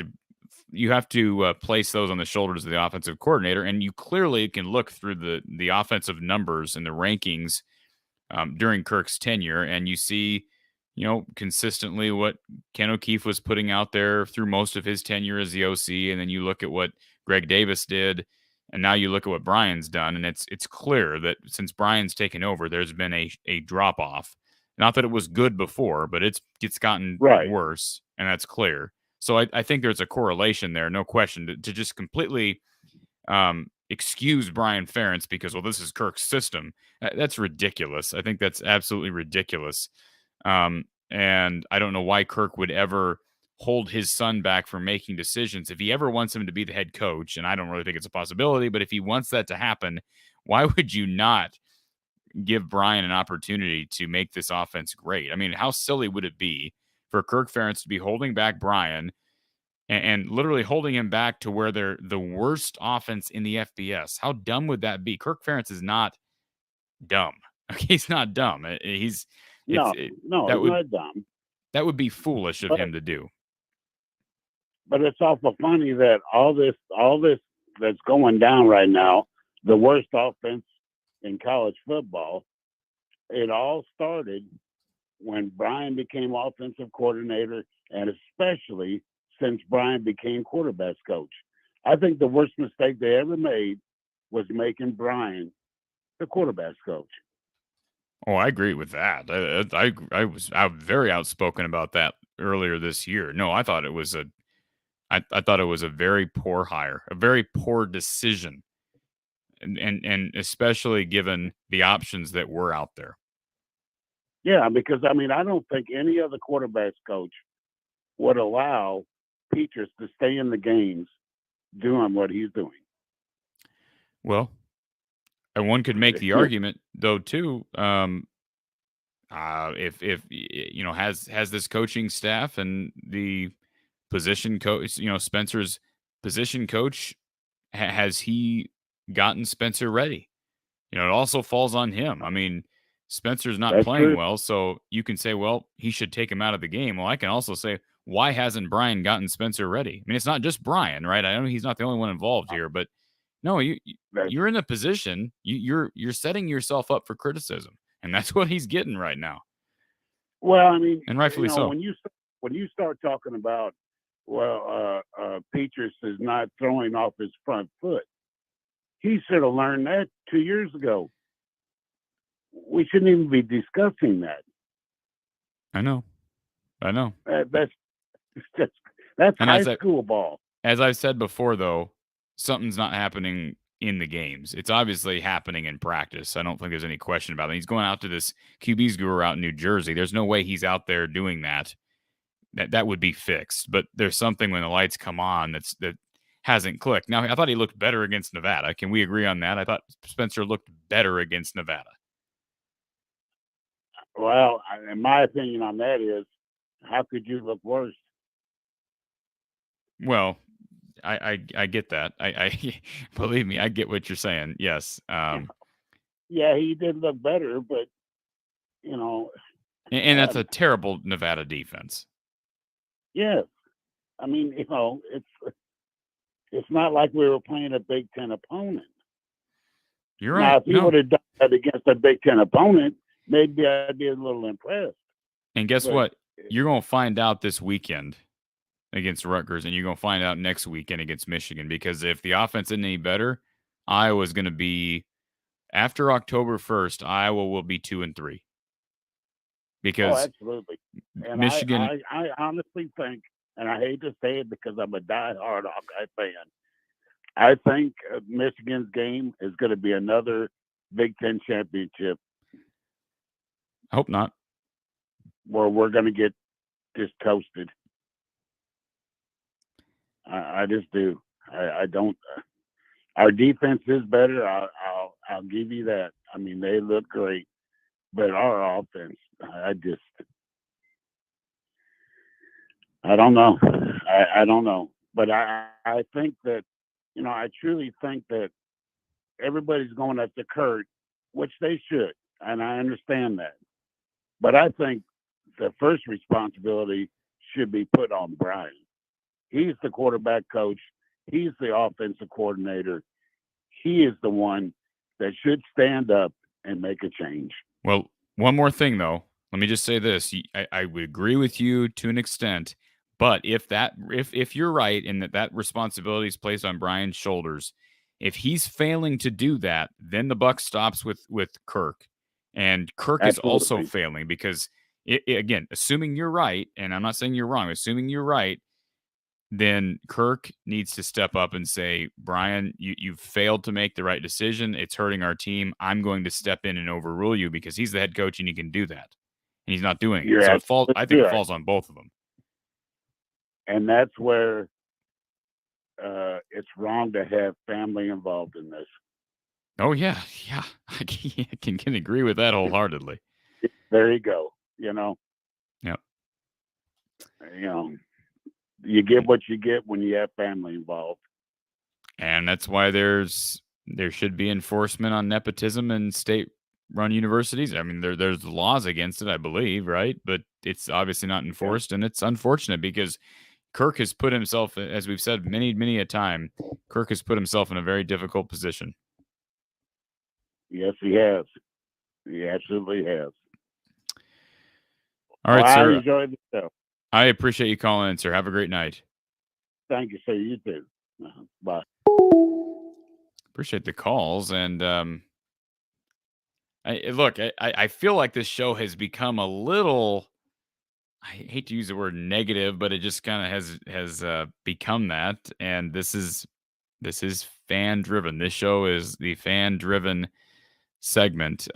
Speaker 1: to place those on the shoulders of the offensive coordinator, and you clearly can look through the offensive numbers and the rankings during Kirk's tenure, and you see, consistently what Ken O'Keefe was putting out there through most of his tenure as the OC, and then you look at what Greg Davis did, and now you look at what Brian's done, and it's clear that since Brian's taken over, there's been a drop off. Not that it was good before, but it's gotten worse, and that's clear. So I think there's a correlation there, no question. To just completely excuse Brian Ferentz because, this is Kirk's system, that's ridiculous. I think that's absolutely ridiculous. And I don't know why Kirk would ever hold his son back from making decisions. If he ever wants him to be the head coach, and I don't really think it's a possibility, but if he wants that to happen, why would you not give Brian an opportunity to make this offense great? I mean, how silly would it be for Kirk Ferentz to be holding back Brian and literally holding him back to where they're the worst offense in the FBS? How dumb would that be? Kirk Ferentz is not dumb. Okay, he's not dumb. He's not
Speaker 11: dumb.
Speaker 1: That would be foolish of him to do.
Speaker 11: But it's awful funny that all this that's going down right now, the worst offense in college football, it all started when Brian became offensive coordinator, and especially since Brian became quarterback's coach. I think the worst mistake they ever made was making Brian the quarterback's coach.
Speaker 1: Oh, I agree with that. I was very outspoken about that earlier this year. No, I thought it was I thought it was a very poor hire, a very poor decision, and especially given the options that were out there.
Speaker 11: Yeah, because I mean, I don't think any other quarterbacks coach would allow Peters to stay in the games doing what he's doing.
Speaker 1: Well, and one could make the argument though too. If you know has this coaching staff and the position coach, you know, Spencer's position coach, has he gotten Spencer ready? You know, it also falls on him. I mean, Spencer's not
Speaker 11: That's
Speaker 1: playing
Speaker 11: true.
Speaker 1: well, so you can say, well, he should take him out of the game. Well, I can also say, why hasn't Brian gotten Spencer ready? I mean, it's not just Brian, right? I know he's not the only one involved here, but no, you're in a position, you're setting yourself up for criticism, and that's what he's getting right now.
Speaker 11: Well, I mean,
Speaker 1: and rightfully so.
Speaker 11: When you start talking about, well, Peters is not throwing off his front foot, he should have learned that 2 years ago. We shouldn't even be discussing that.
Speaker 1: I know.
Speaker 11: That's high school ball.
Speaker 1: As I've said before, though, something's not happening in the games. It's obviously happening in practice. I don't think there's any question about it. He's going out to this QB's guru out in New Jersey. There's no way he's out there doing that. That would be fixed. But there's something when the lights come on that hasn't clicked. Now, I thought he looked better against Nevada. Can we agree on that? I thought Spencer looked better against Nevada.
Speaker 11: Well, in my opinion on that is, how could you look worse?
Speaker 1: Well, I get that. I believe me, I get what you're saying. Yes.
Speaker 11: Yeah, he did look better, but you know,
Speaker 1: and that's a terrible Nevada defense.
Speaker 11: Yes, I mean, you know, it's not like we were playing a Big Ten opponent.
Speaker 1: You're right.
Speaker 11: Now, if he would have done that against a Big Ten opponent, maybe I'd be a little impressed.
Speaker 1: And guess what? You're going to find out this weekend against Rutgers, and you're going to find out next weekend against Michigan, because if the offense isn't any better, Iowa's going to be, after October 1st, Iowa will be 2-3. Because
Speaker 11: absolutely. And
Speaker 1: Michigan,
Speaker 11: I honestly think, and I hate to say it because I'm a diehard Hawkeye fan, I think Michigan's game is going to be another Big Ten championship.
Speaker 1: I hope not.
Speaker 11: Where we're going to get just toasted. I just do. I don't. Our defense is better. I'll give you that. I mean, they look great, but our offense, I don't know. I don't know. But I think that, you know, I truly think that everybody's going after Kurt, which they should, and I understand that. But I think the first responsibility should be put on Brian. He's the quarterback coach. He's the offensive coordinator. He is the one that should stand up and make a change.
Speaker 1: Well, one more thing, though. Let me just say this. I would agree with you to an extent, but if you're right in that responsibility is placed on Brian's shoulders, if he's failing to do that, then the buck stops with Kirk. And Kirk
Speaker 11: Absolutely.
Speaker 1: is also failing because, again, assuming you're right, and I'm not saying you're wrong, assuming you're right, then Kirk needs to step up and say, Brian, you've failed to make the right decision. It's hurting our team. I'm going to step in and overrule you, because he's the head coach and he can do that. And he's not doing it. So I think it falls on both of them.
Speaker 11: And that's where it's wrong to have family involved in this.
Speaker 1: Oh, yeah. Yeah. I can agree with that wholeheartedly.
Speaker 11: There you go. You know?
Speaker 1: Yep.
Speaker 11: You know, you get what you get when you have family involved.
Speaker 1: And that's why there should be enforcement on nepotism in state-run universities. I mean, there's laws against it, I believe, right? But it's obviously not enforced, and it's unfortunate because Kirk has put himself, as we've said many, many a time, Kirk has put himself in a very difficult position.
Speaker 11: Yes, he has. He absolutely has.
Speaker 1: All right, sir.
Speaker 11: I enjoyed the show.
Speaker 1: I appreciate you calling in, sir. Have a great night.
Speaker 11: Thank you, sir. You too. Bye.
Speaker 1: Appreciate the calls. And I feel like this show has become a little, I hate to use the word negative, but it just kind of has become that. And this is fan driven. This show is the fan driven segment.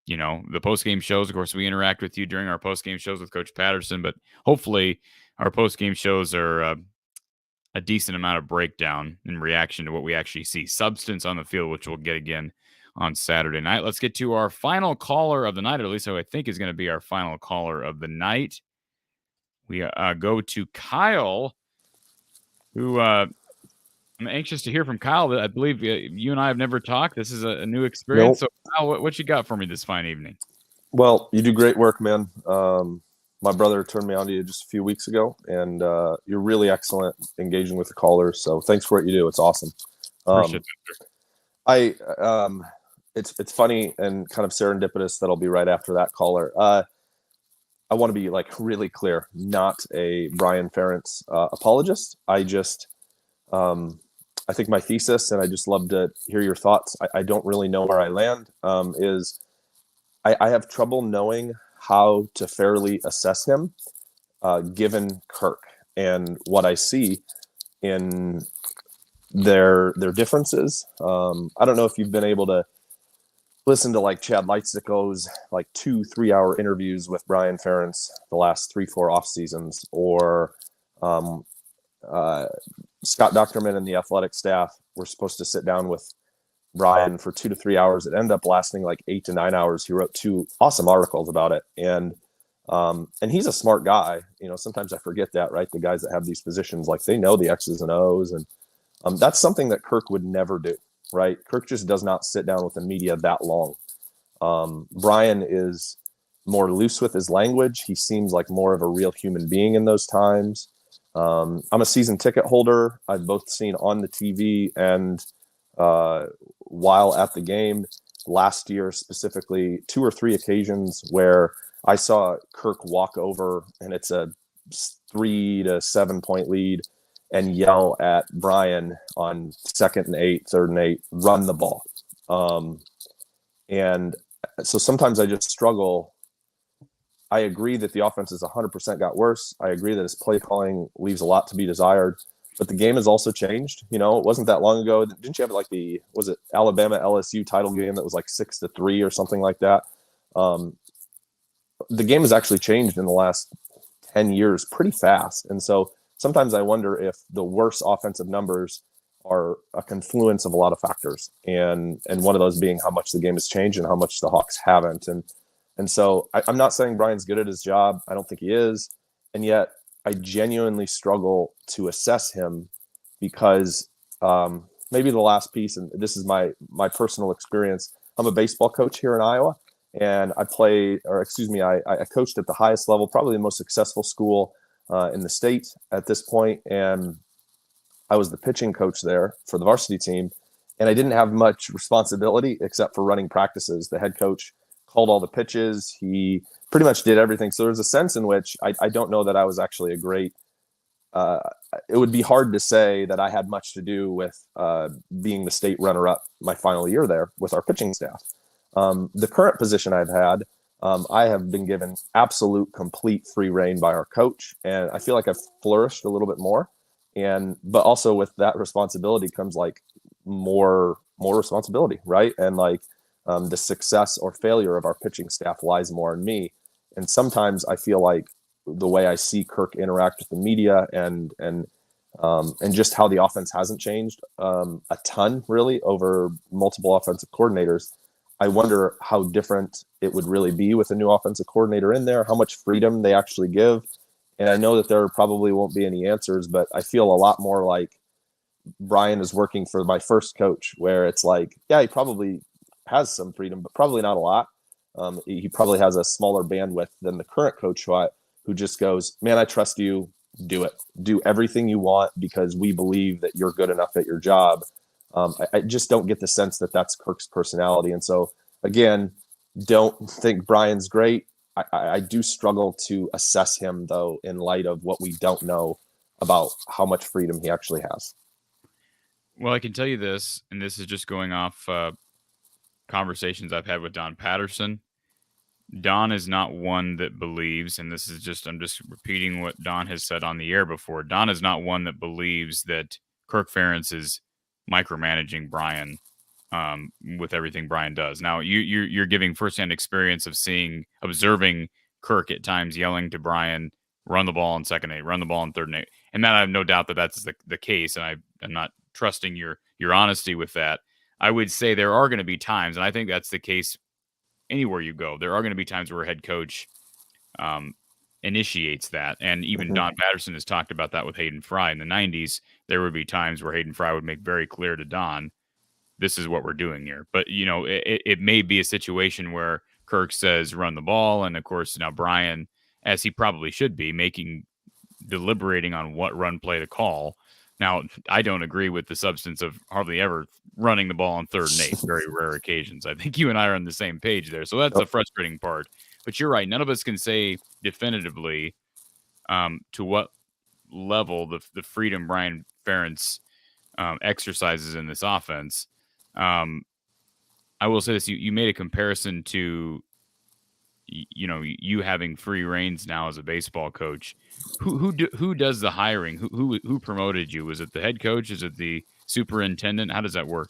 Speaker 1: the post-game shows. Of course, we interact with you during our post-game shows with Coach Patterson, but hopefully our post-game shows are a decent amount of breakdown in reaction to what we actually see. Substance on the field, which we'll get again on Saturday night. Let's get to our final caller of the night, or at least who I think is going to be our final caller of the night. We go to Kyle, who I'm anxious to hear from Kyle. I believe you and I have never talked. This is a new experience.
Speaker 12: Nope.
Speaker 1: So, Kyle, what you got for me this fine evening?
Speaker 12: Well, you do great work, man. My brother turned me on to you just a few weeks ago, and you're really excellent engaging with the callers. So thanks for what you do. It's awesome.
Speaker 1: Appreciate that.
Speaker 12: It's funny and kind of serendipitous that I'll be right after that caller. I want to be like really clear, not a Brian Ferentz apologist. I just I think my thesis, and I just love to hear your thoughts. I don't really know where I land. I have trouble knowing how to fairly assess him, given Kirk and what I see in their differences. I don't know if you've been able to listen to like Chad Leitzico's like 2-3 hour interviews with Brian Ferentz the last 3-4 off seasons, or Scott Docterman and the athletic staff were supposed to sit down with Brian for 2 to 3 hours. It ended up lasting like 8 to 9 hours. He wrote 2 awesome articles about it. And he's a smart guy. Sometimes I forget that, right? The guys that have these positions, like they know the X's and O's, and that's something that Kirk would never do, right? Kirk just does not sit down with the media that long. Brian is more loose with his language. He seems like more of a real human being in those times. I'm a season ticket holder. I've both seen on the TV and while at the game last year, specifically 2 or 3 occasions where I saw Kirk walk over and it's a 3 to 7 point lead and yell at Brian on 2nd and 8, 3rd and 8, run the ball. And so sometimes I just struggle. I agree that the offense is 100% got worse. I agree that his play calling leaves a lot to be desired. But the game has also changed. It wasn't that long ago. Didn't you have like was it Alabama LSU title game that was like 6-3 or something like that? The game has actually changed in the last 10 years pretty fast. And so sometimes I wonder if the worst offensive numbers are a confluence of a lot of factors. And one of those being how much the game has changed and how much the Hawks haven't. And so I'm not saying Brian's good at his job. I don't think he is. And yet I genuinely struggle to assess him because maybe the last piece, and this is my personal experience. I'm a baseball coach here in Iowa, and I coached at the highest level, probably the most successful school in the state at this point. And I was the pitching coach there for the varsity team, and I didn't have much responsibility except for running practices. The head coach called all the pitches. He pretty much did everything. So there's a sense in which I don't know that I was actually a great it would be hard to say that I had much to do with being the state runner-up my final year there with our pitching staff. The current position I've had, I have been given absolute, complete free reign by our coach, and I feel like I've flourished a little bit more. But also with that responsibility comes like more responsibility, right? And like the success or failure of our pitching staff lies more in me. And sometimes I feel like the way I see Kirk interact with the media and just how the offense hasn't changed a ton really over multiple offensive coordinators. I wonder how different it would really be with a new offensive coordinator in there, how much freedom they actually give. And I know that there probably won't be any answers, but I feel a lot more like Brian is working for my first coach, where it's like, yeah, he probably has some freedom, but probably not a lot. He probably has a smaller bandwidth than the current coach who just goes, man, I trust you. Do it. Do everything you want because we believe that you're good enough at your job. I just don't get the sense that that's Kirk's personality. And so, again, don't think Brian's great. I do struggle to assess him, though, in light of what we don't know about how much freedom he actually has.
Speaker 1: Well, I can tell you this, and this is just going off conversations I've had with Don Patterson. Don is not one that believes, and this is just, I'm just repeating what Don has said on the air before. Don is not one that believes that Kirk Ferentz is micromanaging Brian with everything Brian does. Now you're giving firsthand experience of observing Kirk at times yelling to Brian, run the ball in second 8, run the ball in third and 8. And that I have no doubt that that's the case. And I'm not trusting your honesty with that. I would say there are going to be times, and I think that's the case anywhere you go. There are going to be times where a head coach initiates that. And even Don Patterson has talked about that with Hayden Fry in the 90s. There would be times where Hayden Fry would make very clear to Don, this is what we're doing here. But, it may be a situation where Kirk says run the ball. And, of course, now Brian, as he probably should be, deliberating on what run play to call. Now, I don't agree with the substance of hardly ever running the ball on third and 8, very rare occasions. I think you and I are on the same page there. So that's the frustrating part. But you're right. None of us can say definitively to what level the freedom Brian Ferentz exercises in this offense. I will say this: you made a comparison to, you having free reins now as a baseball coach. Who does the hiring? Who promoted you? Was it the head coach? Is it the superintendent? How does that work?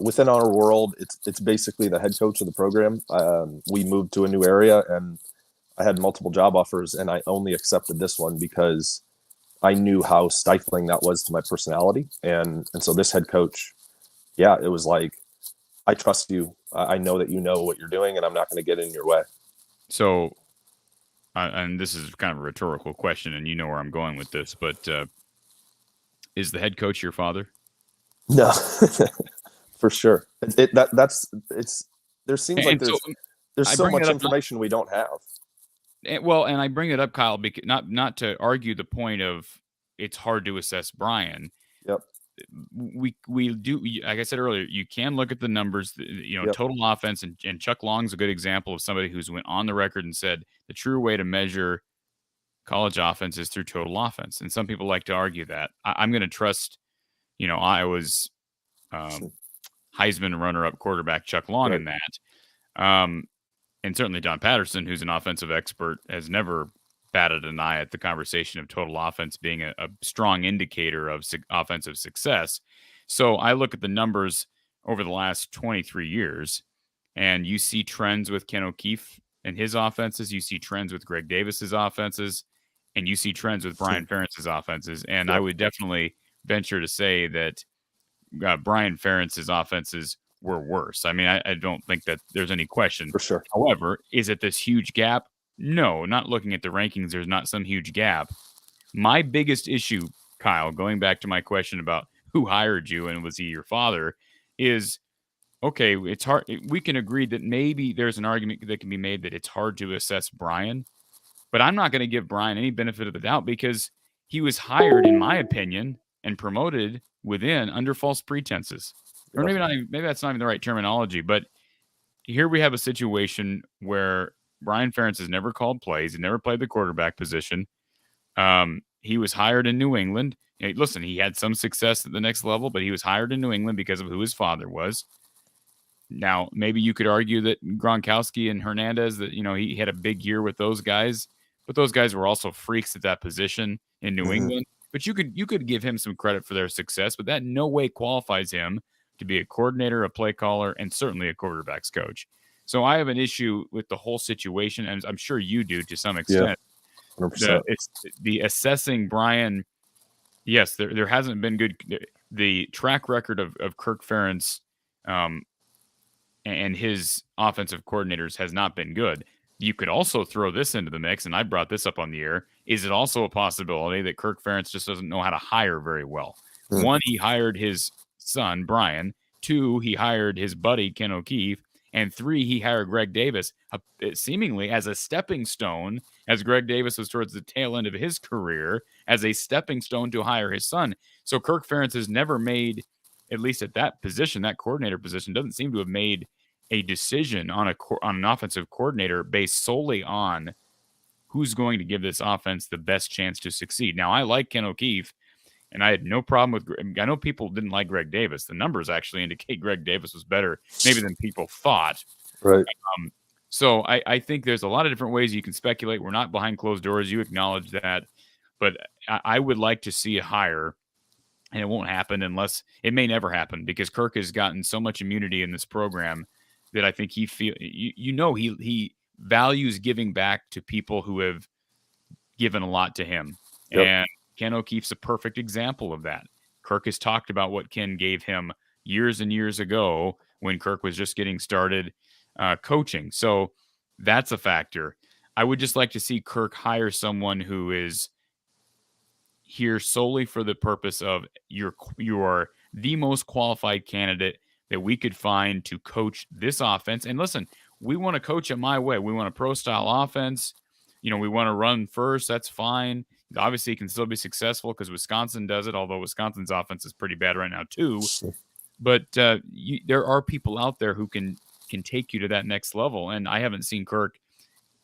Speaker 12: Within our world, it's basically the head coach of the program. We moved to a new area, and I had multiple job offers, and I only accepted this one because I knew how stifling that was to my personality. And so this head coach, it was like, I trust you. I know that you know what you're doing, and I'm not going to get in your way.
Speaker 1: So, and this is kind of a rhetorical question, and you know where I'm going with this, but is the head coach your father?
Speaker 12: No, for sure. There seems like there's so much information we don't have.
Speaker 1: And I bring it up, Kyle, because not to argue the point of it's hard to assess Brian.
Speaker 12: Yep.
Speaker 1: We do, like I said earlier, you can look at the numbers, total offense, and Chuck Long's a good example of somebody who's went on the record and said the true way to measure college offense is through total offense. And some people like to argue that. I'm going to trust, Iowa's Heisman runner-up quarterback Chuck Long in that. And certainly Don Patterson, who's an offensive expert, has never batted an eye at the conversation of total offense being a strong indicator of offensive success. So I look at the numbers over the last 23 years, and you see trends with Ken O'Keefe and his offenses. You see trends with Greg Davis's offenses, and you see trends with Brian Ferentz's offenses. And I would definitely venture to say that Brian Ferentz's offenses were worse. I mean, I don't think that there's any question.
Speaker 12: For sure.
Speaker 1: However, is it this huge gap? No, not looking at the rankings. There's not some huge gap. My biggest issue, Kyle, going back to my question about who hired you and was he your father, is, okay, it's hard. We can agree that maybe there's an argument that can be made that it's hard to assess Brian, but I'm not going to give Brian any benefit of the doubt because he was hired, in my opinion, and promoted under false pretenses. Or maybe that's not even the right terminology, but here we have a situation where Brian Ferentz has never called plays. He never played the quarterback position. He was hired in New England. Listen, he had some success at the next level, but he was hired in New England because of who his father was. Now, maybe you could argue that Gronkowski and Hernandez, that he had a big year with those guys, but those guys were also freaks at that position in New England. But you could give him some credit for their success, but that in no way qualifies him to be a coordinator, a play caller, and certainly a quarterback's coach. So I have an issue with the whole situation, and I'm sure you do to some extent.
Speaker 12: 100%.
Speaker 1: It's the assessing Brian. Yes, there hasn't been good. The track record of Kirk Ferentz and his offensive coordinators has not been good. You could also throw this into the mix, and I brought this up on the air. Is it also a possibility that Kirk Ferentz just doesn't know how to hire very well? One, he hired his son, Brian. Two, he hired his buddy, Ken O'Keefe. And three, he hired Greg Davis seemingly as a stepping stone, as Greg Davis was towards the tail end of his career, as a stepping stone to hire his son. So Kirk Ferentz has never made, at least at that position, that coordinator position, doesn't seem to have made a decision on an offensive coordinator based solely on who's going to give this offense the best chance to succeed. Now, I like Ken O'Keefe, and I had no problem with. I know people didn't like Greg Davis. The numbers actually indicate Greg Davis was better, maybe than people thought.
Speaker 12: Right.
Speaker 1: So I think there's a lot of different ways you can speculate. We're not behind closed doors. You acknowledge that, but I would like to see a hire and it won't happen unless it may never happen because Kirk has gotten so much immunity in this program that I think he values giving back to people who have given a lot to him.
Speaker 12: Yep.
Speaker 1: And Ken O'Keefe's a perfect example of that. Kirk has talked about what Ken gave him years and years ago when Kirk was just getting started coaching. So that's a factor. I would just like to see Kirk hire someone who is here solely for the purpose of you are the most qualified candidate that we could find to coach this offense. And listen, we want to coach it my way. We want a pro style offense. We want to run first. That's fine. Obviously, it can still be successful because Wisconsin does it, although Wisconsin's offense is pretty bad right now too. But there are people out there who can take you to that next level. And I haven't seen Kirk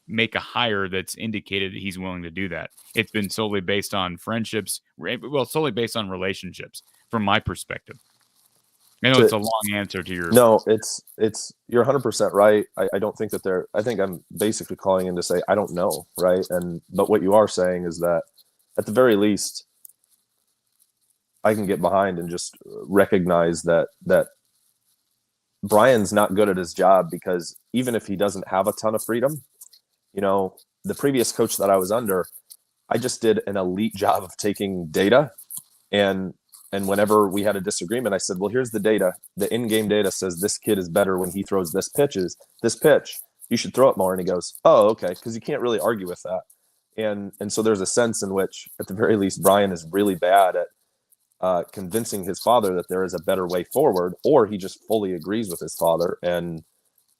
Speaker 1: make a hire that's indicated that he's willing to do that. It's been solely based on friendships, solely based on relationships from my perspective. I know it's a long answer to your.
Speaker 12: No, it's you're 100% right. I don't think that I think I'm basically calling in to say I don't know, right? But what you are saying is that at the very least, I can get behind and just recognize that Brian's not good at his job because even if he doesn't have a ton of freedom, the previous coach that I was under, I just did an elite job of taking data and whenever we had a disagreement, I said, well, here's the data. The in-game data says this kid is better when he throws this pitch. You should throw it more. And he goes, oh, okay. Because you can't really argue with that. And so there's a sense in which, at the very least, Brian is really bad at convincing his father that there is a better way forward, or he just fully agrees with his father and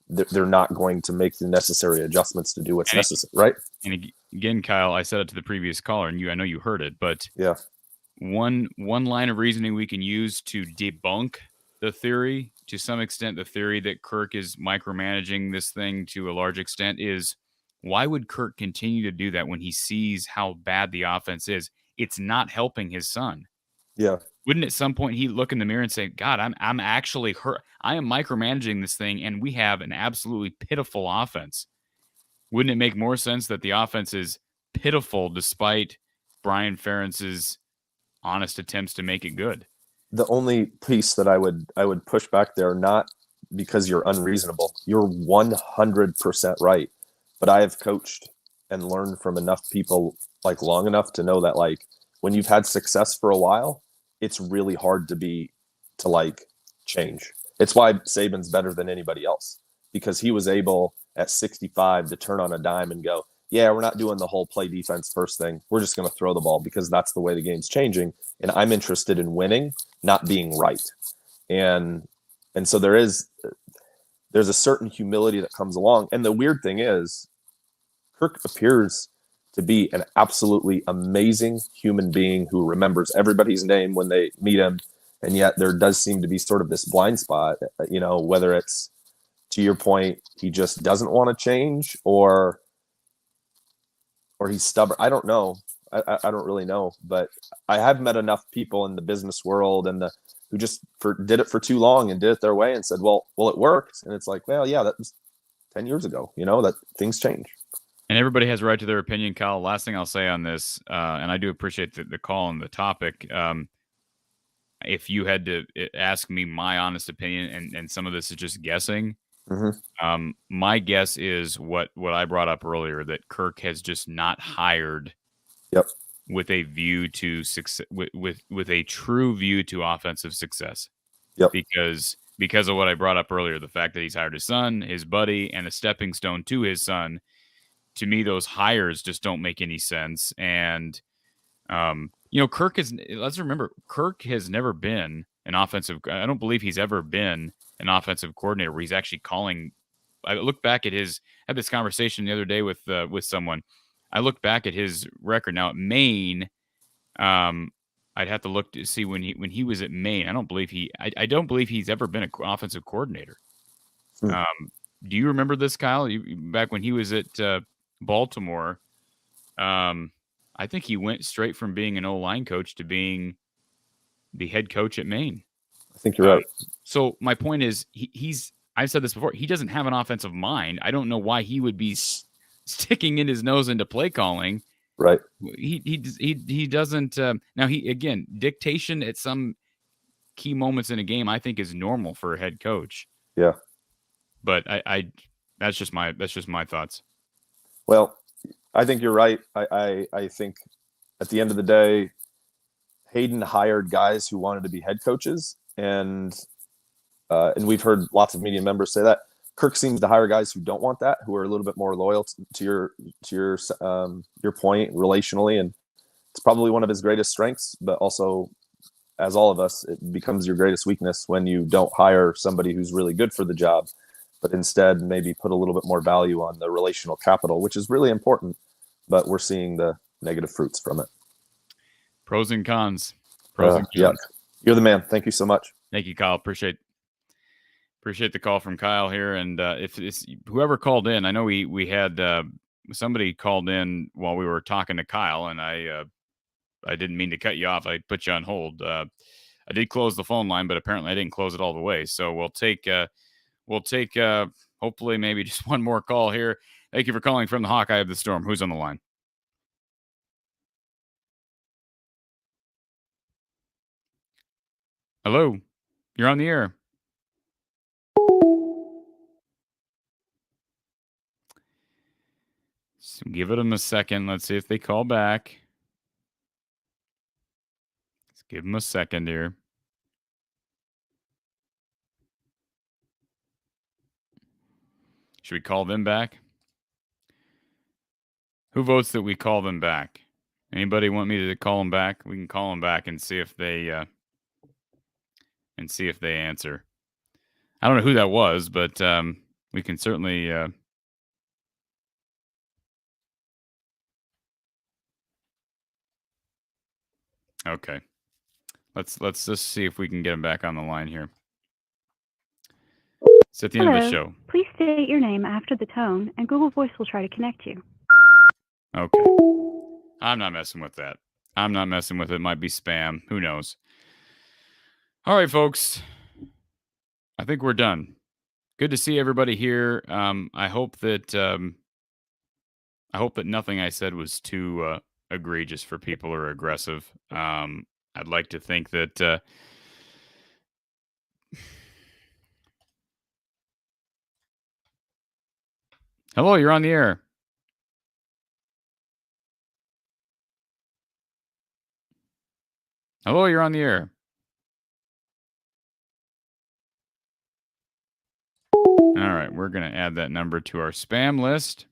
Speaker 12: they're not going to make the necessary adjustments to do what's necessary, right?
Speaker 1: And again, Kyle, I said it to the previous caller, and I know you heard it, but
Speaker 12: yeah.
Speaker 1: One line of reasoning we can use to debunk the theory, to some extent, the theory that Kirk is micromanaging this thing to a large extent is, why would Kirk continue to do that when he sees how bad the offense is? It's not helping his son.
Speaker 12: Yeah.
Speaker 1: Wouldn't at some point he look in the mirror and say, God, I'm actually hurt. I am micromanaging this thing, and we have an absolutely pitiful offense. Wouldn't it make more sense that the offense is pitiful despite Brian Ferentz's honest attempts to make it good?
Speaker 12: The only piece that I would push back there, not because you're unreasonable, you're 100% right. But I have coached and learned from enough people long enough to know that when you've had success for a while, it's really hard to change. It's why Saban's better than anybody else, because he was able at 65 to turn on a dime and go, yeah, we're not doing the whole play defense first thing. We're just going to throw the ball because that's the way the game's changing. And I'm interested in winning, not being right. And so there's a certain humility that comes along. And the weird thing is, Kirk appears to be an absolutely amazing human being who remembers everybody's name when they meet him. And yet there does seem to be sort of this blind spot, whether it's, to your point, he just doesn't want to change or he's stubborn. I don't know. I don't really know, but I have met enough people in the business world who just did it for too long and did it their way and said, well, it worked. And it's well, yeah, that was 10 years ago, that things change.
Speaker 1: And everybody has a right to their opinion, Kyle. Last thing I'll say on this, and I do appreciate the call and the topic. If you had to ask me my honest opinion, and some of this is just guessing, my guess is what I brought up earlier, that Kirk has just not hired with a view to success, with a true view to offensive success. Because of what I brought up earlier, the fact that he's hired his son, his buddy, and a stepping stone to his son. To me, those hires just don't make any sense. And let's remember, Kirk has never been an offensive. I don't believe he's ever been an offensive coordinator where he's actually calling. I look back at had this conversation the other day with someone. I looked back at his record now at Maine. I'd have to look to see when he was at Maine. I don't believe he's ever been an offensive coordinator. Do you remember this, Kyle? Back when he was at Baltimore, I think he went straight from being an O-line coach to being the head coach at Maine.
Speaker 12: I think you're right.
Speaker 1: So my point is, I've said this before, he doesn't have an offensive mind. I don't know why he would be sticking in his nose into play calling
Speaker 12: Right.
Speaker 1: He doesn't. Now dictation at some key moments in a game, I think, is normal for a head coach.
Speaker 12: Yeah.
Speaker 1: But I that's just my thoughts.
Speaker 12: Well, I think you're right. I think at the end of the day, Hayden hired guys who wanted to be head coaches, and we've heard lots of media members say that. Kirk seems to hire guys who don't want that, who are a little bit more loyal to your point relationally, and it's probably one of his greatest strengths. But also, as all of us, it becomes your greatest weakness when you don't hire somebody who's really good for the job, but instead maybe put a little bit more value on the relational capital, which is really important. But we're seeing the negative fruits from it.
Speaker 1: Pros and cons. Pros and cons.
Speaker 12: Yeah, you're the man. Thank you so much.
Speaker 1: Thank you, Kyle. Appreciate the call from Kyle here. And if it's whoever called in, I know we had somebody called in while we were talking to Kyle, and I didn't mean to cut you off. I put you on hold. I did close the phone line, but apparently I didn't close it all the way. So we'll take hopefully maybe just one more call here. Thank you for calling from the Hawkeye of the Storm. Who's on the line? Hello, you're on the air. So give them a second. Let's see if they call back. Let's give them a second here. Should we call them back? Who votes that we call them back? Anybody want me to call them back? We can call them back and see if they answer. I don't know who that was, but we can certainly. Okay, let's just see if we can get him back on the line here. It's at the end of the show.
Speaker 13: Please state your name after the tone, and Google Voice will try to connect you.
Speaker 1: Okay. I'm not messing with that. I'm not messing with it. It might be spam. Who knows? All right, folks. I think we're done. Good to see everybody here. I hope that nothing I said was too egregious for people or aggressive. I'd like to think that hello, you're on the air. Hello, you're on the air. All right, we're going to add that number to our spam list.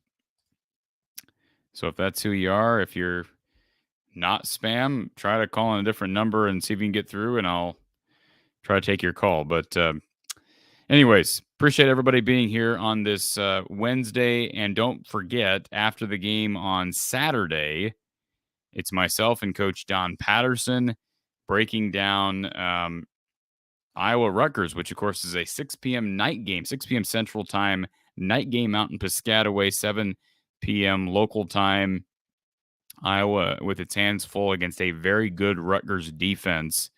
Speaker 1: So if that's who you are, if you're not spam, try to call on a different number and see if you can get through, and I'll try to take your call. But anyways, appreciate everybody being here on this Wednesday. And don't forget, after the game on Saturday, it's myself and Coach Don Patterson breaking down Iowa Rutgers, which, of course, is a 6 p.m. night game, 6 p.m. Central Time night game out in Piscataway, 7 p.m. local time. Iowa with its hands full against a very good Rutgers defense.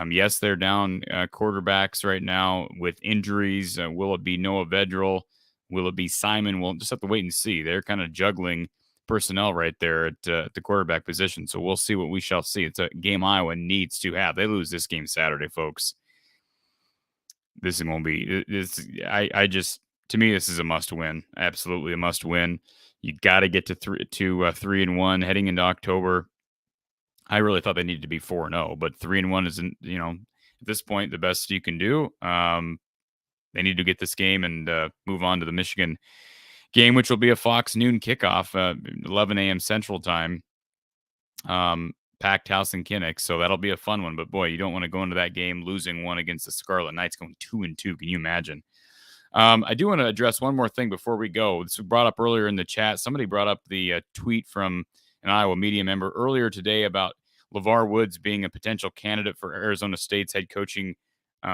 Speaker 1: Yes, they're down quarterbacks right now with injuries. Will it be Noah Vedral? Will it be Simon? We'll just have to wait and see. They're kind of juggling personnel right there at the quarterback position. So we'll see what we shall see. It's a game Iowa needs to have. They lose this game Saturday, folks. This won't be. To me, this is a must win. Absolutely a must win. You got to get to 3-1 heading into October. I really thought they needed to be 4-0, but 3-1 isn't, at this point, the best you can do. They need to get this game and move on to the Michigan game, which will be a Fox noon kickoff, 11 a.m. Central Time. Packed house in Kinnick, so that'll be a fun one. But boy, you don't want to go into that game losing one against the Scarlet Knights, going 2-2. Can you imagine? I do want to address one more thing before we go. This was brought up earlier in the chat. Somebody brought up the tweet from an Iowa media member earlier today about LeVar Woods being a potential candidate for Arizona State's head coaching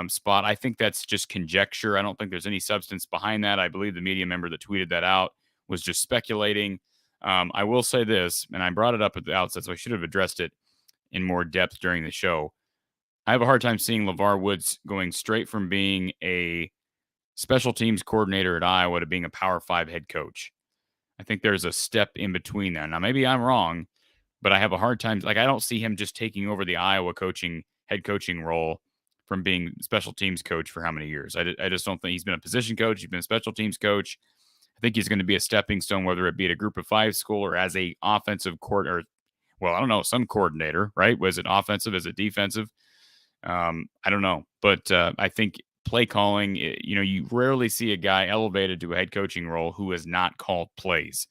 Speaker 1: spot. I think that's just conjecture. I don't think there's any substance behind that. I believe the media member that tweeted that out was just speculating. I will say this, and I brought it up at the outset, so I should have addressed it in more depth during the show. I have a hard time seeing LeVar Woods going straight from being a special teams coordinator at Iowa to being a Power 5 head coach. I think there's a step in between there. Now, maybe I'm wrong, but I have a hard time. Like, I don't see him just taking over the Iowa head coaching role from being special teams coach for how many years. I just don't think he's been a position coach. He's been a special teams coach. I think he's going to be a stepping stone, whether it be at a group of 5 school or as a offensive some coordinator, right? Was it offensive? Is it defensive? I don't know. But I think play calling, you rarely see a guy elevated to a head coaching role who has not called plays.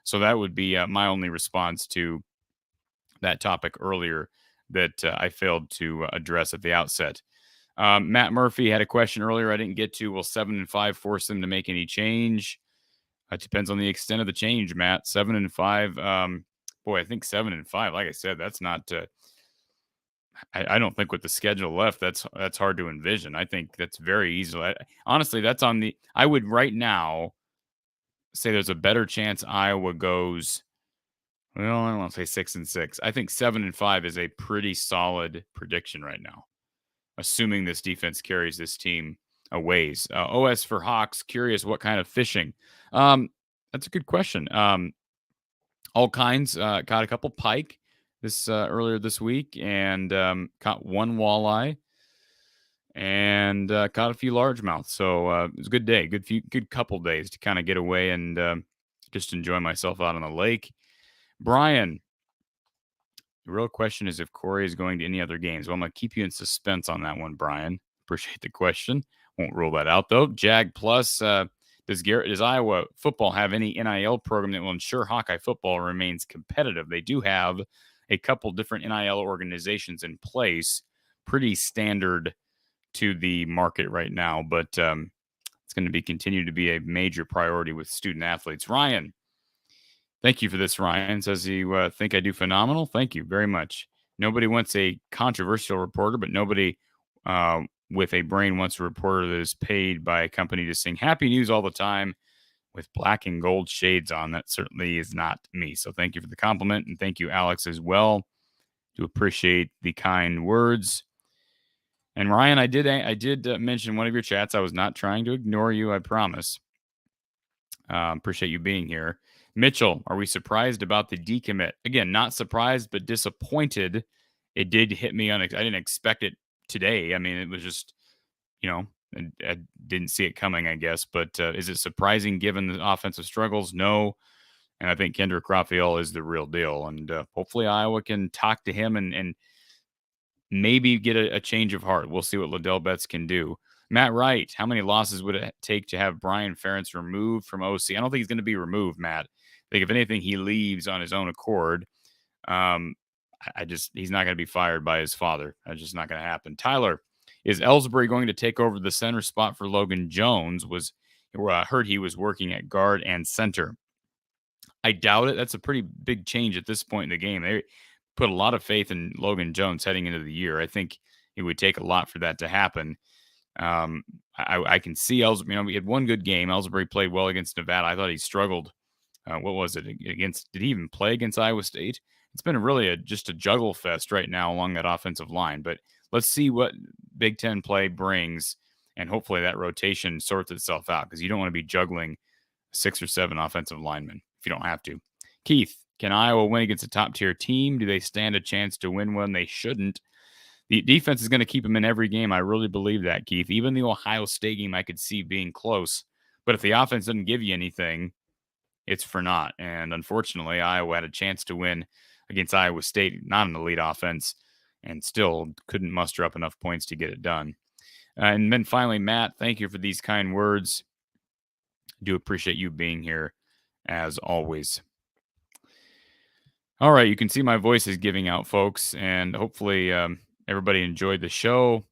Speaker 1: So that would be my only response to that topic earlier that I failed to address at the outset. Matt Murphy had a question earlier I didn't get to. Will 7-5 force them to make any change? It depends on the extent of the change, Matt. 7-5. I think 7-5. Like I said, that's not. I don't think with the schedule left, that's hard to envision. I think that's very easily. Honestly, that's on the. I would right now say there's a better chance Iowa goes. Well, I don't want to say 6-6. I think 7-5 is a pretty solid prediction right now, assuming this defense carries this team a ways. OS for Hawks, curious what kind of fishing. That's a good question. All kinds. Caught a couple pike this earlier this week, and caught one walleye, and caught a few largemouth. So it was a good day, good couple days to kind of get away and just enjoy myself out on the lake. Brian, the real question is if Corey is going to any other games. Well, I'm going to keep you in suspense on that one, Brian. Appreciate the question. Won't rule that out, though. Jag Plus, does Iowa football have any NIL program that will ensure Hawkeye football remains competitive? They do have a couple different NIL organizations in place, pretty standard to the market right now, but it's going to continue to be a major priority with student athletes. Ryan, thank you for this. Ryan says you think I do phenomenal. Thank you very much. Nobody wants a controversial reporter, but nobody with a brain wants a reporter that is paid by a company to sing happy news all the time with black and gold shades on. That certainly is not me. So thank you for the compliment, and thank you, Alex, as well. Do appreciate the kind words. And Ryan, I did mention one of your chats. I was not trying to ignore you, I promise. Appreciate you being here. Mitchell, are we surprised about the decommit? Again, not surprised, but disappointed. It did hit me I didn't expect it today. I mean, it was just, I didn't see it coming, I guess. But is it surprising given the offensive struggles? No. And I think Kendrick Raphael is the real deal. And hopefully Iowa can talk to him and maybe get a change of heart. We'll see what Liddell Betts can do. Matt Wright, how many losses would it take to have Brian Ferentz removed from OC? I don't think he's going to be removed, Matt. I think if anything, he leaves on his own accord. He's not going to be fired by his father. That's just not going to happen. Tyler, is Ellsbury going to take over the center spot for Logan Jones? Heard he was working at guard and center. I doubt it. That's a pretty big change at this point in the game. They put a lot of faith in Logan Jones heading into the year. I think it would take a lot for that to happen. I can see Ellsbury. We had one good game. Ellsbury played well against Nevada. I thought he struggled. What was it against? Did he even play against Iowa State? It's been really just a juggle fest right now along that offensive line. But let's see what Big Ten play brings, and hopefully that rotation sorts itself out, because you don't want to be juggling 6 or 7 offensive linemen if you don't have to. Keith, can Iowa win against a top-tier team? Do they stand a chance to win one? They shouldn't. The defense is going to keep them in every game. I really believe that, Keith. Even the Ohio State game I could see being close. But if the offense doesn't give you anything, it's for naught. And unfortunately, Iowa had a chance to win against Iowa State, not an elite offense, and still couldn't muster up enough points to get it done. And then finally, Matt, thank you for these kind words. Do appreciate you being here, as always. All right, you can see my voice is giving out, folks, and hopefully everybody enjoyed the show.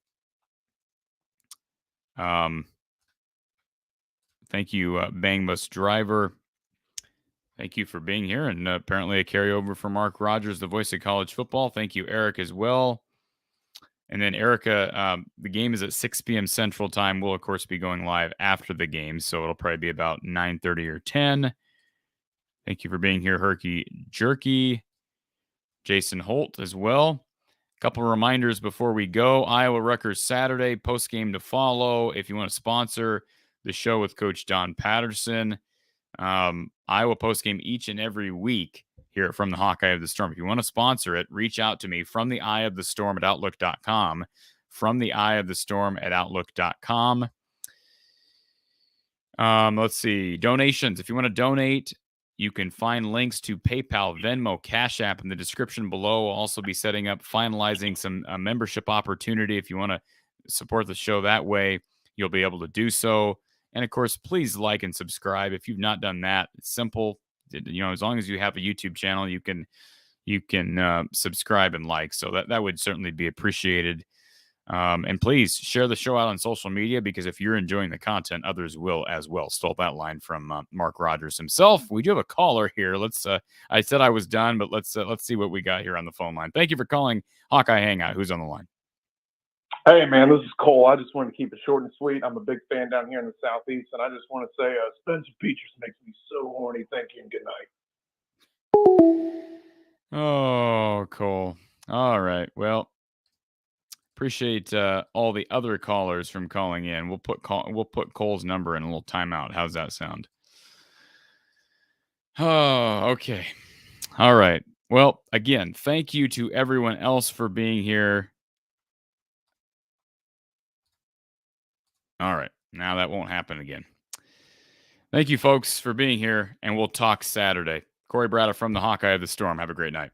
Speaker 1: Thank you, Bang Bus Driver. Thank you for being here, and apparently a carryover from Mark Rogers, the voice of college football. Thank you, Eric, as well. And then Erica, the game is at 6 p.m. Central Time. We'll, of course, be going live after the game, so it'll probably be about 9:30 or 10. Thank you for being here, Herky Jerky. Jason Holt as well. A couple reminders before we go. Iowa Rutgers Saturday, post-game to follow. If you want to sponsor the show with Coach Don Patterson, Iowa postgame each and every week here from the Hawkeye of the Storm. If you want to sponsor it, reach out to me from the eye of the storm at outlook.com. From the eye of the storm at outlook.com. Let's see. Donations. If you want to donate, you can find links to PayPal, Venmo, Cash App in the description below. We'll also be finalizing some membership opportunity. If you want to support the show that way, you'll be able to do so. And of course, please like and subscribe. If you've not done that, it's simple. As long as you have a YouTube channel, you can subscribe and like. So that would certainly be appreciated. And please share the show out on social media, because if you're enjoying the content, others will as well. Stole that line from Mark Rogers himself. We do have a caller here. I said I was done, but let's see what we got here on the phone line. Thank you for calling Hawkeye Hangout. Who's on the line?
Speaker 14: Hey, man, this is Cole. I just wanted to keep it short and sweet. I'm a big fan down here in the Southeast, and I just want to say Spencer Petras makes me so horny. Thank you and good night.
Speaker 1: Oh, Cole. All right. Well, appreciate all the other callers from calling in. We'll put Cole's number in a little timeout. How's that sound? Oh, okay. All right. Well, again, thank you to everyone else for being here. All right. Now that won't happen again. Thank you, folks, for being here, and we'll talk Saturday. Corey Brada from the Hawkeye of the Storm. Have a great night.